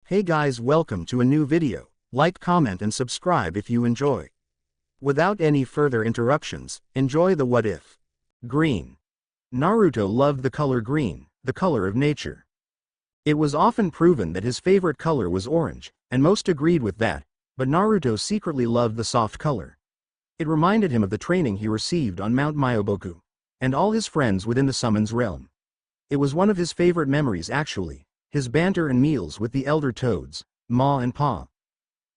Hey guys, welcome to a new video. Like, comment and subscribe if you enjoy. Without any further interruptions, enjoy the what if. Green. Naruto loved the color green, the color of nature. It was often proven that his favorite color was orange, and most agreed with that, but Naruto secretly loved the soft color. It reminded him of the training he received on Mount Myoboku, and all his friends within the summons realm. It was one of his favorite memories actually. His banter and meals with the elder toads, Ma and Pa.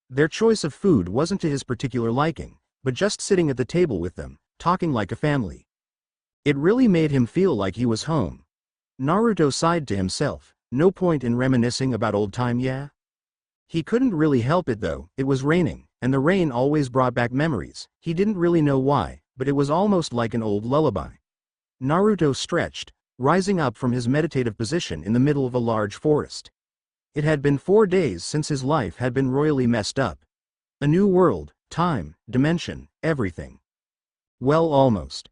Their choice of food wasn't to his particular liking, but just sitting at the table with them, talking like a family. It really made him feel like he was home. Naruto sighed to himself, no point in reminiscing about old time, yeah? He couldn't really help it though, it was raining, and the rain always brought back memories. He didn't really know why, but it was almost like an old lullaby. Naruto stretched, rising up from his meditative position in the middle of a large forest. It had been 4 days since his life had been royally messed up. A new world, time, dimension, everything. Well, almost.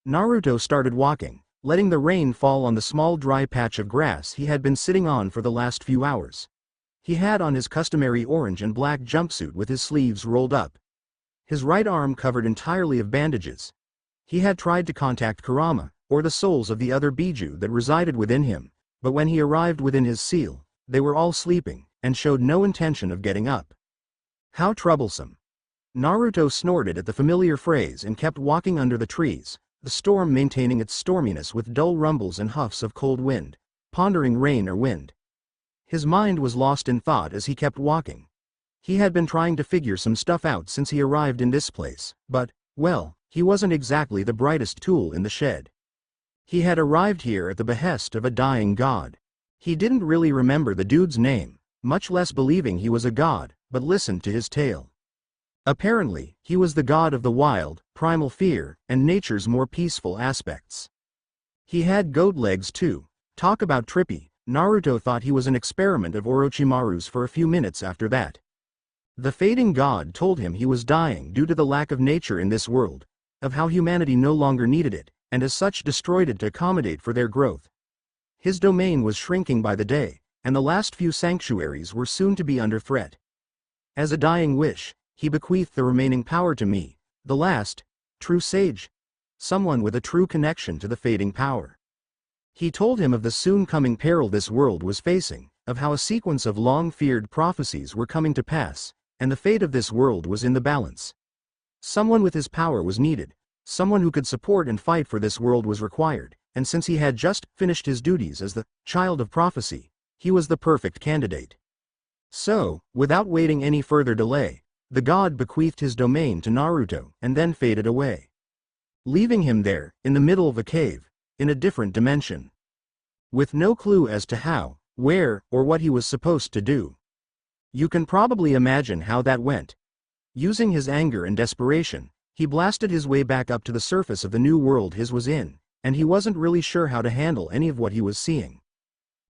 Naruto started walking, letting the rain fall on the small dry patch of grass he had been sitting on for the last few hours. He had on his customary orange and black jumpsuit with his sleeves rolled up. His right arm covered entirely of bandages. He had tried to contact Kurama, or the souls of the other Biju that resided within him, but when he arrived within his seal, they were all sleeping, and showed no intention of getting up. How troublesome. Naruto snorted at the familiar phrase and kept walking under the trees, the storm maintaining its storminess with dull rumbles and huffs of cold wind, pondering rain or wind. His mind was lost in thought as he kept walking. He had been trying to figure some stuff out since he arrived in this place, but, well, he wasn't exactly the brightest tool in the shed. He had arrived here at the behest of a dying god. He didn't really remember the dude's name, much less believing he was a god, but listened to his tale. Apparently, he was the god of the wild, primal fear, and nature's more peaceful aspects. He had goat legs too. Talk about trippy. Naruto thought he was an experiment of Orochimaru's for a few minutes after that. The fading god told him he was dying due to the lack of nature in this world, of how humanity no longer needed it, and as such destroyed it to accommodate for their growth. His domain was shrinking by the day, and the last few sanctuaries were soon to be under threat. As a dying wish, he bequeathed the remaining power to me, the last, true sage, someone with a true connection to the fading power. He told him of the soon-coming peril this world was facing, of how a sequence of long-feared prophecies were coming to pass, and the fate of this world was in the balance. Someone with his power was needed. Someone who could support and fight for this world was required, and since he had just finished his duties as the child of prophecy, he was the perfect candidate. So, without waiting any further delay, the god bequeathed his domain to Naruto and then faded away, leaving him there, in the middle of a cave, in a different dimension, with no clue as to how, where, or what he was supposed to do. You can probably imagine how that went. Using his anger and desperation, he blasted his way back up to the surface of the new world his was in, and he wasn't really sure how to handle any of what he was seeing.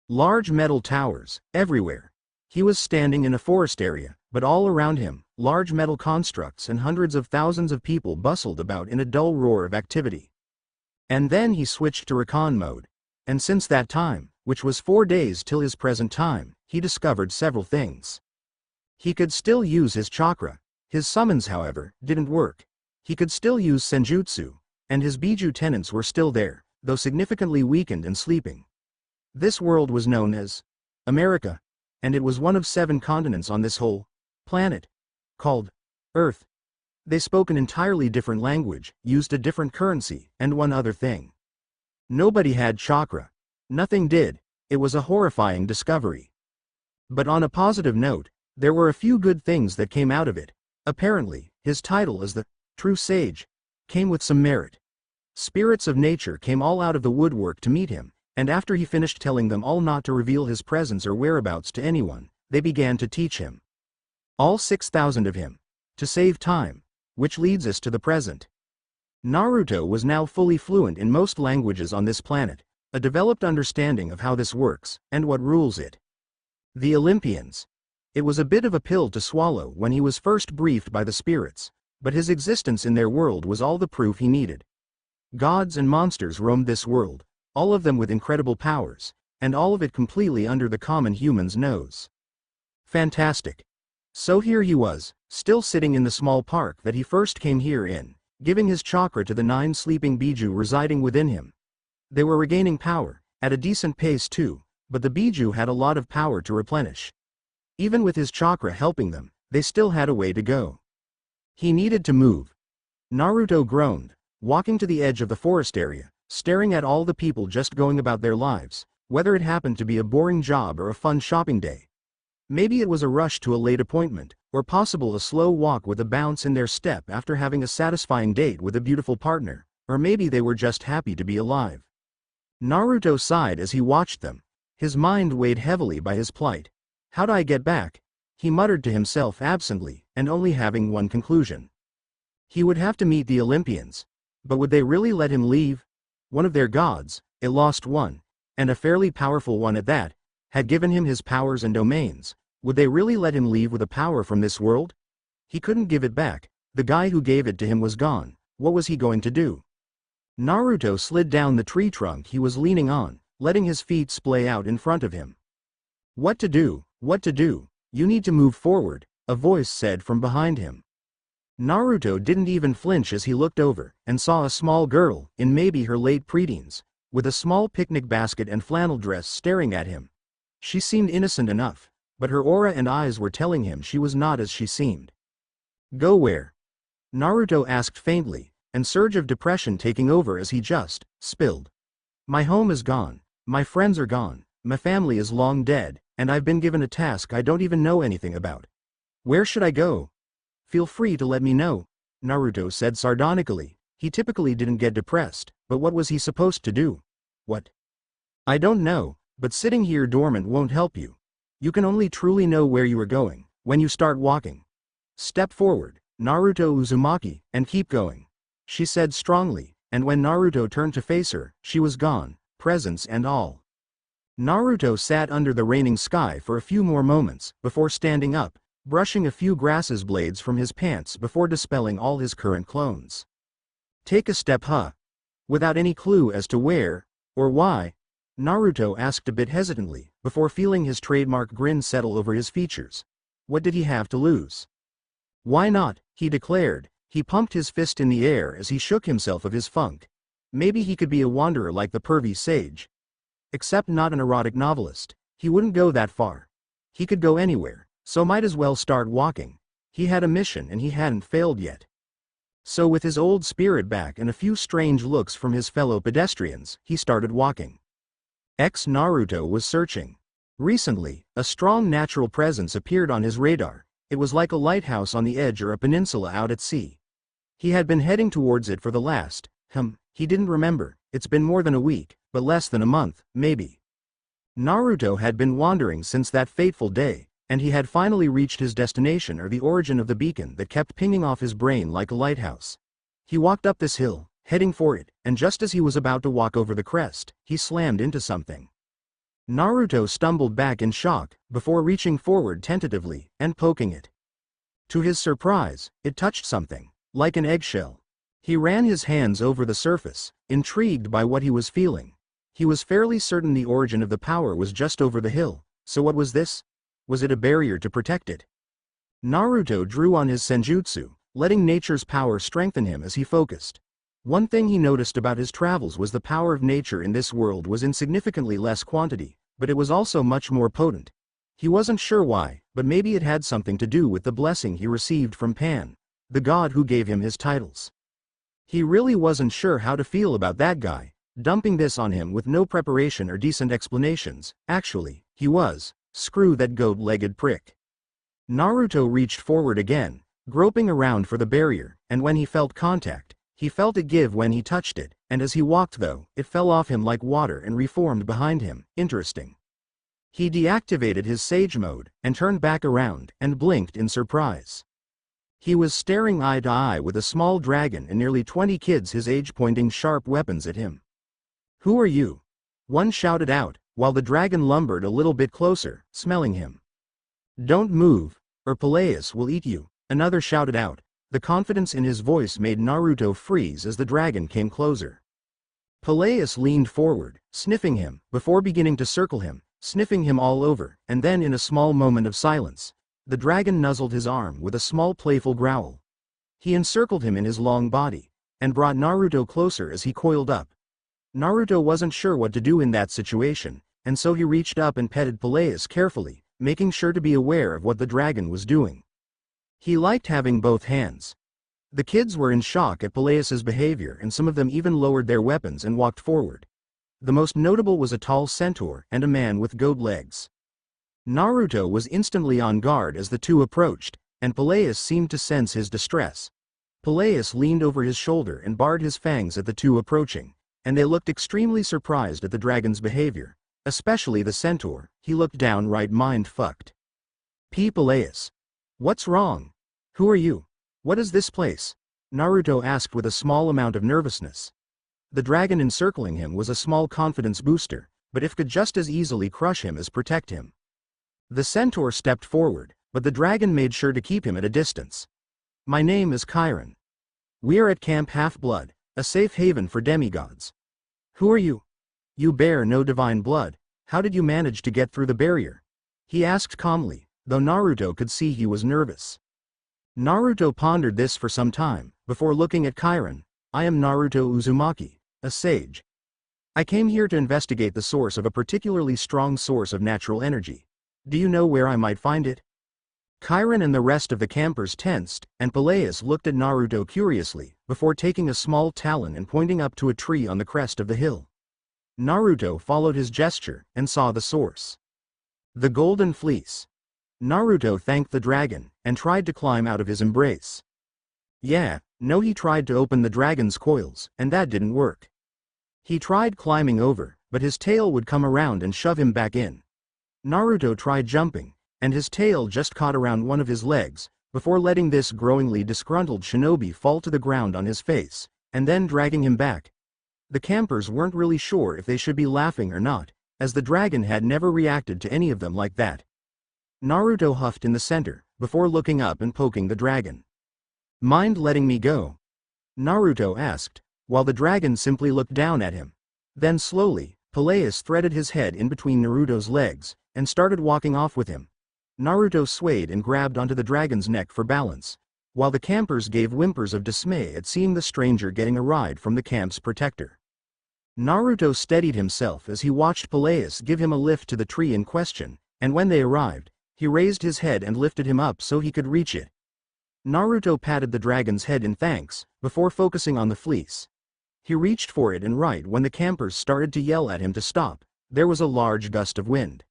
Large metal towers, everywhere. He was standing in a forest area, but all around him, large metal constructs and hundreds of thousands of people bustled about in a dull roar of activity. And then he switched to recon mode, and since that time, which was 4 days till his present time, he discovered several things. He could still use his chakra. His summons, however, didn't work. He could still use senjutsu, and his Biju tenants were still there, though significantly weakened and sleeping. This world was known as America, and it was one of 7 continents on this whole planet, called Earth. They spoke an entirely different language, used a different currency, and one other thing. Nobody had chakra. Nothing did. It was a horrifying discovery. But on a positive note, there were a few good things that came out of it. Apparently, his title as the true sage came with some merit. Spirits of nature came all out of the woodwork to meet him, and after he finished telling them all not to reveal his presence or whereabouts to anyone, they began to teach him. All 6,000 of him. To save time. Which leads us to the present. Naruto was now fully fluent in most languages on this planet, a developed understanding of how this works, and what rules it. The Olympians. It was a bit of a pill to swallow when he was first briefed by the spirits, but his existence in their world was all the proof he needed. Gods and monsters roamed this world, all of them with incredible powers, and all of it completely under the common human's nose. Fantastic. So here he was, still sitting in the small park that he first came here in, giving his chakra to the 9 sleeping Biju residing within him. They were regaining power, at a decent pace too, but the Biju had a lot of power to replenish. Even with his chakra helping them, they still had a way to go. He needed to move. Naruto groaned, walking to the edge of the forest area, staring at all the people just going about their lives, whether it happened to be a boring job or a fun shopping day. Maybe it was a rush to a late appointment, or possible a slow walk with a bounce in their step after having a satisfying date with a beautiful partner, or maybe they were just happy to be alive. Naruto sighed as he watched them, his mind weighed heavily by his plight. How'd I get back? He muttered to himself absently, and only having one conclusion. He would have to meet the Olympians. But would they really let him leave? One of their gods, a lost one, and a fairly powerful one at that, had given him his powers and domains. Would they really let him leave with a power from this world? He couldn't give it back. The guy who gave it to him was gone. What was he going to do? Naruto slid down the tree trunk he was leaning on, letting his feet splay out in front of him. What to do? What to do? You need to move forward, a voice said from behind him. Naruto didn't even flinch as he looked over and saw a small girl, in maybe her late preteens, with a small picnic basket and flannel dress staring at him. She seemed innocent enough, but her aura and eyes were telling him she was not as she seemed. Go where? Naruto asked faintly, and surge of depression taking over as he just spilled. My home is gone, my friends are gone, my family is long dead, and I've been given a task I don't even know anything about. Where should I go? Feel free to let me know, Naruto said sardonically. He typically didn't get depressed, but what was he supposed to do? What? I don't know, but sitting here dormant won't help you. You can only truly know where you are going when you start walking. Step forward, Naruto Uzumaki, and keep going, she said strongly, and when Naruto turned to face her, she was gone, presence and all. Naruto sat under the raining sky for a few more moments before standing up, brushing a few grasses blades from his pants before dispelling all his current clones. Take a step, huh? Without any clue as to where, or why, Naruto asked a bit hesitantly, before feeling his trademark grin settle over his features. What did he have to lose? Why not, he declared. He pumped his fist in the air as he shook himself of his funk. Maybe he could be a wanderer like the pervy sage. Except not an erotic novelist. He wouldn't go that far. He could go anywhere, so might as well start walking. He had a mission and he hadn't failed yet. So with his old spirit back and a few strange looks from his fellow pedestrians, he started walking. Naruto was searching. Recently, a strong natural presence appeared on his radar. It was like a lighthouse on the edge or a peninsula out at sea. He had been heading towards it for the last, he didn't remember, it's been more than a week, but less than a month, maybe. Naruto had been wandering since that fateful day, and he had finally reached his destination or the origin of the beacon that kept pinging off his brain like a lighthouse. He walked up this hill, heading for it, and just as he was about to walk over the crest, he slammed into something. Naruto stumbled back in shock, before reaching forward tentatively and poking it. To his surprise, it touched something, like an eggshell. He ran his hands over the surface, intrigued by what he was feeling. He was fairly certain the origin of the power was just over the hill, so what was this? Was it a barrier to protect it? Naruto drew on his senjutsu, letting nature's power strengthen him as he focused. One thing he noticed about his travels was the power of nature in this world was in significantly less quantity, but it was also much more potent. He wasn't sure why, but maybe it had something to do with the blessing he received from Pan, the god who gave him his titles. He really wasn't sure how to feel about that guy, dumping this on him with no preparation or decent explanations. Actually, he was. Screw that goat-legged prick. Naruto reached forward again, groping around for the barrier, and when he felt contact, he felt it give when he touched it, and as he walked though, it fell off him like water and reformed behind him. Interesting. He deactivated his sage mode, and turned back around, and blinked in surprise. He was staring eye to eye with a small dragon and nearly 20 kids his age pointing sharp weapons at him. Who are you? One shouted out, while the dragon lumbered a little bit closer, smelling him. Don't move, or Peleus will eat you, another shouted out. The confidence in his voice made Naruto freeze as the dragon came closer. Peleus leaned forward, sniffing him, before beginning to circle him, sniffing him all over, and then in a small moment of silence, the dragon nuzzled his arm with a small playful growl. He encircled him in his long body, and brought Naruto closer as he coiled up. Naruto wasn't sure what to do in that situation, and so he reached up and petted Peleus carefully, making sure to be aware of what the dragon was doing. He liked having both hands. The kids were in shock at Peleus's behavior, and some of them even lowered their weapons and walked forward. The most notable was a tall centaur and a man with goat legs. Naruto was instantly on guard as the two approached, and Peleus seemed to sense his distress. Peleus leaned over his shoulder and bared his fangs at the two approaching, and they looked extremely surprised at the dragon's behavior, especially the centaur. He looked downright mind-fucked. Peleus. What's wrong? Who are you? What is this place? Naruto asked with a small amount of nervousness. The dragon encircling him was a small confidence booster, but it could just as easily crush him as protect him. The centaur stepped forward, but the dragon made sure to keep him at a distance. My name is Chiron. We are at Camp Half-Blood, a safe haven for demigods. Who are you? You bear no divine blood. How did you manage to get through the barrier? He asked calmly, though Naruto could see he was nervous. Naruto pondered this for some time, before looking at Chiron. I am Naruto Uzumaki, a sage. I came here to investigate the source of a particularly strong source of natural energy. Do you know where I might find it? Chiron and the rest of the campers tensed, and Peleus looked at Naruto curiously, before taking a small talon and pointing up to a tree on the crest of the hill. Naruto followed his gesture, and saw the source. The golden fleece. Naruto thanked the dragon, and tried to climb out of his embrace. He tried to open the dragon's coils, and that didn't work. He tried climbing over, but his tail would come around and shove him back in. Naruto tried jumping, and his tail just caught around one of his legs, before letting this growingly disgruntled shinobi fall to the ground on his face, and then dragging him back. The campers weren't really sure if they should be laughing or not, as the dragon had never reacted to any of them like that. Naruto huffed in the center, before looking up and poking the dragon. Mind letting me go? Naruto asked, while the dragon simply looked down at him. Then slowly, Peleus threaded his head in between Naruto's legs, and started walking off with him. Naruto swayed and grabbed onto the dragon's neck for balance, while the campers gave whimpers of dismay at seeing the stranger getting a ride from the camp's protector. Naruto steadied himself as he watched Peleus give him a lift to the tree in question, and when they arrived, he raised his head and lifted him up so he could reach it. Naruto patted the dragon's head in thanks, before focusing on the fleece. He reached for it, and right when the campers started to yell at him to stop, there was a large gust of wind.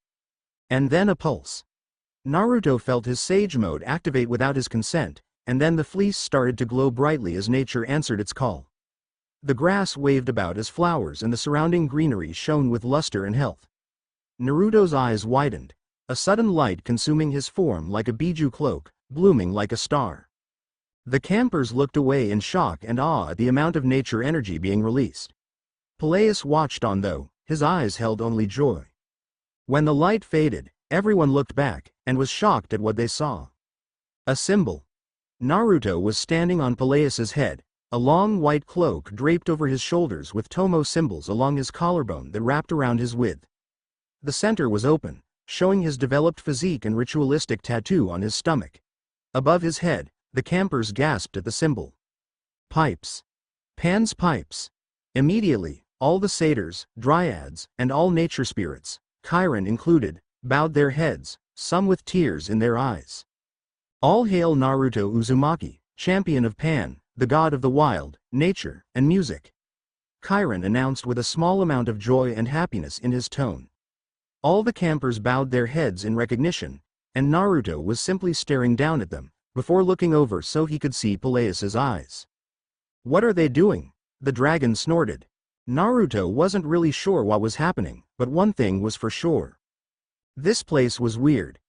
And then a pulse. Naruto felt his sage mode activate without his consent, and then the fleece started to glow brightly as nature answered its call. The grass waved about as flowers and the surrounding greenery shone with luster and health. Naruto's eyes widened, a sudden light consuming his form like a biju cloak, blooming like a star. The campers looked away in shock and awe at the amount of nature energy being released. Peleus watched on though, his eyes held only joy. When the light faded, everyone looked back, and was shocked at what they saw. A symbol. Naruto was standing on Peleus's head, a long white cloak draped over his shoulders with Tomo symbols along his collarbone that wrapped around his width. The center was open, showing his developed physique and ritualistic tattoo on his stomach. Above his head, the campers gasped at the symbol. Pipes. Pan's pipes. Immediately, all the satyrs, dryads, and all nature spirits, Chiron included, bowed their heads, some with tears in their eyes. All hail Naruto Uzumaki, champion of Pan, the god of the wild, nature, and music. Chiron announced with a small amount of joy and happiness in his tone. All the campers bowed their heads in recognition, and Naruto was simply staring down at them, before looking over so he could see Peleus's eyes. What are they doing? The dragon snorted. Naruto wasn't really sure what was happening, but one thing was for sure. This place was weird.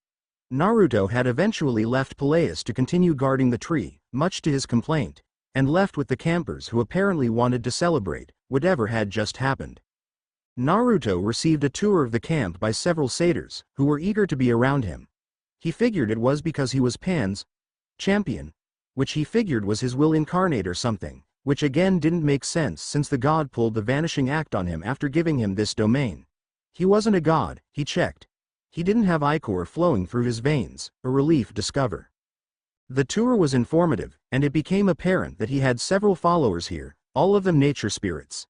Naruto had eventually left Peleus to continue guarding the tree, much to his complaint, and left with the campers who apparently wanted to celebrate whatever had just happened. Naruto received a tour of the camp by several satyrs, who were eager to be around him. He figured it was because he was Pan's champion, which he figured was his will incarnate or something, which again didn't make sense since the god pulled the vanishing act on him after giving him this domain. He wasn't a god, he checked. He didn't have ichor flowing through his veins, a relief discover. The tour was informative, and it became apparent that he had several followers here, all of them nature spirits.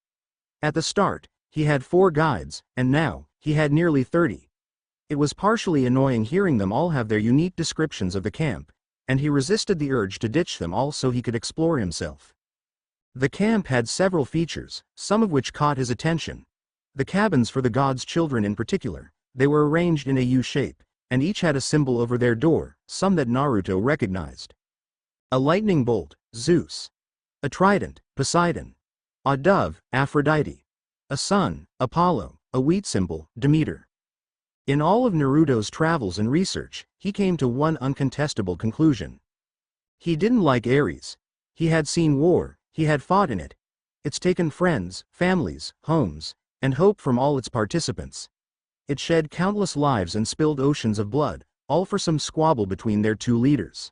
At the start, he had 4 guides, and now, he had nearly 30. It was partially annoying hearing them all have their unique descriptions of the camp, and he resisted the urge to ditch them all so he could explore himself. The camp had several features, some of which caught his attention. The cabins for the gods' children in particular, they were arranged in a U shape, and each had a symbol over their door, some that Naruto recognized. A lightning bolt, Zeus. A trident, Poseidon. A dove, Aphrodite. A sun, Apollo. A wheat symbol, Demeter. In all of Naruto's travels and research, he came to one uncontestable conclusion. He didn't like Ares. He had seen war, he had fought in it. It's taken friends, families, homes, and hope from all its participants. It shed countless lives and spilled oceans of blood, all for some squabble between their 2 leaders.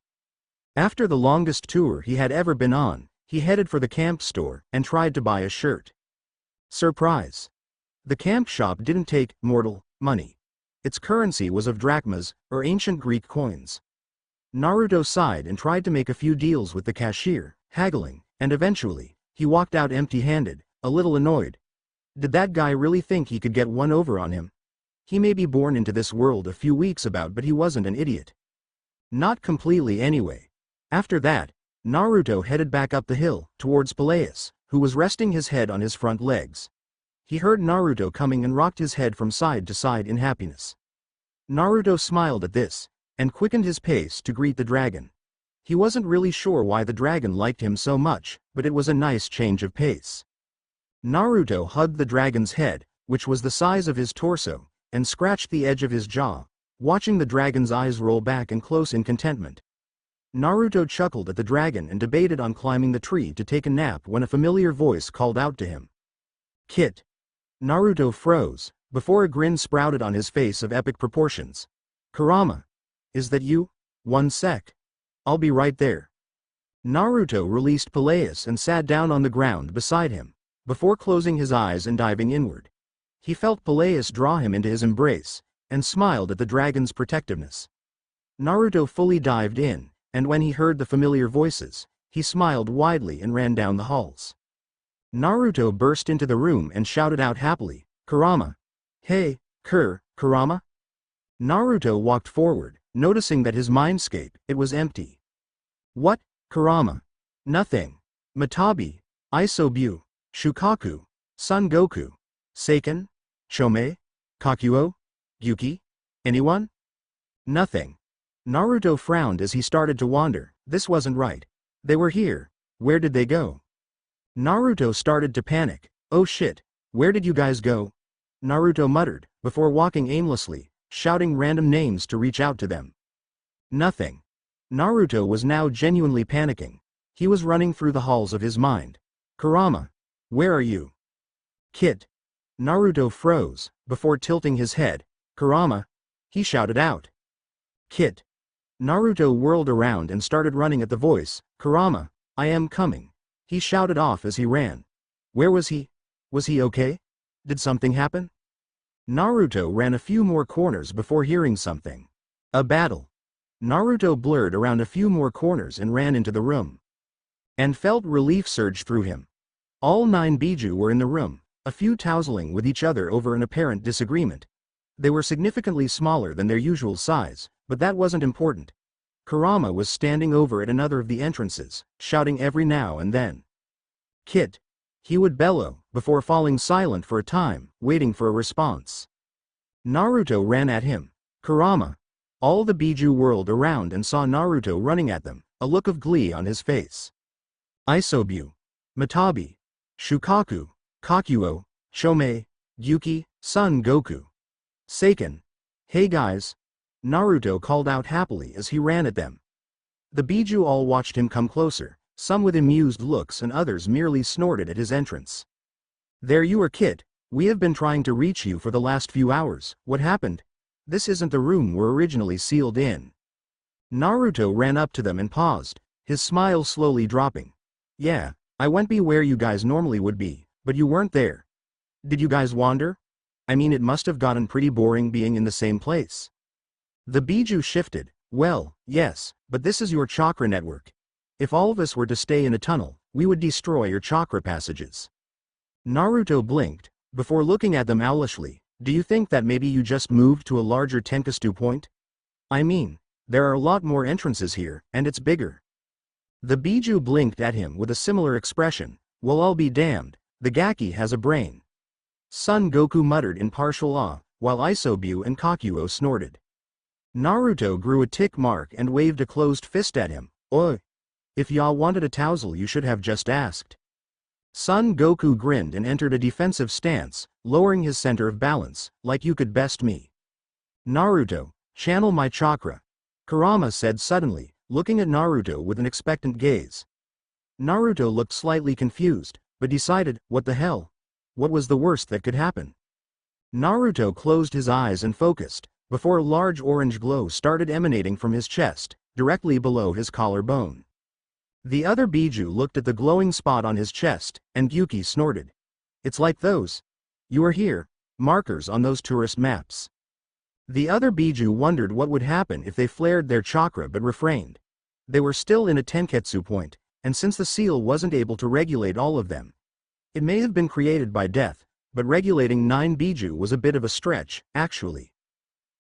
After the longest tour he had ever been on, he headed for the camp store and tried to buy a shirt. Surprise! The camp shop didn't take mortal money. Its currency was of drachmas, or ancient Greek coins. Naruto sighed and tried to make a few deals with the cashier, haggling, and eventually, he walked out empty-handed, a little annoyed. Did that guy really think he could get one over on him? He may be born into this world a few weeks about, but he wasn't an idiot. Not completely anyway. After that, Naruto headed back up the hill, towards Peleus, who was resting his head on his front legs. He heard Naruto coming and rocked his head from side to side in happiness. Naruto smiled at this, and quickened his pace to greet the dragon. He wasn't really sure why the dragon liked him so much, but it was a nice change of pace. Naruto hugged the dragon's head, which was the size of his torso, and scratched the edge of his jaw, watching the dragon's eyes roll back and close in contentment. Naruto chuckled at the dragon and debated on climbing the tree to take a nap when a familiar voice called out to him. "Kit." Naruto froze, before a grin sprouted on his face of epic proportions. "Kurama. Is that you? One sec. I'll be right there." Naruto released Peleus and sat down on the ground beside him, before closing his eyes and diving inward. He felt Peleus draw him into his embrace, and smiled at the dragon's protectiveness. Naruto fully dived in, and when he heard the familiar voices, he smiled widely and ran down the halls. Naruto burst into the room and shouted out happily, "Kurama. Hey, Kurama?" Naruto walked forward, noticing that his mindscape, it was empty. "What, Kurama?" "Nothing. Matabi, Isobu, Shukaku, Son Goku, Seiken, Chome, Kakuo, Yuki? Anyone?" "Nothing." Naruto frowned as he started to wander. This wasn't right. They were here. Where did they go? Naruto started to panic. "Oh shit, where did you guys go?" Naruto muttered, before walking aimlessly, shouting random names to reach out to them. Nothing. Naruto was now genuinely panicking. He was running through the halls of his mind. "Kurama, where are you?" "Kit." Naruto froze, before tilting his head. "Kurama?" he shouted out. "Kit." Naruto whirled around and started running at the voice. "Kurama, I am coming," he shouted off as he ran. Where was he? Was he okay? Did something happen? Naruto ran a few more corners before hearing something. A battle. Naruto blurred around a few more corners and ran into the room. And felt relief surge through him. All 9 Biju were in the room, a few tousling with each other over an apparent disagreement. They were significantly smaller than their usual size, but that wasn't important. Kurama was standing over at another of the entrances, shouting every now and then. "Kit." He would bellow, before falling silent for a time, waiting for a response. Naruto ran at him. "Kurama." All the Biju whirled around and saw Naruto running at them, a look of glee on his face. Isobu. Matabi. Shukaku. Kakuo. Chome. Yuki. Son Goku. Seiken. "Hey guys." Naruto called out happily as he ran at them. The Biju all watched him come closer, some with amused looks and others merely snorted at his entrance. "There you are, Kit. We have been trying to reach you for the last few hours. What happened? This isn't the room we're originally sealed in." Naruto ran up to them and paused, his smile slowly dropping. "Yeah, I went be where you guys normally would be, but you weren't there. Did you guys wander?" I mean, it must have gotten pretty boring being in the same place. The Biju shifted. Well, yes, but this is your chakra network. If all of us were to stay in a tunnel, we would destroy your chakra passages. Naruto blinked, before looking at them owlishly. Do you think that maybe you just moved to a larger Tenkastu point? I mean, there are a lot more entrances here, and it's bigger. The Biju blinked at him with a similar expression. Well, I'll be damned, the Gaki has a brain. Son Goku muttered in partial awe, while Isobu and Kakuo snorted. Naruto grew a tick mark and waved a closed fist at him. Oi! If y'all wanted a tousle, you should have just asked. Son Goku grinned and entered a defensive stance, lowering his center of balance, like you could best me. Naruto, channel my chakra, Kurama said suddenly, looking at Naruto with an expectant gaze. Naruto looked slightly confused, but decided, what the hell? What was the worst that could happen? Naruto closed his eyes and focused, before a large orange glow started emanating from his chest, directly below his collarbone. The other Biju looked at the glowing spot on his chest, and Gyuki snorted. It's like those. You are here. Markers on those tourist maps. The other Biju wondered what would happen if they flared their chakra but refrained. They were still in a Tenketsu point, and since the seal wasn't able to regulate all of them, it may have been created by death, but regulating 9 Biju was a bit of a stretch, actually.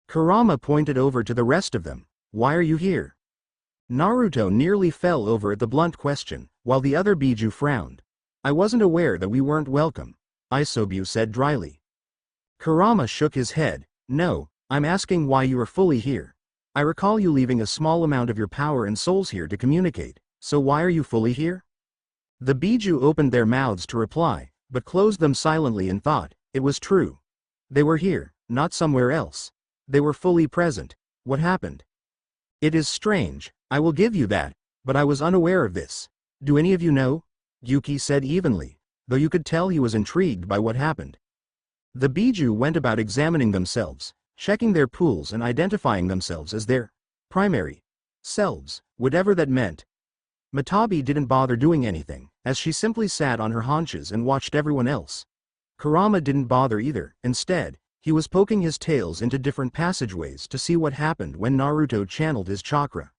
Kurama pointed over to the rest of them. Why are you here? Naruto nearly fell over at the blunt question, while the other Biju frowned. I wasn't aware that we weren't welcome, Isobu said dryly. Kurama shook his head. No, I'm asking why you are fully here. I recall you leaving a small amount of your power and souls here to communicate, so why are you fully here? The Biju opened their mouths to reply, but closed them silently in thought. It was true. They were here, not somewhere else. They were fully present. What happened? It is strange, I will give you that, but I was unaware of this. Do any of you know? Yuki said evenly, though you could tell he was intrigued by what happened. The Biju went about examining themselves, checking their pools and identifying themselves as their primary selves, whatever that meant. Matabi didn't bother doing anything, as she simply sat on her haunches and watched everyone else. Kurama didn't bother either. Instead, he was poking his tails into different passageways to see what happened when Naruto channeled his chakra.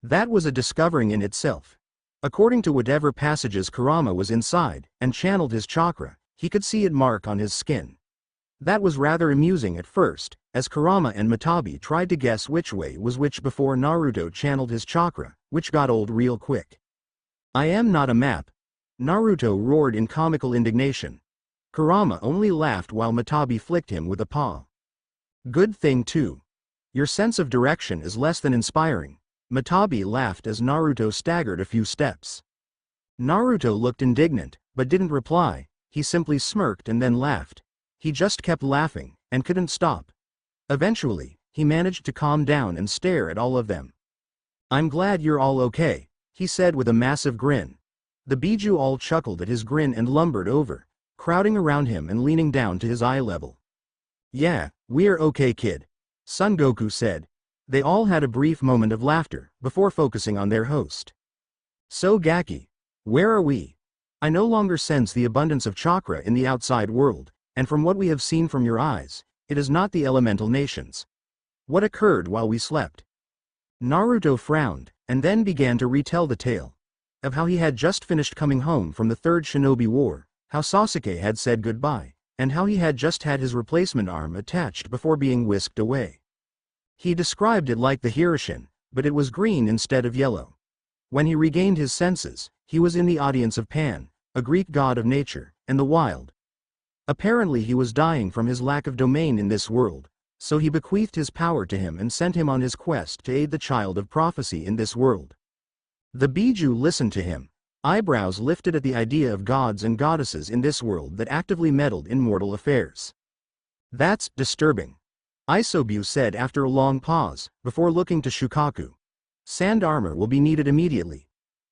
That was a discovering in itself. According to whatever passages Kurama was inside, and channeled his chakra, he could see it mark on his skin. That was rather amusing at first, as Kurama and Matabi tried to guess which way was which before Naruto channeled his chakra, which got old real quick. I am not a map. Naruto roared in comical indignation. Kurama only laughed while Matabi flicked him with a paw. Good thing too. Your sense of direction is less than inspiring. Matabi laughed as Naruto staggered a few steps. Naruto looked indignant, but didn't reply. He simply smirked and then laughed. He just kept laughing, and couldn't stop. Eventually, he managed to calm down and stare at all of them. I'm glad you're all okay, he said with a massive grin. The Biju all chuckled at his grin and lumbered over, crowding around him and leaning down to his eye level. Yeah, we're okay, kid, Son Goku said. They all had a brief moment of laughter, before focusing on their host. So Gaki, where are we? I no longer sense the abundance of chakra in the outside world, and from what we have seen from your eyes, it is not the elemental nations. What occurred while we slept? Naruto frowned, and then began to retell the tale of how he had just finished coming home from the Third Shinobi War, how Sasuke had said goodbye, and how he had just had his replacement arm attached before being whisked away. He described it like the Hirshin, but it was green instead of yellow. When he regained his senses, he was in the audience of Pan, a Greek god of nature, and the wild. Apparently he was dying from his lack of domain in this world, so he bequeathed his power to him and sent him on his quest to aid the child of prophecy in this world. The Biju listened to him, eyebrows lifted at the idea of gods and goddesses in this world that actively meddled in mortal affairs. That's disturbing, Isobu said after a long pause, before looking to Shukaku. Sand armor will be needed immediately.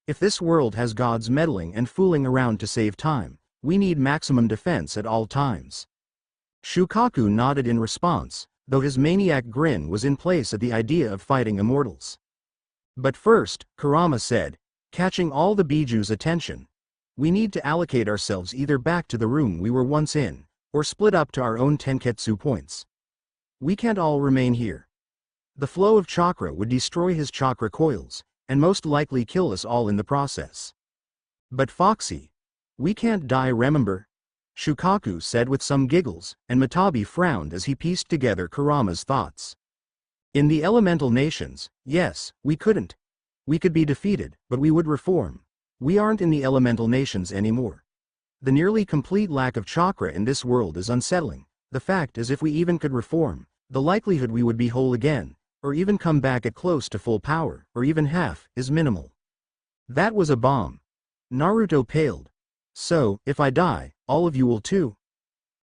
If this world has gods meddling and fooling around to save time, we need maximum defense at all times. Shukaku nodded in response, though his maniac grin was in place at the idea of fighting immortals. But first, Kurama said, catching all the Biju's attention, we need to allocate ourselves either back to the room we were once in, or split up to our own Tenketsu points. We can't all remain here. The flow of chakra would destroy his chakra coils, and most likely kill us all in the process. But Foxy, we can't die, remember? Shukaku said with some giggles, and Matabi frowned as he pieced together Kurama's thoughts. In the elemental nations, yes, we couldn't. We could be defeated, but we would reform. We aren't in the elemental nations anymore. The nearly complete lack of chakra in this world is unsettling. The fact is, if we even could reform, the likelihood we would be whole again, or even come back at close to full power, or even half, is minimal. That was a bomb. Naruto paled. So, if I die, all of you will too?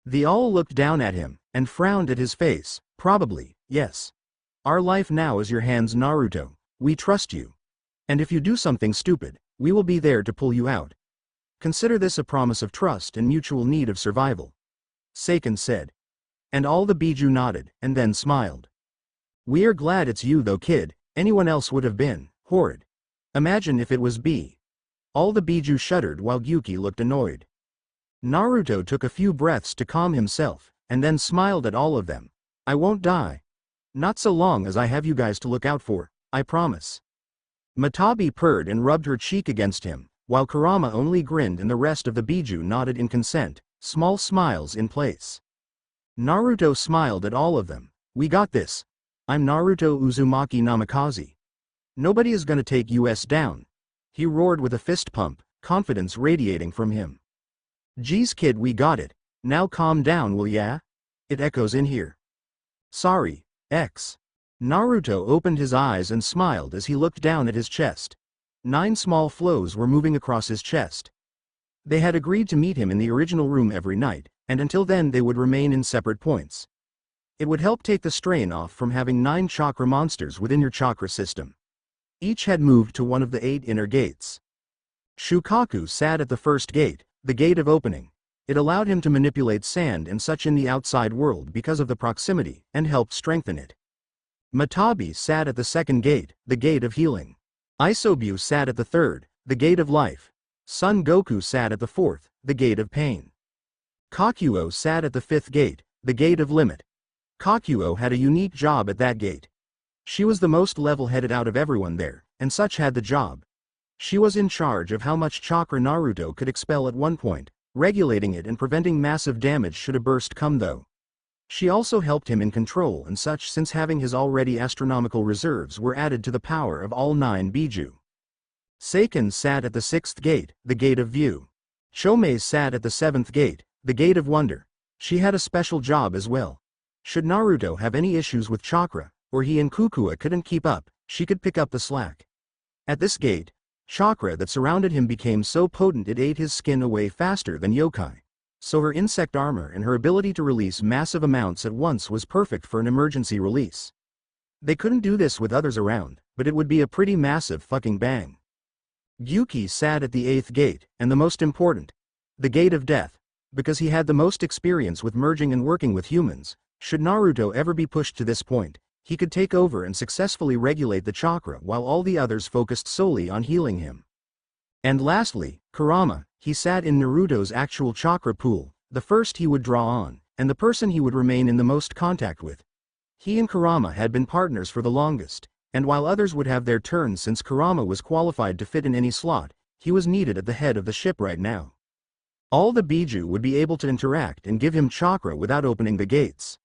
They all looked down at him, and frowned at his face. Probably, yes. Our life now is your hands, Naruto. We trust you. And if you do something stupid, we will be there to pull you out. Consider this a promise of trust and mutual need of survival. Seiken said. And all the Biju nodded, and then smiled. We are glad it's you though, kid. Anyone else would have been horrid. Imagine if it was B. All the Biju shuddered while Gyuki looked annoyed. Naruto took a few breaths to calm himself, and then smiled at all of them. I won't die. Not so long as I have you guys to look out for, I promise. Matabi purred and rubbed her cheek against him, while Kurama only grinned and the rest of the Biju nodded in consent, small smiles in place. Naruto smiled at all of them. We got this. I'm Naruto Uzumaki Namikaze. Nobody is gonna take us down. He roared with a fist pump, confidence radiating from him. Geez kid, we got it. Now calm down, will ya? It echoes in here. Sorry, X. Naruto opened his eyes and smiled as he looked down at his chest. 9 small flows were moving across his chest. They had agreed to meet him in the original room every night, and until then they would remain in separate points. It would help take the strain off from having 9 chakra monsters within your chakra system. Each had moved to one of the 8 inner gates. Shukaku sat at the first gate, the gate of opening. It allowed him to manipulate sand and such in the outside world because of the proximity, and helped strengthen it. Matabi sat at the second gate, the gate of healing. Isobu sat at the third, the gate of life. Son Goku sat at the fourth, the gate of pain. Kakuo sat at the 5th gate, the gate of limit. Kakuo had a unique job at that gate. She was the most level-headed out of everyone there, and such had the job. She was in charge of how much chakra Naruto could expel at one point, regulating it and preventing massive damage should a burst come though. She also helped him in control and such, since having his already astronomical reserves were added to the power of all 9 Biju. Seiken sat at the 6th gate, the gate of view. Chomei sat at the 7th gate, the gate of wonder. She had a special job as well. Should Naruto have any issues with chakra, or he and Kukua couldn't keep up, she could pick up the slack. At this gate, chakra that surrounded him became so potent it ate his skin away faster than yokai. So her insect armor and her ability to release massive amounts at once was perfect for an emergency release. They couldn't do this with others around, but it would be a pretty massive fucking bang. Gyuki sat at the 8th gate, and the most important, the gate of death, because he had the most experience with merging and working with humans. Should Naruto ever be pushed to this point, he could take over and successfully regulate the chakra while all the others focused solely on healing him. And lastly, Kurama, he sat in Naruto's actual chakra pool, the first he would draw on, and the person he would remain in the most contact with. He and Kurama had been partners for the longest, and while others would have their turn since Kurama was qualified to fit in any slot, he was needed at the head of the ship right now. All the Biju would be able to interact and give him chakra without opening the gates.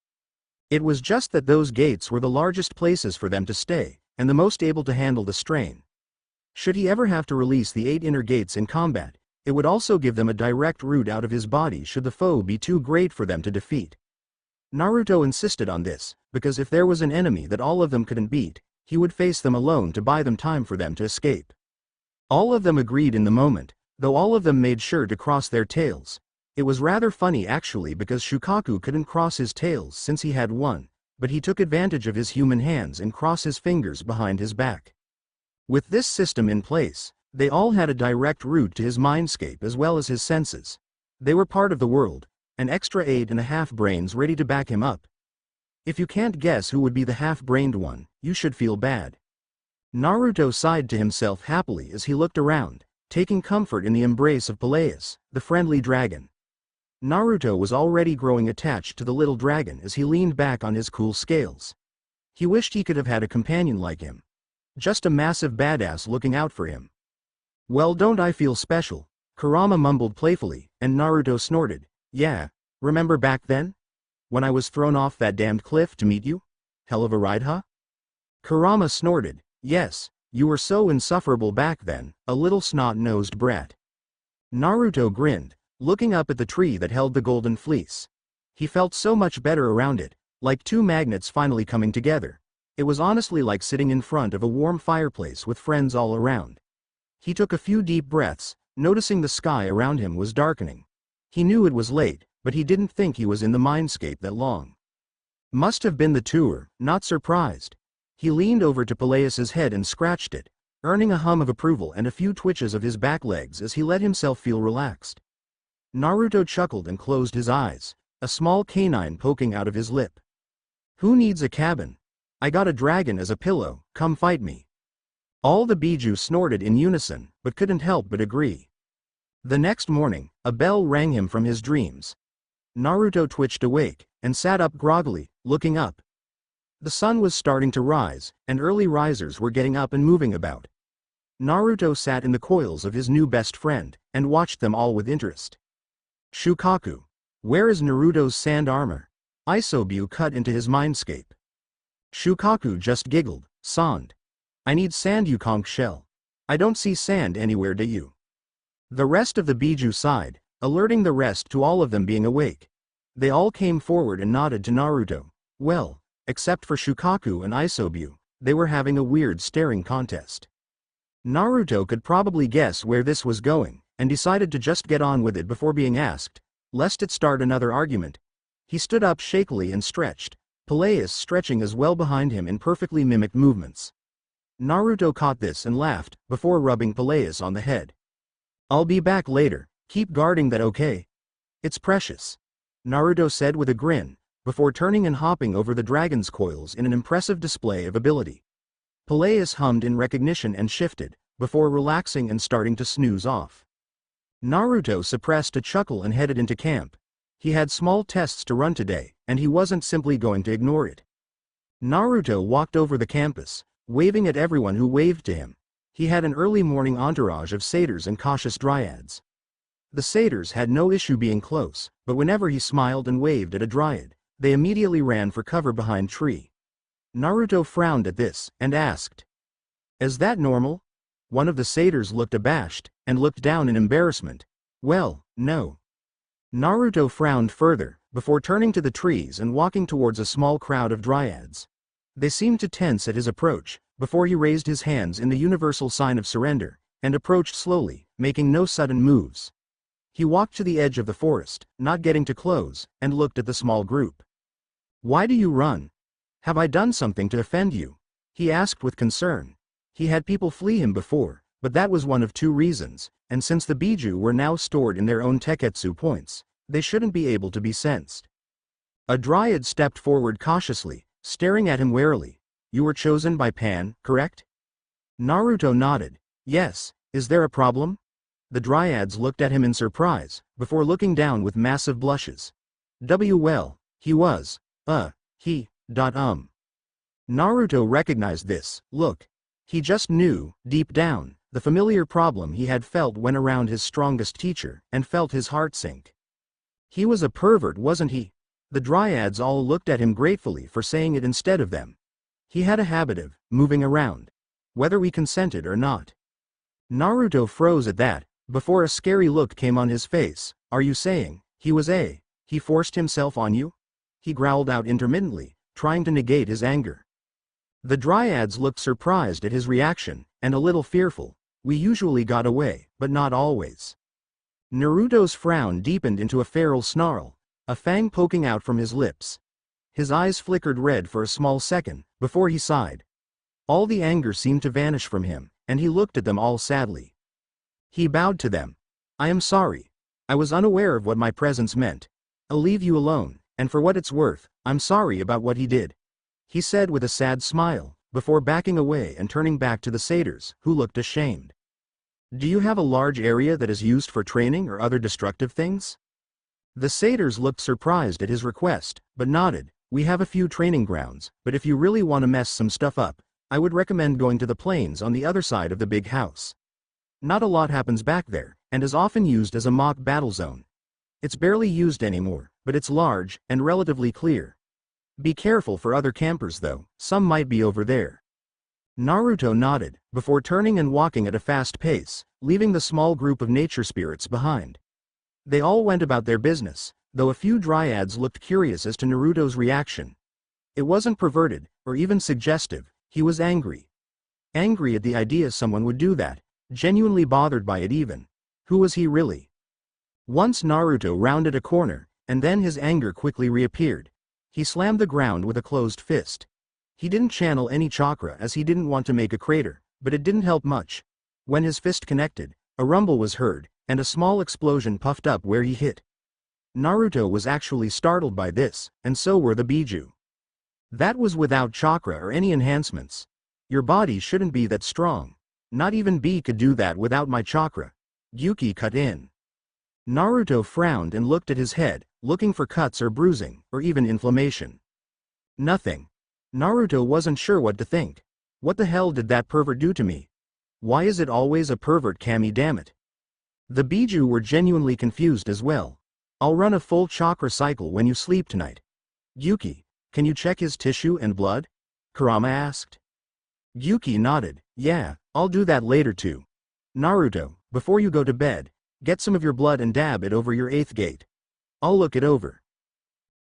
It was just that those gates were the largest places for them to stay, and the most able to handle the strain. Should he ever have to release the 8 inner gates in combat, it would also give them a direct route out of his body should the foe be too great for them to defeat. Naruto insisted on this, because if there was an enemy that all of them couldn't beat, he would face them alone to buy them time for them to escape. All of them agreed in the moment, though all of them made sure to cross their tails. It was rather funny actually, because Shukaku couldn't cross his tails since he had one, but he took advantage of his human hands and crossed his fingers behind his back. With this system in place, they all had a direct route to his mindscape as well as his senses. They were part of the world, an extra 8.5 brains ready to back him up. If you can't guess who would be the half-brained one, you should feel bad. Naruto sighed to himself happily as he looked around, taking comfort in the embrace of Peleus, the friendly dragon. Naruto was already growing attached to the little dragon as he leaned back on his cool scales. He wished he could have had a companion like him. Just a massive badass looking out for him. Well, don't I feel special? Kurama mumbled playfully, and Naruto snorted. Yeah, remember back then? When I was thrown off that damned cliff to meet you? Hell of a ride, huh? Kurama snorted. Yes, you were so insufferable back then, a little snot-nosed brat. Naruto grinned, looking up at the tree that held the golden fleece. He felt so much better around it, like two magnets finally coming together. It was honestly like sitting in front of a warm fireplace with friends all around. He took a few deep breaths, noticing the sky around him was darkening. He knew it was late, but he didn't think he was in the mindscape that long. Must have been the tour, not surprised. He leaned over to Peleus's head and scratched it, earning a hum of approval and a few twitches of his back legs as he let himself feel relaxed. Naruto chuckled and closed his eyes, a small canine poking out of his lip. Who needs a cabin? I got a dragon as a pillow, come fight me. All the Biju snorted in unison, but couldn't help but agree. The next morning, a bell rang him from his dreams. Naruto twitched awake, and sat up groggily, looking up. The sun was starting to rise, and early risers were getting up and moving about. Naruto sat in the coils of his new best friend, and watched them all with interest. Shukaku. Where is Naruto's sand armor? Isobu cut into his mindscape. Shukaku just giggled, sand. I need sand, you conch shell. I don't see sand anywhere, do you? The rest of the Biju sighed, alerting the rest to all of them being awake. They all came forward and nodded to Naruto. Well, except for Shukaku and Isobu, they were having a weird staring contest. Naruto could probably guess where this was going, and decided to just get on with it before being asked, lest it start another argument. He stood up shakily and stretched, Peleus stretching as well behind him in perfectly mimicked movements. Naruto caught this and laughed, before rubbing Peleus on the head. I'll be back later, keep guarding that, okay? It's precious. Naruto said with a grin, before turning and hopping over the dragon's coils in an impressive display of ability. Peleus hummed in recognition and shifted, before relaxing and starting to snooze off. Naruto suppressed a chuckle and headed into camp. He had small tests to run today, and he wasn't simply going to ignore it. Naruto walked over the campus, waving at everyone who waved to him. He had an early morning entourage of satyrs and cautious dryads. The satyrs had no issue being close, but whenever he smiled and waved at a dryad, they immediately ran for cover behind tree. Naruto frowned at this, and asked, is that normal? One of the satyrs looked abashed, and looked down in embarrassment. Well, no. Naruto frowned further, before turning to the trees and walking towards a small crowd of dryads. They seemed to tense at his approach, before he raised his hands in the universal sign of surrender, and approached slowly, making no sudden moves. He walked to the edge of the forest, not getting too close, and looked at the small group. Why do you run? Have I done something to offend you? He asked with concern. He had people flee him before, but that was one of two reasons, and since the Biju were now stored in their own Teketsu points, they shouldn't be able to be sensed. A dryad stepped forward cautiously, staring at him warily. You were chosen by Pan, correct? Naruto nodded. Yes, is there a problem? The dryads looked at him in surprise, before looking down with massive blushes. Well, he was, Naruto recognized this look. He just knew, deep down, the familiar problem he had felt when around his strongest teacher, and felt his heart sink. He was a pervert, wasn't he? The dryads all looked at him gratefully for saying it instead of them. He had a habit of moving around, whether we consented or not. Naruto froze at that, before a scary look came on his face. Are you saying he forced himself on you? He growled out intermittently, trying to negate his anger. The dryads looked surprised at his reaction, and a little fearful. We usually got away, but not always. Naruto's frown deepened into a feral snarl, a fang poking out from his lips. His eyes flickered red for a small second, before he sighed. All the anger seemed to vanish from him, and he looked at them all sadly. He bowed to them. I am sorry. I was unaware of what my presence meant. I'll leave you alone, and for what it's worth, I'm sorry about what he did. He said with a sad smile, before backing away and turning back to the satyrs, who looked ashamed. Do you have a large area that is used for training or other destructive things? The satyrs looked surprised at his request, but nodded. We have a few training grounds, but if you really want to mess some stuff up, I would recommend going to the plains on the other side of the big house. Not a lot happens back there, and is often used as a mock battle zone. It's barely used anymore, but it's large and relatively clear. Be careful for other campers though, some might be over there. Naruto nodded, before turning and walking at a fast pace, leaving the small group of nature spirits behind. They all went about their business, though a few dryads looked curious as to Naruto's reaction. It wasn't perverted, or even suggestive, he was angry. Angry at the idea someone would do that, genuinely bothered by it even. Who was he really? Once Naruto rounded a corner, and then his anger quickly reappeared. He slammed the ground with a closed fist. He didn't channel any chakra as he didn't want to make a crater, but it didn't help much. When his fist connected, a rumble was heard, and a small explosion puffed up where he hit. Naruto was actually startled by this, and so were the Biju. That was without chakra or any enhancements. Your body shouldn't be that strong. Not even B could do that without my chakra. Yuki cut in. Naruto frowned and looked at his head, looking for cuts or bruising, or even inflammation. Nothing. Naruto wasn't sure what to think. What the hell did that pervert do to me? Why is it always a pervert, Kami, damn it? The Biju were genuinely confused as well. I'll run a full chakra cycle when you sleep tonight. Yuki, can you check his tissue and blood? Kurama asked. Yuki nodded. Yeah, I'll do that later too. Naruto, before you go to bed, get some of your blood and dab it over your 8th gate. I'll look it over.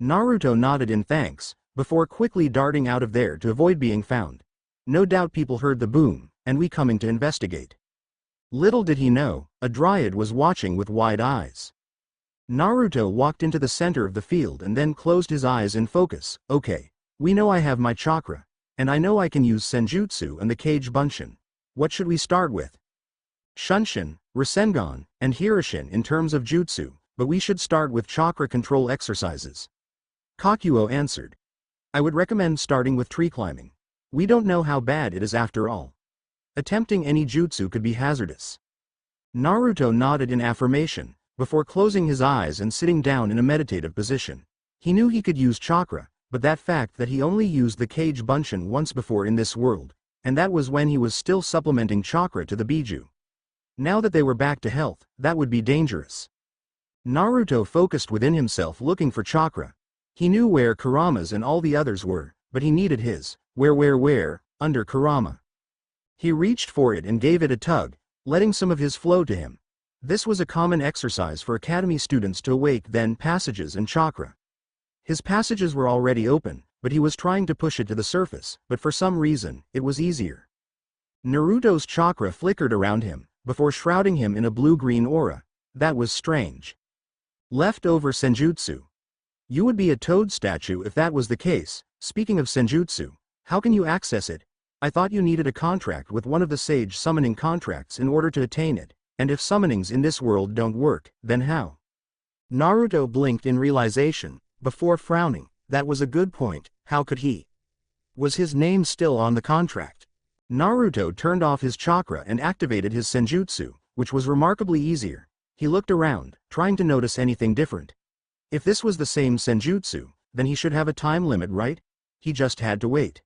Naruto nodded in thanks, before quickly darting out of there to avoid being found. No doubt people heard the boom, and we coming to investigate. Little did he know, a dryad was watching with wide eyes. Naruto walked into the center of the field and then closed his eyes in focus. Okay, we know I have my chakra, and I know I can use Senjutsu and the Kage Bunshin. What should we start with? Shunshin, Rasengan, and Hiroshin in terms of jutsu, but we should start with chakra control exercises. Kakuo answered. I would recommend starting with tree climbing. We don't know how bad it is after all. Attempting any jutsu could be hazardous. Naruto nodded in affirmation, before closing his eyes and sitting down in a meditative position. He knew he could use chakra, but that fact that he only used the Kage Bunshin once before in this world, and that was when he was still supplementing chakra to the Biju. Now that they were back to health, that would be dangerous. Naruto focused within himself looking for chakra. He knew where Kurama's and all the others were, but he needed his. Where, under Kurama. He reached for it and gave it a tug, letting some of his flow to him. This was a common exercise for academy students to awake then passages and chakra. His passages were already open, but he was trying to push it to the surface, but for some reason, it was easier. Naruto's chakra flickered around him, before shrouding him in a blue-green aura. That was strange. Leftover Senjutsu. You would be a toad statue if that was the case. Speaking of Senjutsu, how can you access it? I thought you needed a contract with one of the sage summoning contracts in order to attain it, and if summonings in this world don't work, then how? Naruto blinked in realization, before frowning. That was a good point, how could he? Was his name still on the contract? Naruto turned off his chakra and activated his Senjutsu, which was remarkably easier. He looked around, trying to notice anything different. If this was the same Senjutsu, then he should have a time limit, right? He just had to wait.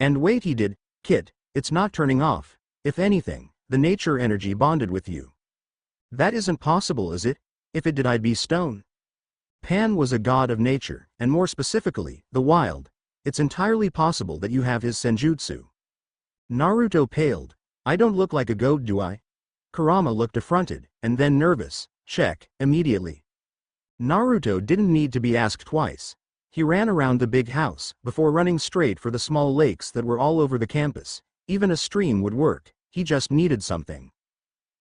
And wait he did. Kit, it's not turning off. If anything, the nature energy bonded with you. That isn't possible, is it? If it did, I'd be stone. Pan was a god of nature, and more specifically, the wild. It's entirely possible that you have his Senjutsu. Naruto paled. I don't look like a goat, do I? Kurama looked affronted, and then nervous. Check, immediately. Naruto didn't need to be asked twice. He ran around the big house, before running straight for the small lakes that were all over the campus. Even a stream would work, he just needed something.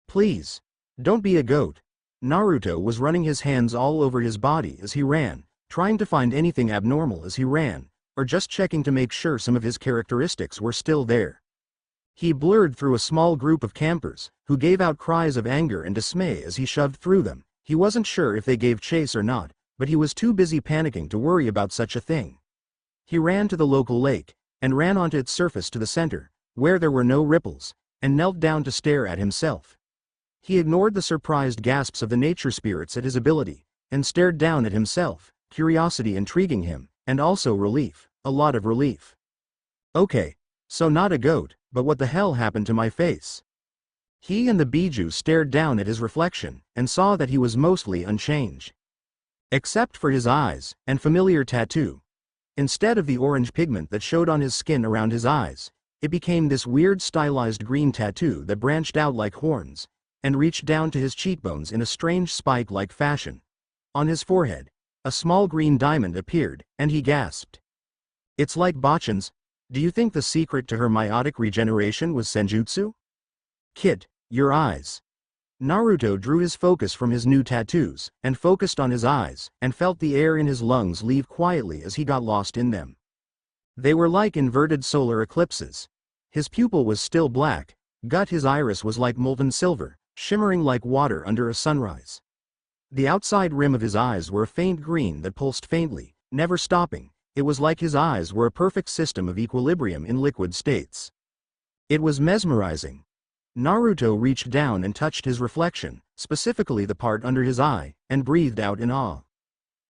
Please. Don't be a goat. Naruto was running his hands all over his body as he ran, trying to find anything abnormal as he ran, or just checking to make sure some of his characteristics were still there. He blurred through a small group of campers, who gave out cries of anger and dismay as he shoved through them. He wasn't sure if they gave chase or not, but he was too busy panicking to worry about such a thing. He ran to the local lake, and ran onto its surface to the center, where there were no ripples, and knelt down to stare at himself. He ignored the surprised gasps of the nature spirits at his ability, and stared down at himself, curiosity intriguing him, and also relief, a lot of relief. Okay, so not a goat, but what the hell happened to my face? He and the Bijou stared down at his reflection, and saw that he was mostly unchanged. Except for his eyes, and familiar tattoo. Instead of the orange pigment that showed on his skin around his eyes, it became this weird stylized green tattoo that branched out like horns, and reached down to his cheekbones in a strange spike-like fashion. On his forehead, a small green diamond appeared, and he gasped. It's like Bachan's. Do you think the secret to her meiotic regeneration was senjutsu? Kid, your eyes. Naruto drew his focus from his new tattoos, and focused on his eyes, and felt the air in his lungs leave quietly as he got lost in them. They were like inverted solar eclipses. His pupil was still black, his iris was like molten silver, shimmering like water under a sunrise. The outside rim of his eyes were a faint green that pulsed faintly, never stopping. It was like his eyes were a perfect system of equilibrium in liquid states. It was mesmerizing. Naruto reached down and touched his reflection, specifically the part under his eye, and breathed out in awe.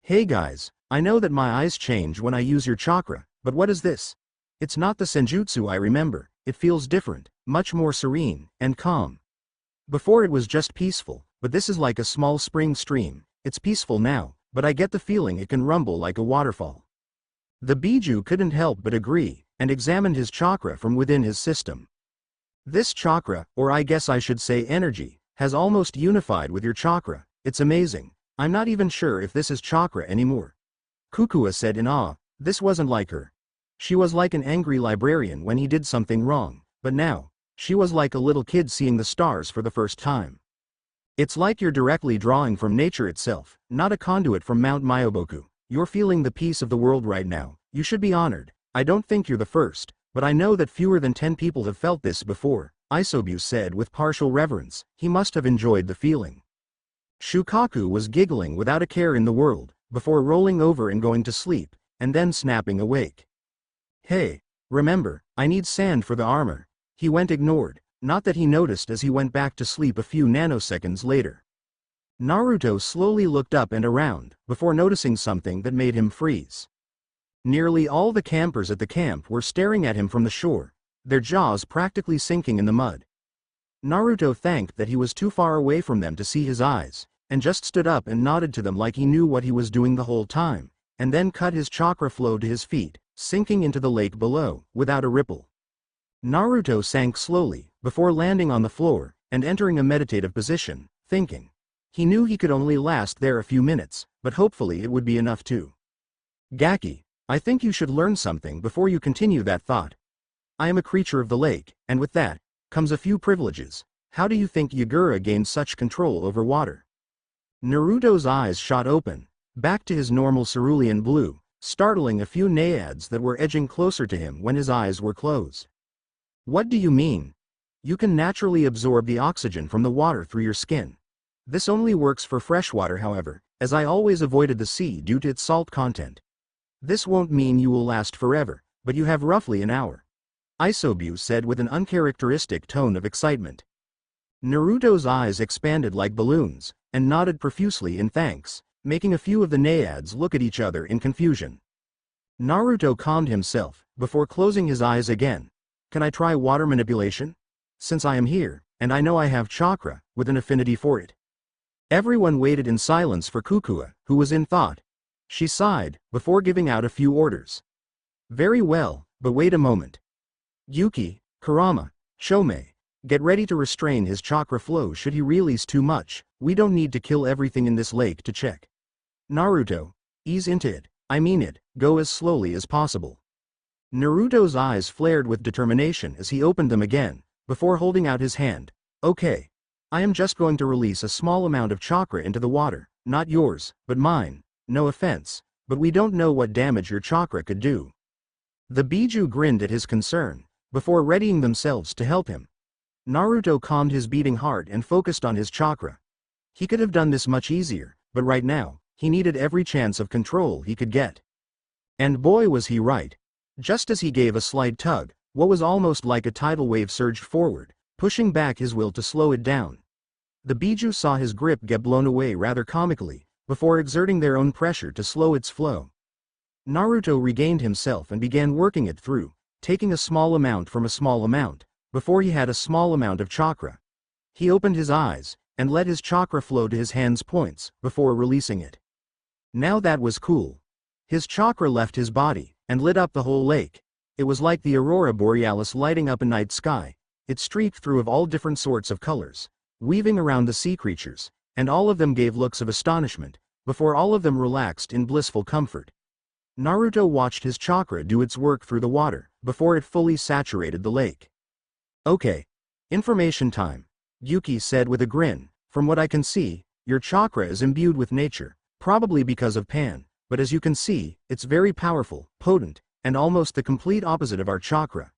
Hey guys, I know that my eyes change when I use your chakra, but what is this? It's not the senjutsu I remember. It feels different, much more serene, and calm. Before it was just peaceful, but this is like a small spring stream. It's peaceful now, but I get the feeling it can rumble like a waterfall. The Bijou couldn't help but agree, and examined his chakra from within his system. This chakra, or I guess I should say energy, has almost unified with your chakra. It's amazing. I'm not even sure if this is chakra anymore. Kukua said in awe. This wasn't like her. She was like an angry librarian when he did something wrong, but now, she was like a little kid seeing the stars for the first time. It's like you're directly drawing from nature itself, not a conduit from Mount Myoboku. You're feeling the peace of the world right now. You should be honored. I don't think you're the first, but I know that fewer than 10 people have felt this before, Isobu said with partial reverence. He must have enjoyed the feeling. Shukaku was giggling without a care in the world, before rolling over and going to sleep, and then snapping awake. Hey, remember, I need sand for the armor. He went ignored, not that he noticed as he went back to sleep a few nanoseconds later. Naruto slowly looked up and around, before noticing something that made him freeze. Nearly all the campers at the camp were staring at him from the shore, their jaws practically sinking in the mud. Naruto thanked that he was too far away from them to see his eyes, and just stood up and nodded to them like he knew what he was doing the whole time, and then cut his chakra flow to his feet, sinking into the lake below, without a ripple. Naruto sank slowly, before landing on the floor, and entering a meditative position, thinking. He knew he could only last there a few minutes, but hopefully it would be enough too. Gaki, I think you should learn something before you continue that thought. I am a creature of the lake, and with that, comes a few privileges. How do you think Yagura gained such control over water? Naruto's eyes shot open, back to his normal cerulean blue, startling a few naiads that were edging closer to him when his eyes were closed. What do you mean? You can naturally absorb the oxygen from the water through your skin. This only works for freshwater, however, as I always avoided the sea due to its salt content. This won't mean you will last forever, but you have roughly an hour. Isobu said with an uncharacteristic tone of excitement. Naruto's eyes expanded like balloons, and nodded profusely in thanks, making a few of the naiads look at each other in confusion. Naruto calmed himself, before closing his eyes again. Can I try water manipulation? Since I am here, and I know I have chakra, with an affinity for it. Everyone waited in silence for Kukua, who was in thought. She sighed, before giving out a few orders. Very well, but wait a moment. Yuki, Kurama, Chomei, get ready to restrain his chakra flow should he release too much. We don't need to kill everything in this lake to check. Naruto, ease into it, I mean it, go as slowly as possible. Naruto's eyes flared with determination as he opened them again, before holding out his hand. Okay. I am just going to release a small amount of chakra into the water, not yours, but mine. No offense, but we don't know what damage your chakra could do. The Bijou grinned at his concern, before readying themselves to help him. Naruto calmed his beating heart and focused on his chakra. He could have done this much easier, but right now, he needed every chance of control he could get. And boy was he right. Just as he gave a slight tug, what was almost like a tidal wave surged forward, pushing back his will to slow it down. The Bijou saw his grip get blown away rather comically, before exerting their own pressure to slow its flow. Naruto regained himself and began working it through, taking a small amount from a small amount, before he had a small amount of chakra. He opened his eyes, and let his chakra flow to his hand's points, before releasing it. Now that was cool. His chakra left his body, and lit up the whole lake. It was like the aurora borealis lighting up a night sky. It streaked through of all different sorts of colors, weaving around the sea creatures, and all of them gave looks of astonishment, before all of them relaxed in blissful comfort. Naruto watched his chakra do its work through the water, before it fully saturated the lake. Okay. Information time, Yuki said with a grin. From what I can see, your chakra is imbued with nature, probably because of Pan, but as you can see, it's very powerful, potent, and almost the complete opposite of our chakra.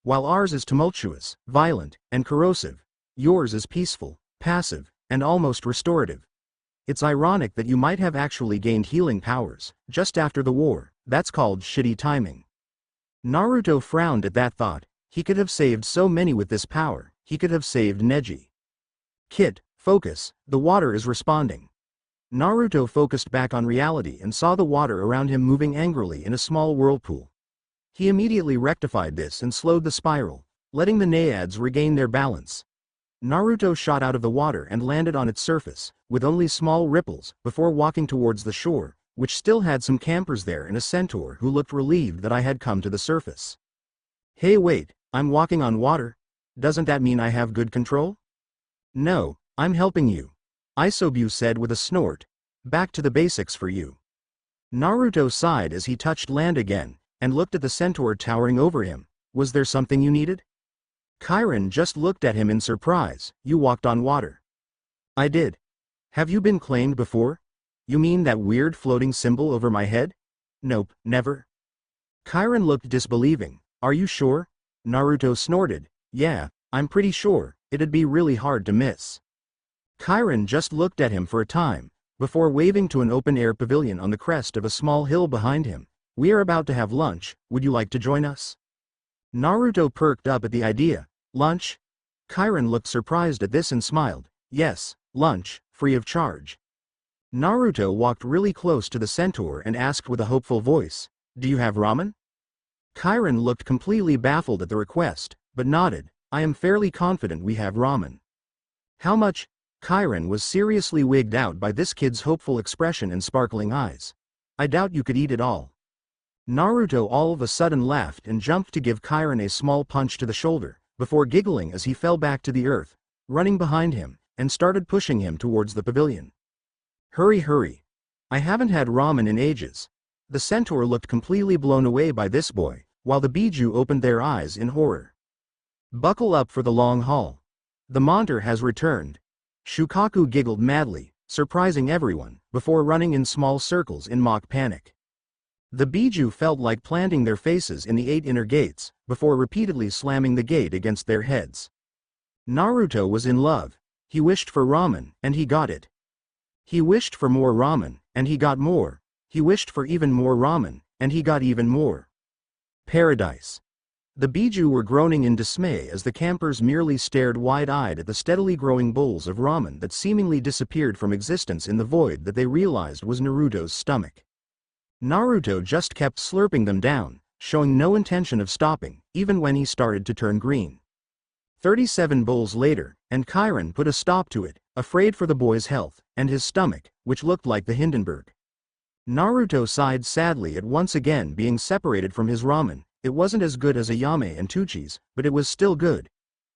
While ours is tumultuous, violent, and corrosive, yours is peaceful, passive, and almost restorative. It's ironic that you might have actually gained healing powers, just after the war. That's called shitty timing. Naruto frowned at that thought. He could have saved so many with this power. He could have saved Neji. Kid, focus, the water is responding. Naruto focused back on reality and saw the water around him moving angrily in a small whirlpool. He immediately rectified this and slowed the spiral, letting the naiads regain their balance. Naruto shot out of the water and landed on its surface, with only small ripples, before walking towards the shore, which still had some campers there and a centaur who looked relieved that I had come to the surface. Hey wait, I'm walking on water? Doesn't that mean I have good control? No, I'm helping you, Isobu said with a snort. Back to the basics for you. Naruto sighed as he touched land again, and looked at the centaur towering over him. Was there something you needed? Chiron just looked at him in surprise. You walked on water. I did. Have you been claimed before? You mean that weird floating symbol over my head? Nope, never. Chiron looked disbelieving. Are you sure? Naruto snorted. Yeah, I'm pretty sure. It'd be really hard to miss. Chiron just looked at him for a time, before waving to an open-air pavilion on the crest of a small hill behind him. We are about to have lunch, would you like to join us? Naruto perked up at the idea. Lunch? Chiron looked surprised at this and smiled. Yes, lunch, free of charge. Naruto walked really close to the centaur and asked with a hopeful voice, do you have ramen? Chiron looked completely baffled at the request, but nodded. I am fairly confident we have ramen. How much? Chiron was seriously wigged out by this kid's hopeful expression and sparkling eyes. I doubt you could eat it all. Naruto all of a sudden laughed and jumped to give Chiron a small punch to the shoulder, before giggling as he fell back to the earth, running behind him, and started pushing him towards the pavilion. Hurry, hurry. I haven't had ramen in ages. The centaur looked completely blown away by this boy, while the Biju opened their eyes in horror. Buckle up for the long haul. The monster has returned. Shukaku giggled madly, surprising everyone, before running in small circles in mock panic. The Biju felt like planting their faces in the 8 inner gates, before repeatedly slamming the gate against their heads. Naruto was in love. He wished for ramen, and he got it. He wished for more ramen, and he got more. He wished for even more ramen, and he got even more. Paradise. The Biju were groaning in dismay as the campers merely stared wide-eyed at the steadily growing bowls of ramen that seemingly disappeared from existence in the void that they realized was Naruto's stomach. Naruto just kept slurping them down, showing no intention of stopping, even when he started to turn green. 37 bowls later, and Chiron put a stop to it, afraid for the boy's health, and his stomach, which looked like the Hindenburg. Naruto sighed sadly at once again being separated from his ramen. It wasn't as good as Ayame and Tuchi's, but it was still good.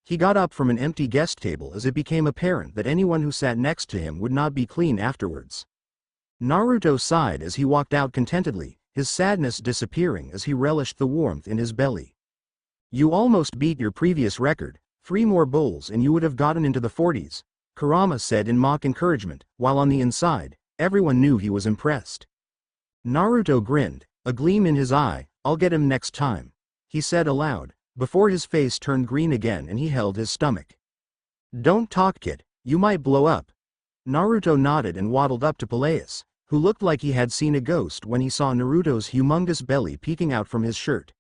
He got up from an empty guest table as it became apparent that anyone who sat next to him would not be clean afterwards. Naruto sighed as he walked out contentedly, his sadness disappearing as he relished the warmth in his belly. You almost beat your previous record. 3 more bowls and you would have gotten into the 40s, Kurama said in mock encouragement, while on the inside, everyone knew he was impressed. Naruto grinned, a gleam in his eye. I'll get him next time, he said aloud, before his face turned green again and he held his stomach. Don't talk, kid, you might blow up. Naruto nodded and waddled up to Peleus, who looked like he had seen a ghost when he saw Naruto's humongous belly peeking out from his shirt.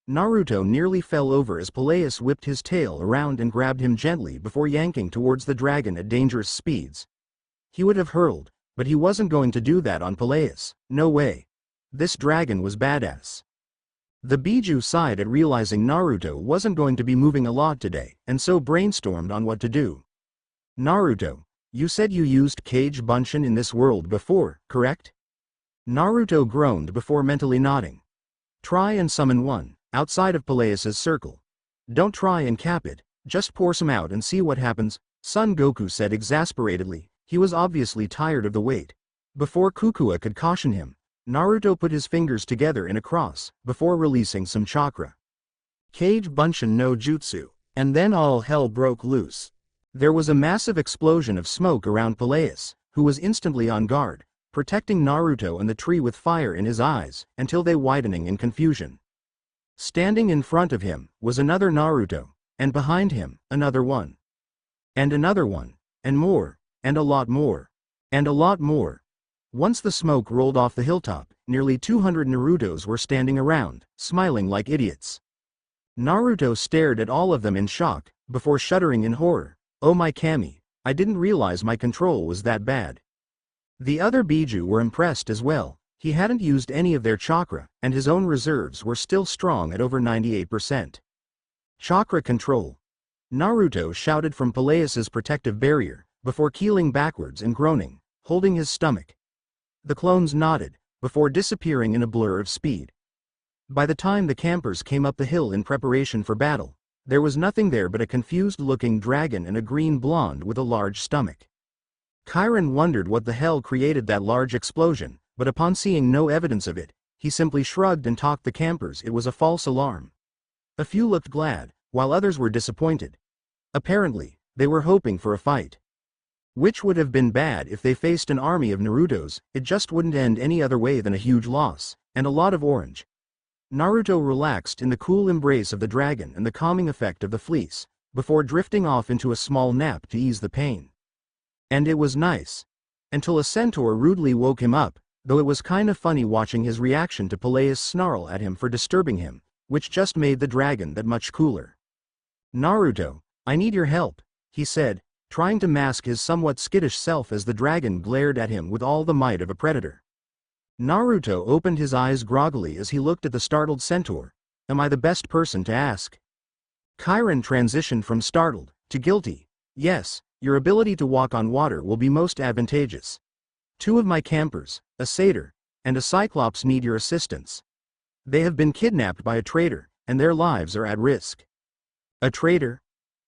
Naruto nearly fell over as Peleus whipped his tail around and grabbed him gently before yanking towards the dragon at dangerous speeds. He would have hurled, but he wasn't going to do that on Peleus, no way. This dragon was badass. The Biju sighed at realizing Naruto wasn't going to be moving a lot today, and so brainstormed on what to do. Naruto, you said you used Kage Bunshin in this world before, correct? Naruto groaned before mentally nodding. Try and summon one, outside of Peleus's circle. Don't try and cap it, just pour some out and see what happens, Son Goku said exasperatedly. He was obviously tired of the wait. Before Kukua could caution him, Naruto put his fingers together in a cross, before releasing some chakra. Kage Bunshin no Jutsu, and then all hell broke loose. There was a massive explosion of smoke around Peleus, who was instantly on guard, protecting Naruto and the tree with fire in his eyes, until they widening in confusion. Standing in front of him was another Naruto, and behind him, another one. And another one, and more, and a lot more, and a lot more. Once the smoke rolled off the hilltop, nearly 200 Narutos were standing around, smiling like idiots. Naruto stared at all of them in shock, before shuddering in horror. Oh my Kami, I didn't realize my control was that bad. The other Biju were impressed as well. He hadn't used any of their chakra, and his own reserves were still strong at over 98%. Chakra control. Naruto shouted from Peleus's protective barrier, before keeling backwards and groaning, holding his stomach. The clones nodded, before disappearing in a blur of speed. By the time the campers came up the hill in preparation for battle, there was nothing there but a confused-looking dragon and a green blonde with a large stomach. Chiron wondered what the hell created that large explosion, but upon seeing no evidence of it, he simply shrugged and talked the campers it was a false alarm. A few looked glad, while others were disappointed. Apparently, they were hoping for a fight. Which would have been bad if they faced an army of Narutos. It just wouldn't end any other way than a huge loss, and a lot of orange. Naruto relaxed in the cool embrace of the dragon and the calming effect of the fleece, before drifting off into a small nap to ease the pain. And it was nice. Until a centaur rudely woke him up, though it was kinda funny watching his reaction to Peleus' snarl at him for disturbing him, which just made the dragon that much cooler. Naruto, I need your help, he said, trying to mask his somewhat skittish self as the dragon glared at him with all the might of a predator. Naruto opened his eyes groggily as he looked at the startled centaur. Am I the best person to ask? Chiron transitioned from startled to guilty. Yes, your ability to walk on water will be most advantageous. 2 of my campers, a satyr, and a cyclops need your assistance. They have been kidnapped by a traitor, and their lives are at risk. A traitor?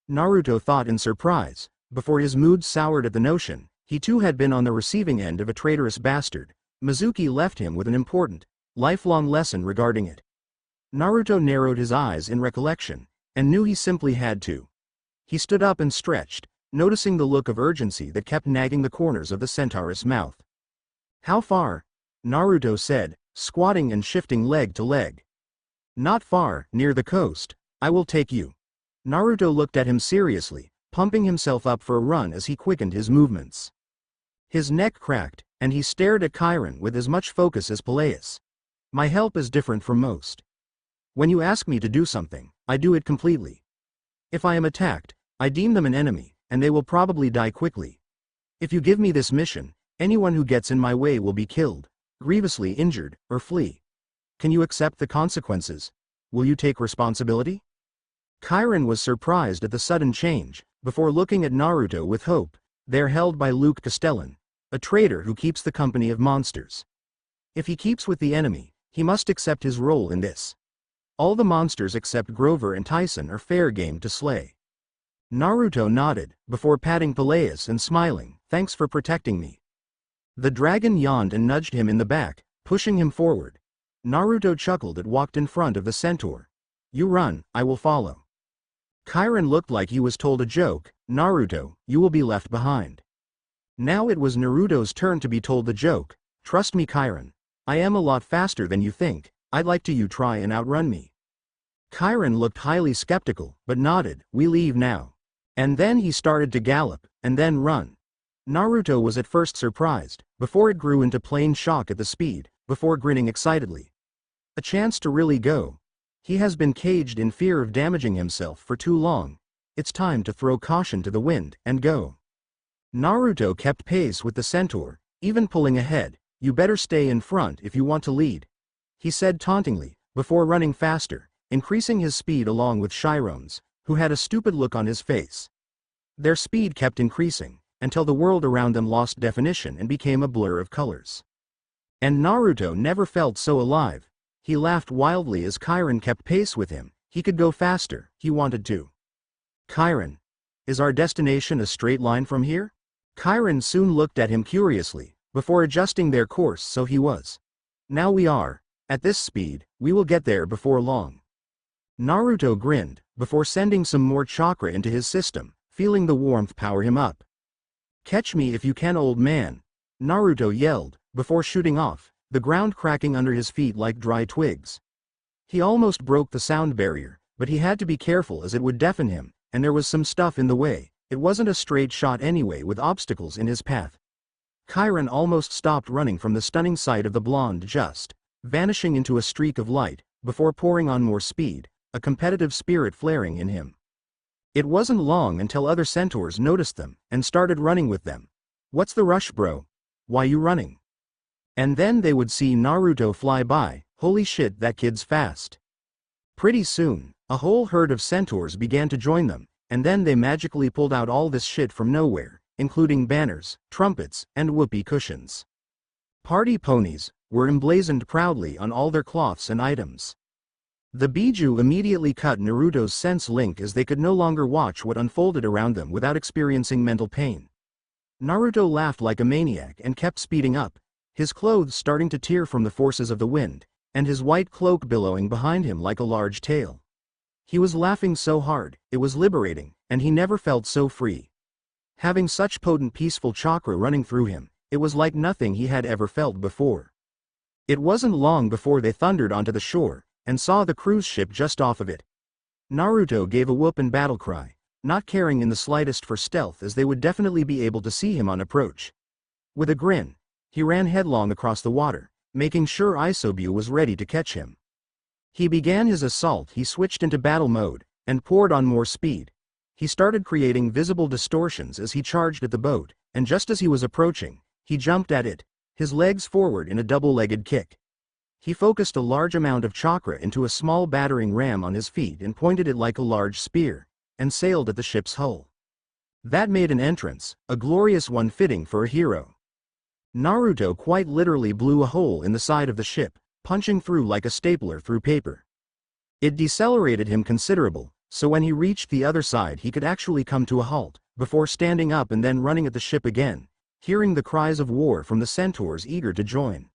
Naruto thought in surprise, before his mood soured at the notion. He too had been on the receiving end of a traitorous bastard. Mizuki left him with an important, lifelong lesson regarding it. Naruto narrowed his eyes in recollection, and knew he simply had to. He stood up and stretched, noticing the look of urgency that kept nagging the corners of the centaur's mouth. How far? Naruto said, squatting and shifting leg to leg. Not far, near the coast. I will take you. Naruto looked at him seriously, pumping himself up for a run as he quickened his movements. His neck cracked, and he stared at Chiron with as much focus as Peleus. My help is different from most. When you ask me to do something, I do it completely. If I am attacked, I deem them an enemy, and they will probably die quickly. If you give me this mission, anyone who gets in my way will be killed, grievously injured, or flee. Can you accept the consequences? Will you take responsibility? Chiron was surprised at the sudden change, before looking at Naruto with hope. They're held by Luke Castellan, a traitor who keeps the company of monsters. If he keeps with the enemy, he must accept his role in this. All the monsters except Grover and Tyson are fair game to slay. Naruto nodded, before patting Peleus and smiling, thanks for protecting me. The dragon yawned and nudged him in the back, pushing him forward. Naruto chuckled and walked in front of the centaur. You run, I will follow. Chiron looked like he was told a joke. Naruto, you will be left behind. Now it was Naruto's turn to be told the joke. Trust me, Chiron. I am a lot faster than you think. I'd like to you try and outrun me. Chiron looked highly skeptical, but nodded. We leave now. And then he started to gallop, and then run. Naruto was at first surprised, before it grew into plain shock at the speed, before grinning excitedly. A chance to really go. He has been caged in fear of damaging himself for too long. It's time to throw caution to the wind and go. Naruto kept pace with the centaur, Even pulling ahead, you better stay in front if you want to lead," he said tauntingly, before running faster, increasing his speed along with Chiron's, who had a stupid look on his face. Their speed kept increasing, until the world around them lost definition and became a blur of colors. And Naruto never felt so alive. He laughed wildly as Chiron kept pace with him. He could go faster, he wanted to. "Chiron, is our destination a straight line from here?" Chiron soon looked at him curiously, before adjusting their course so he was. "Now we are. At this speed, we will get there before long." Naruto grinned, before sending some more chakra into his system, feeling the warmth power him up. "Catch me if you can, old man," Naruto yelled, before shooting off, the ground cracking under his feet like dry twigs. He almost broke the sound barrier, but he had to be careful as it would deafen him, and there was some stuff in the way. It wasn't a straight shot anyway with obstacles in his path. Chiron almost stopped running from the stunning sight of the blonde just vanishing into a streak of light, before pouring on more speed, a competitive spirit flaring in him. It wasn't long until other centaurs noticed them, and started running with them. "What's the rush, bro? Why you running?" And then they would see Naruto fly by. "Holy shit, that kid's fast." Pretty soon, a whole herd of centaurs began to join them, and then they magically pulled out all this shit from nowhere, including banners, trumpets, and whoopee cushions. Party ponies were emblazoned proudly on all their cloths and items. The Biju immediately cut Naruto's sense link as they could no longer watch what unfolded around them without experiencing mental pain. Naruto laughed like a maniac and kept speeding up, his clothes starting to tear from the forces of the wind, and his white cloak billowing behind him like a large tail. He was laughing so hard, it was liberating, and he never felt so free. Having such potent peaceful chakra running through him, it was like nothing he had ever felt before. It wasn't long before they thundered onto the shore, and saw the cruise ship just off of it. Naruto gave a whoop and battle cry, not caring in the slightest for stealth as they would definitely be able to see him on approach. With a grin, he ran headlong across the water, making sure Isobu was ready to catch him. He began his assault. He switched into battle mode, and poured on more speed. He started creating visible distortions as he charged at the boat, and just as he was approaching, he jumped at it, his legs forward in a double-legged kick. He focused a large amount of chakra into a small battering ram on his feet and pointed it like a large spear, and sailed at the ship's hull. That made an entrance, a glorious one fitting for a hero. Naruto quite literally blew a hole in the side of the ship, punching through like a stapler through paper. It decelerated him considerable, so when he reached the other side he could actually come to a halt, before standing up and then running at the ship again, hearing the cries of war from the centaurs eager to join.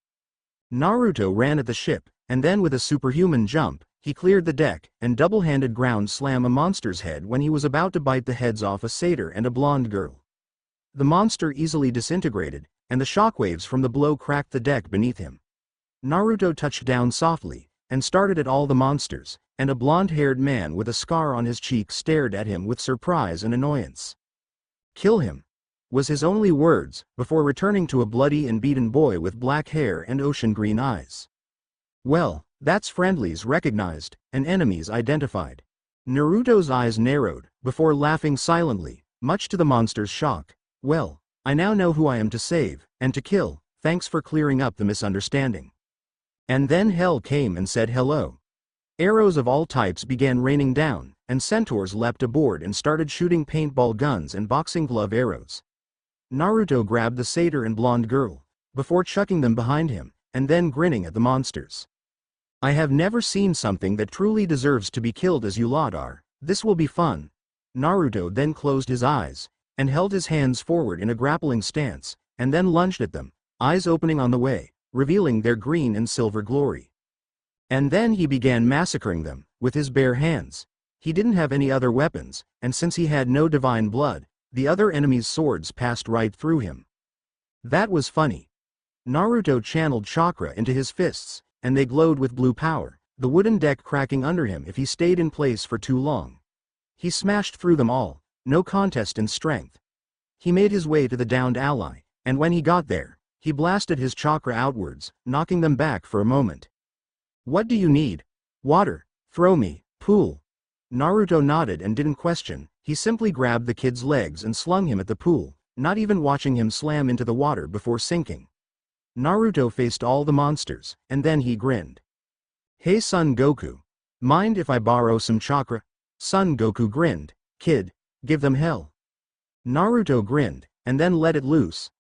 Naruto ran at the ship, and then with a superhuman jump, he cleared the deck, and double-handed ground slam a monster's head when he was about to bite the heads off a satyr and a blonde girl. The monster easily disintegrated, and the shockwaves from the blow cracked the deck beneath him. Naruto touched down softly, and started at all the monsters, and a blonde-haired man with a scar on his cheek stared at him with surprise and annoyance. "Kill him," was his only words, before returning to a bloody and beaten boy with black hair and ocean-green eyes. "Well, that's friendlies recognized, and enemies identified." Naruto's eyes narrowed, before laughing silently, much to the monster's shock. "Well, I now know who I am to save, and to kill, thanks for clearing up the misunderstanding." And then hell came and said hello. Arrows of all types began raining down, and centaurs leapt aboard and started shooting paintball guns and boxing glove arrows. Naruto grabbed the satyr and blonde girl, before chucking them behind him, and then grinning at the monsters. "I have never seen something that truly deserves to be killed as you lot are. This will be fun." Naruto then closed his eyes, and held his hands forward in a grappling stance, and then lunged at them, eyes opening on the way, revealing their green and silver glory. And then he began massacring them, with his bare hands. He didn't have any other weapons, and since he had no divine blood, the other enemies' swords passed right through him. That was funny. Naruto channeled chakra into his fists, and they glowed with blue power, the wooden deck cracking under him if he stayed in place for too long. He smashed through them all, no contest in strength. He made his way to the downed ally, and when he got there, he blasted his chakra outwards, knocking them back for a moment. "What do you need?" "Water. Throw me, pool." Naruto nodded and didn't question, he simply grabbed the kid's legs and slung him at the pool, not even watching him slam into the water before sinking. Naruto faced all the monsters, and then he grinned. "Hey Son Goku. Mind if I borrow some chakra?" Son Goku grinned. "Kid, give them hell." Naruto grinned, and then let it loose.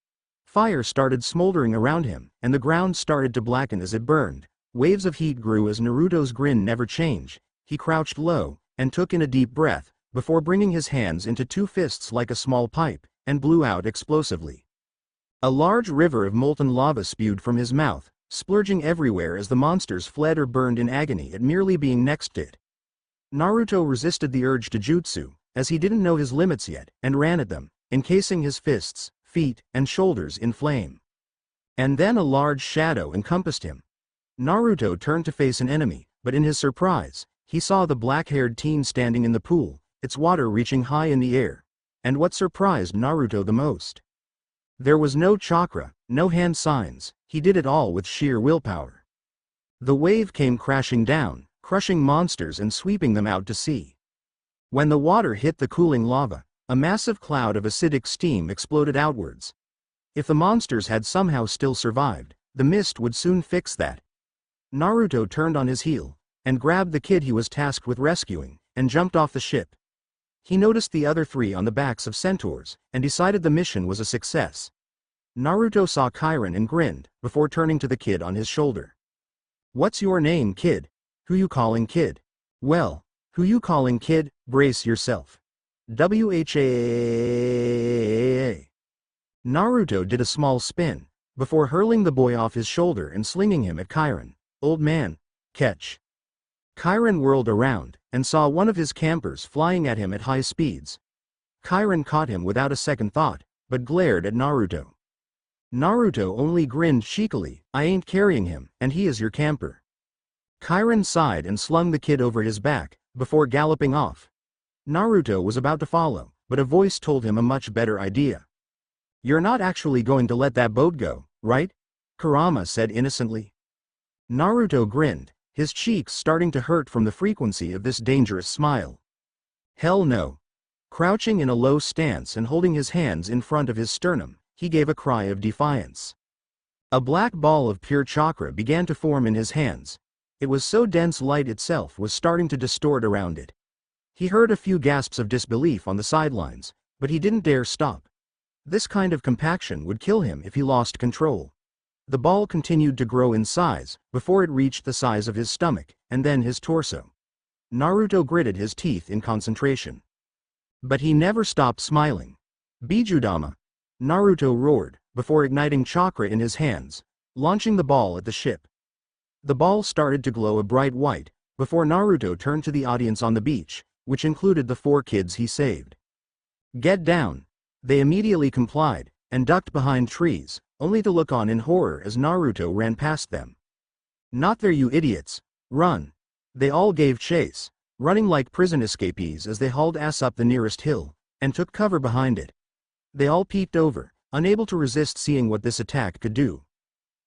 Fire started smoldering around him, and the ground started to blacken as it burned. Waves of heat grew as Naruto's grin never changed. He crouched low, and took in a deep breath, before bringing his hands into two fists like a small pipe, and blew out explosively. A large river of molten lava spewed from his mouth, splurging everywhere as the monsters fled or burned in agony at merely being next to it. Naruto resisted the urge to jutsu, as he didn't know his limits yet, and ran at them, encasing his fists, feet, and shoulders in flame. And then a large shadow encompassed him. Naruto turned to face an enemy, but in his surprise, he saw the black-haired teen standing in the pool, its water reaching high in the air. And what surprised Naruto the most? There was no chakra, no hand signs, he did it all with sheer willpower. The wave came crashing down, crushing monsters and sweeping them out to sea. When the water hit the cooling lava, a massive cloud of acidic steam exploded outwards. If the monsters had somehow still survived, the mist would soon fix that. Naruto turned on his heel, and grabbed the kid he was tasked with rescuing, and jumped off the ship. He noticed the other three on the backs of centaurs, and decided the mission was a success. Naruto saw Kairon and grinned, before turning to the kid on his shoulder. "What's your name, kid? Who you calling kid?" "Well, who you calling kid, brace yourself. WHAAAAA." Naruto did a small spin, before hurling the boy off his shoulder and slinging him at Kairon. "Old man, catch." Kairon whirled around, and saw one of his campers flying at him at high speeds. Kairon caught him without a second thought, but glared at Naruto. Naruto only grinned cheekily. "I ain't carrying him, and he is your camper." Kairon sighed and slung the kid over his back, before galloping off. Naruto was about to follow, but a voice told him a much better idea. "You're not actually going to let that boat go, right?" Kurama said innocently. Naruto grinned, his cheeks starting to hurt from the frequency of this dangerous smile. "Hell no." Crouching in a low stance and holding his hands in front of his sternum, he gave a cry of defiance. A black ball of pure chakra began to form in his hands. It was so dense light itself was starting to distort around it. He heard a few gasps of disbelief on the sidelines, but he didn't dare stop. This kind of compaction would kill him if he lost control. The ball continued to grow in size, before it reached the size of his stomach, and then his torso. Naruto gritted his teeth in concentration. But he never stopped smiling. "Bijudama!" Naruto roared, before igniting chakra in his hands, launching the ball at the ship. The ball started to glow a bright white, before Naruto turned to the audience on the beach, which included the 4 kids he saved. "Get down!" They immediately complied, and ducked behind trees, only to look on in horror as Naruto ran past them. "Not there, you idiots! Run!" They all gave chase, running like prison escapees as they hauled ass up the nearest hill, and took cover behind it. They all peeked over, unable to resist seeing what this attack could do.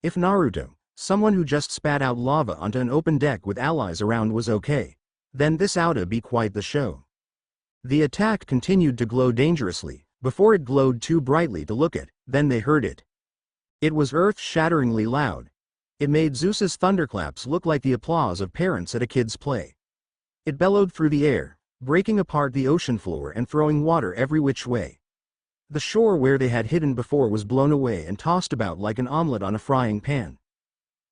If Naruto, someone who just spat out lava onto an open deck with allies around, was okay, then this oughta be quite the show. The attack continued to glow dangerously, before it glowed too brightly to look at. Then they heard it. It was earth-shatteringly loud. It made Zeus's thunderclaps look like the applause of parents at a kid's play. It bellowed through the air, breaking apart the ocean floor and throwing water every which way. The shore where they had hidden before was blown away and tossed about like an omelet on a frying pan.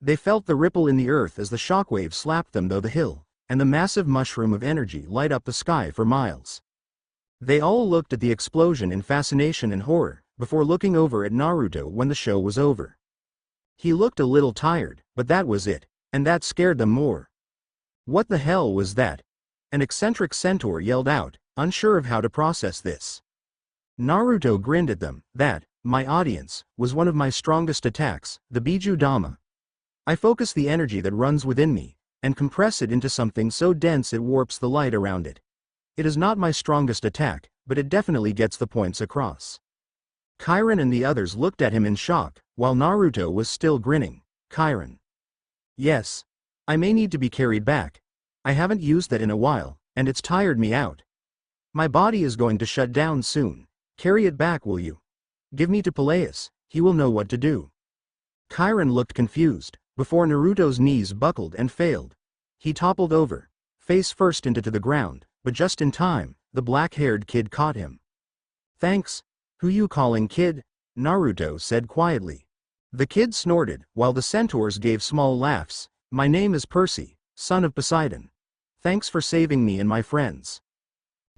They felt the ripple in the earth as the shockwave slapped them through the hill, and the massive mushroom of energy light up the sky for miles. They all looked at the explosion in fascination and horror, before looking over at Naruto when the show was over. He looked a little tired, but that was it, and that scared them more. "What the hell was that?" An eccentric centaur yelled out, unsure of how to process this. Naruto grinned at them. "That, my audience, was one of my strongest attacks, the Bijudama. I focus the energy that runs within me, and compress it into something so dense it warps the light around it. It is not my strongest attack, but it definitely gets the points across." Kairon and the others looked at him in shock, while Naruto was still grinning. Kairon: "Yes. I may need to be carried back. I haven't used that in a while, and it's tired me out. My body is going to shut down soon. Carry it back, will you?" Give me to Peleus, he will know what to do. Chiron looked confused, before Naruto's knees buckled and failed. He toppled over, face first into the ground, but just in time, the black-haired kid caught him. Thanks. Who you calling kid? Naruto said quietly. The kid snorted, while the centaurs gave small laughs. My name is Percy, son of Poseidon. Thanks for saving me and my friends.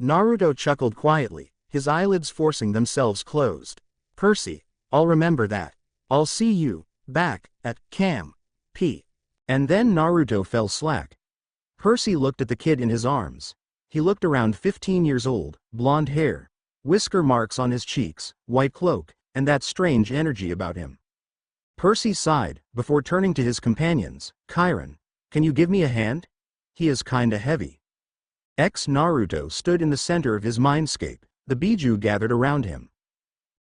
Naruto chuckled quietly, his eyelids forcing themselves closed. Percy, I'll remember that. I'll see you back at Camp P. And then Naruto fell slack. Percy looked at the kid in his arms. He looked around 15 years old, blonde hair, whisker marks on his cheeks, white cloak, and that strange energy about him. Percy sighed, before turning to his companions. Chiron, can you give me a hand? He is kinda heavy. Naruto stood in the center of his mindscape, the Biju gathered around him.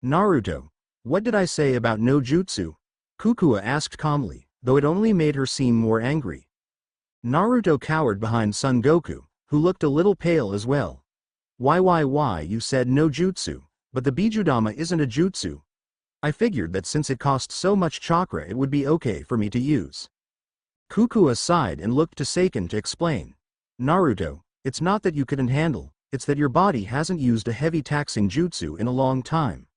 Naruto, what did I say about no jutsu? Kukua asked calmly, though it only made her seem more angry. Naruto cowered behind Son Goku, who looked a little pale as well. Why you said no jutsu, but the Bijudama isn't a jutsu. I figured that since it costs so much chakra it would be okay for me to use. Kukua sighed and looked to Seiken to explain. Naruto, it's not that you couldn't handle, it's that your body hasn't used a heavy taxing jutsu in a long time.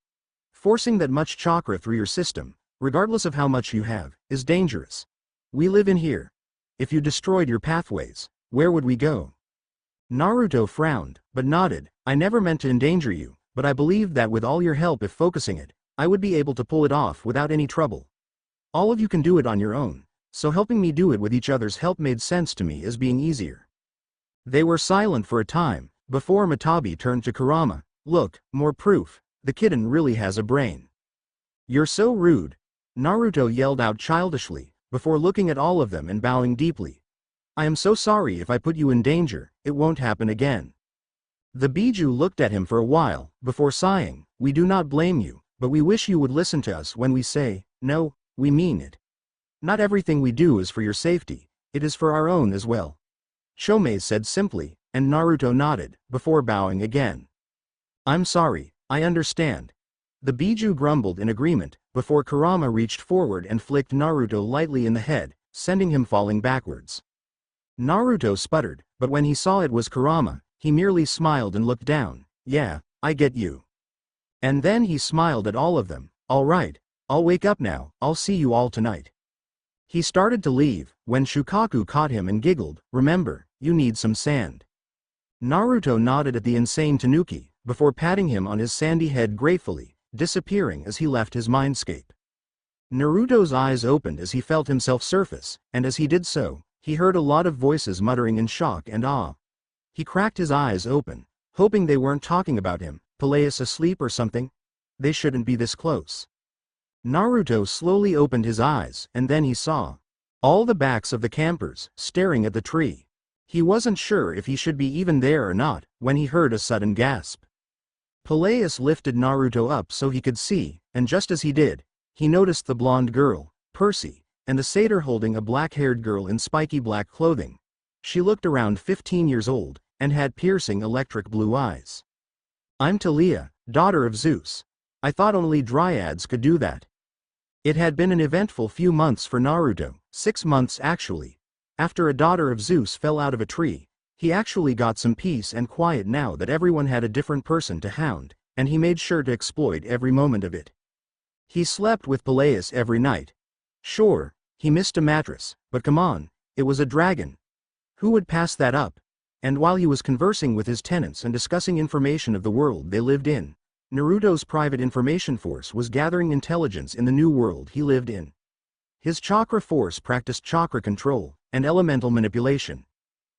Forcing that much chakra through your system, regardless of how much you have, is dangerous. We live in here. If you destroyed your pathways, where would we go? Naruto frowned, but nodded. I never meant to endanger you, but I believed that with all your help if focusing it, I would be able to pull it off without any trouble. All of you can do it on your own, so helping me do it with each other's help made sense to me as being easier. They were silent for a time, before Matabi turned to Kurama. Look, more proof, the kitten really has a brain. You're so rude, Naruto yelled out childishly, before looking at all of them and bowing deeply. I am so sorry if I put you in danger, it won't happen again. The Biju looked at him for a while, before sighing, we do not blame you, but we wish you would listen to us when we say, no, we mean it. Not everything we do is for your safety, it is for our own as well. Chomei said simply, and Naruto nodded, before bowing again. I'm sorry, I understand. The Biju grumbled in agreement, before Kurama reached forward and flicked Naruto lightly in the head, sending him falling backwards. Naruto sputtered, but when he saw it was Kurama, he merely smiled and looked down. Yeah, I get you. And then he smiled at all of them. All right, I'll wake up now, I'll see you all tonight. He started to leave, when Shukaku caught him and giggled, remember, you need some sand. Naruto nodded at the insane Tanuki, before patting him on his sandy head gratefully, disappearing as he left his mindscape. Naruto's eyes opened as he felt himself surface, and as he did so, he heard a lot of voices muttering in shock and awe. He cracked his eyes open, hoping they weren't talking about him. Peleus asleep or something? They shouldn't be this close. Naruto slowly opened his eyes, and then he saw all the backs of the campers, staring at the tree. He wasn't sure if he should be even there or not, when he heard a sudden gasp. Peleus lifted Naruto up so he could see, and just as he did, he noticed the blonde girl, Percy, and the satyr holding a black-haired girl in spiky black clothing. She looked around 15 years old, and had piercing electric blue eyes. I'm Talia, daughter of Zeus. I thought only dryads could do that. It had been an eventful few months for Naruto, 6 months actually. After a daughter of Zeus fell out of a tree, he actually got some peace and quiet now that everyone had a different person to hound, and he made sure to exploit every moment of it. He slept with Peleus every night. Sure, he missed a mattress, but come on, it was a dragon. Who would pass that up? And while he was conversing with his tenants and discussing information of the world they lived in, Naruto's private information force was gathering intelligence in the new world he lived in. His chakra force practiced chakra control and elemental manipulation.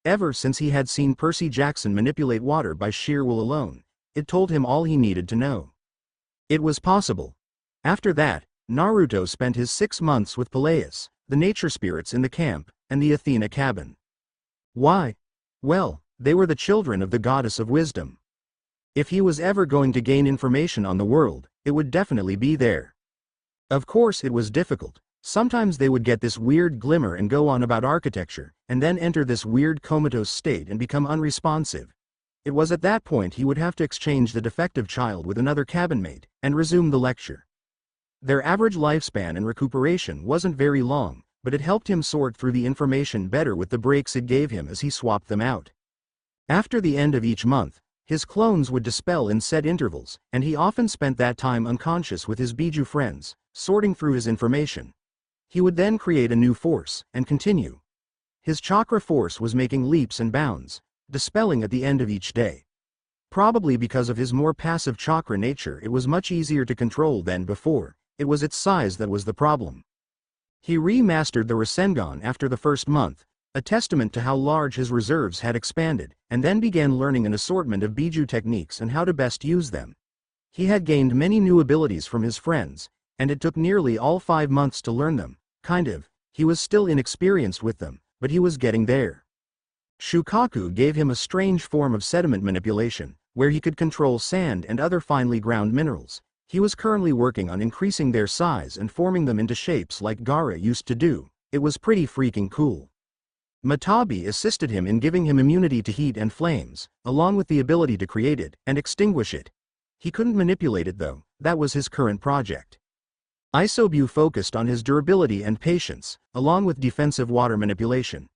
Ever since he had seen Percy Jackson manipulate water by sheer will alone, it told him all he needed to know. It was possible. After that, Naruto spent his 6 months with Peleus, the nature spirits in the camp, and the Athena cabin. Why? Well, they were the children of the goddess of wisdom. If he was ever going to gain information on the world, it would definitely be there. Of course it was difficult. Sometimes they would get this weird glimmer and go on about architecture, and then enter this weird comatose state and become unresponsive. It was at that point he would have to exchange the defective child with another cabin mate, and resume the lecture. Their average lifespan and recuperation wasn't very long, but it helped him sort through the information better with the breaks it gave him as he swapped them out. After the end of each month, his clones would dispel in set intervals, and he often spent that time unconscious with his Biju friends, sorting through his information. He would then create a new force, and continue. His chakra force was making leaps and bounds, dispelling at the end of each day. Probably because of his more passive chakra nature, it was much easier to control than before. It was its size that was the problem. He remastered the Rasengan after the first month, a testament to how large his reserves had expanded, and then began learning an assortment of Biju techniques and how to best use them. He had gained many new abilities from his friends, and it took nearly all 5 months to learn them. He was still inexperienced with them, but he was getting there. Shukaku gave him a strange form of sediment manipulation, where he could control sand and other finely ground minerals. He was currently working on increasing their size and forming them into shapes like Gaara used to do. It was pretty freaking cool. Matabi assisted him in giving him immunity to heat and flames, along with the ability to create it and extinguish it. He couldn't manipulate it though, that was his current project. Isobu focused on his durability and patience, along with defensive water manipulation.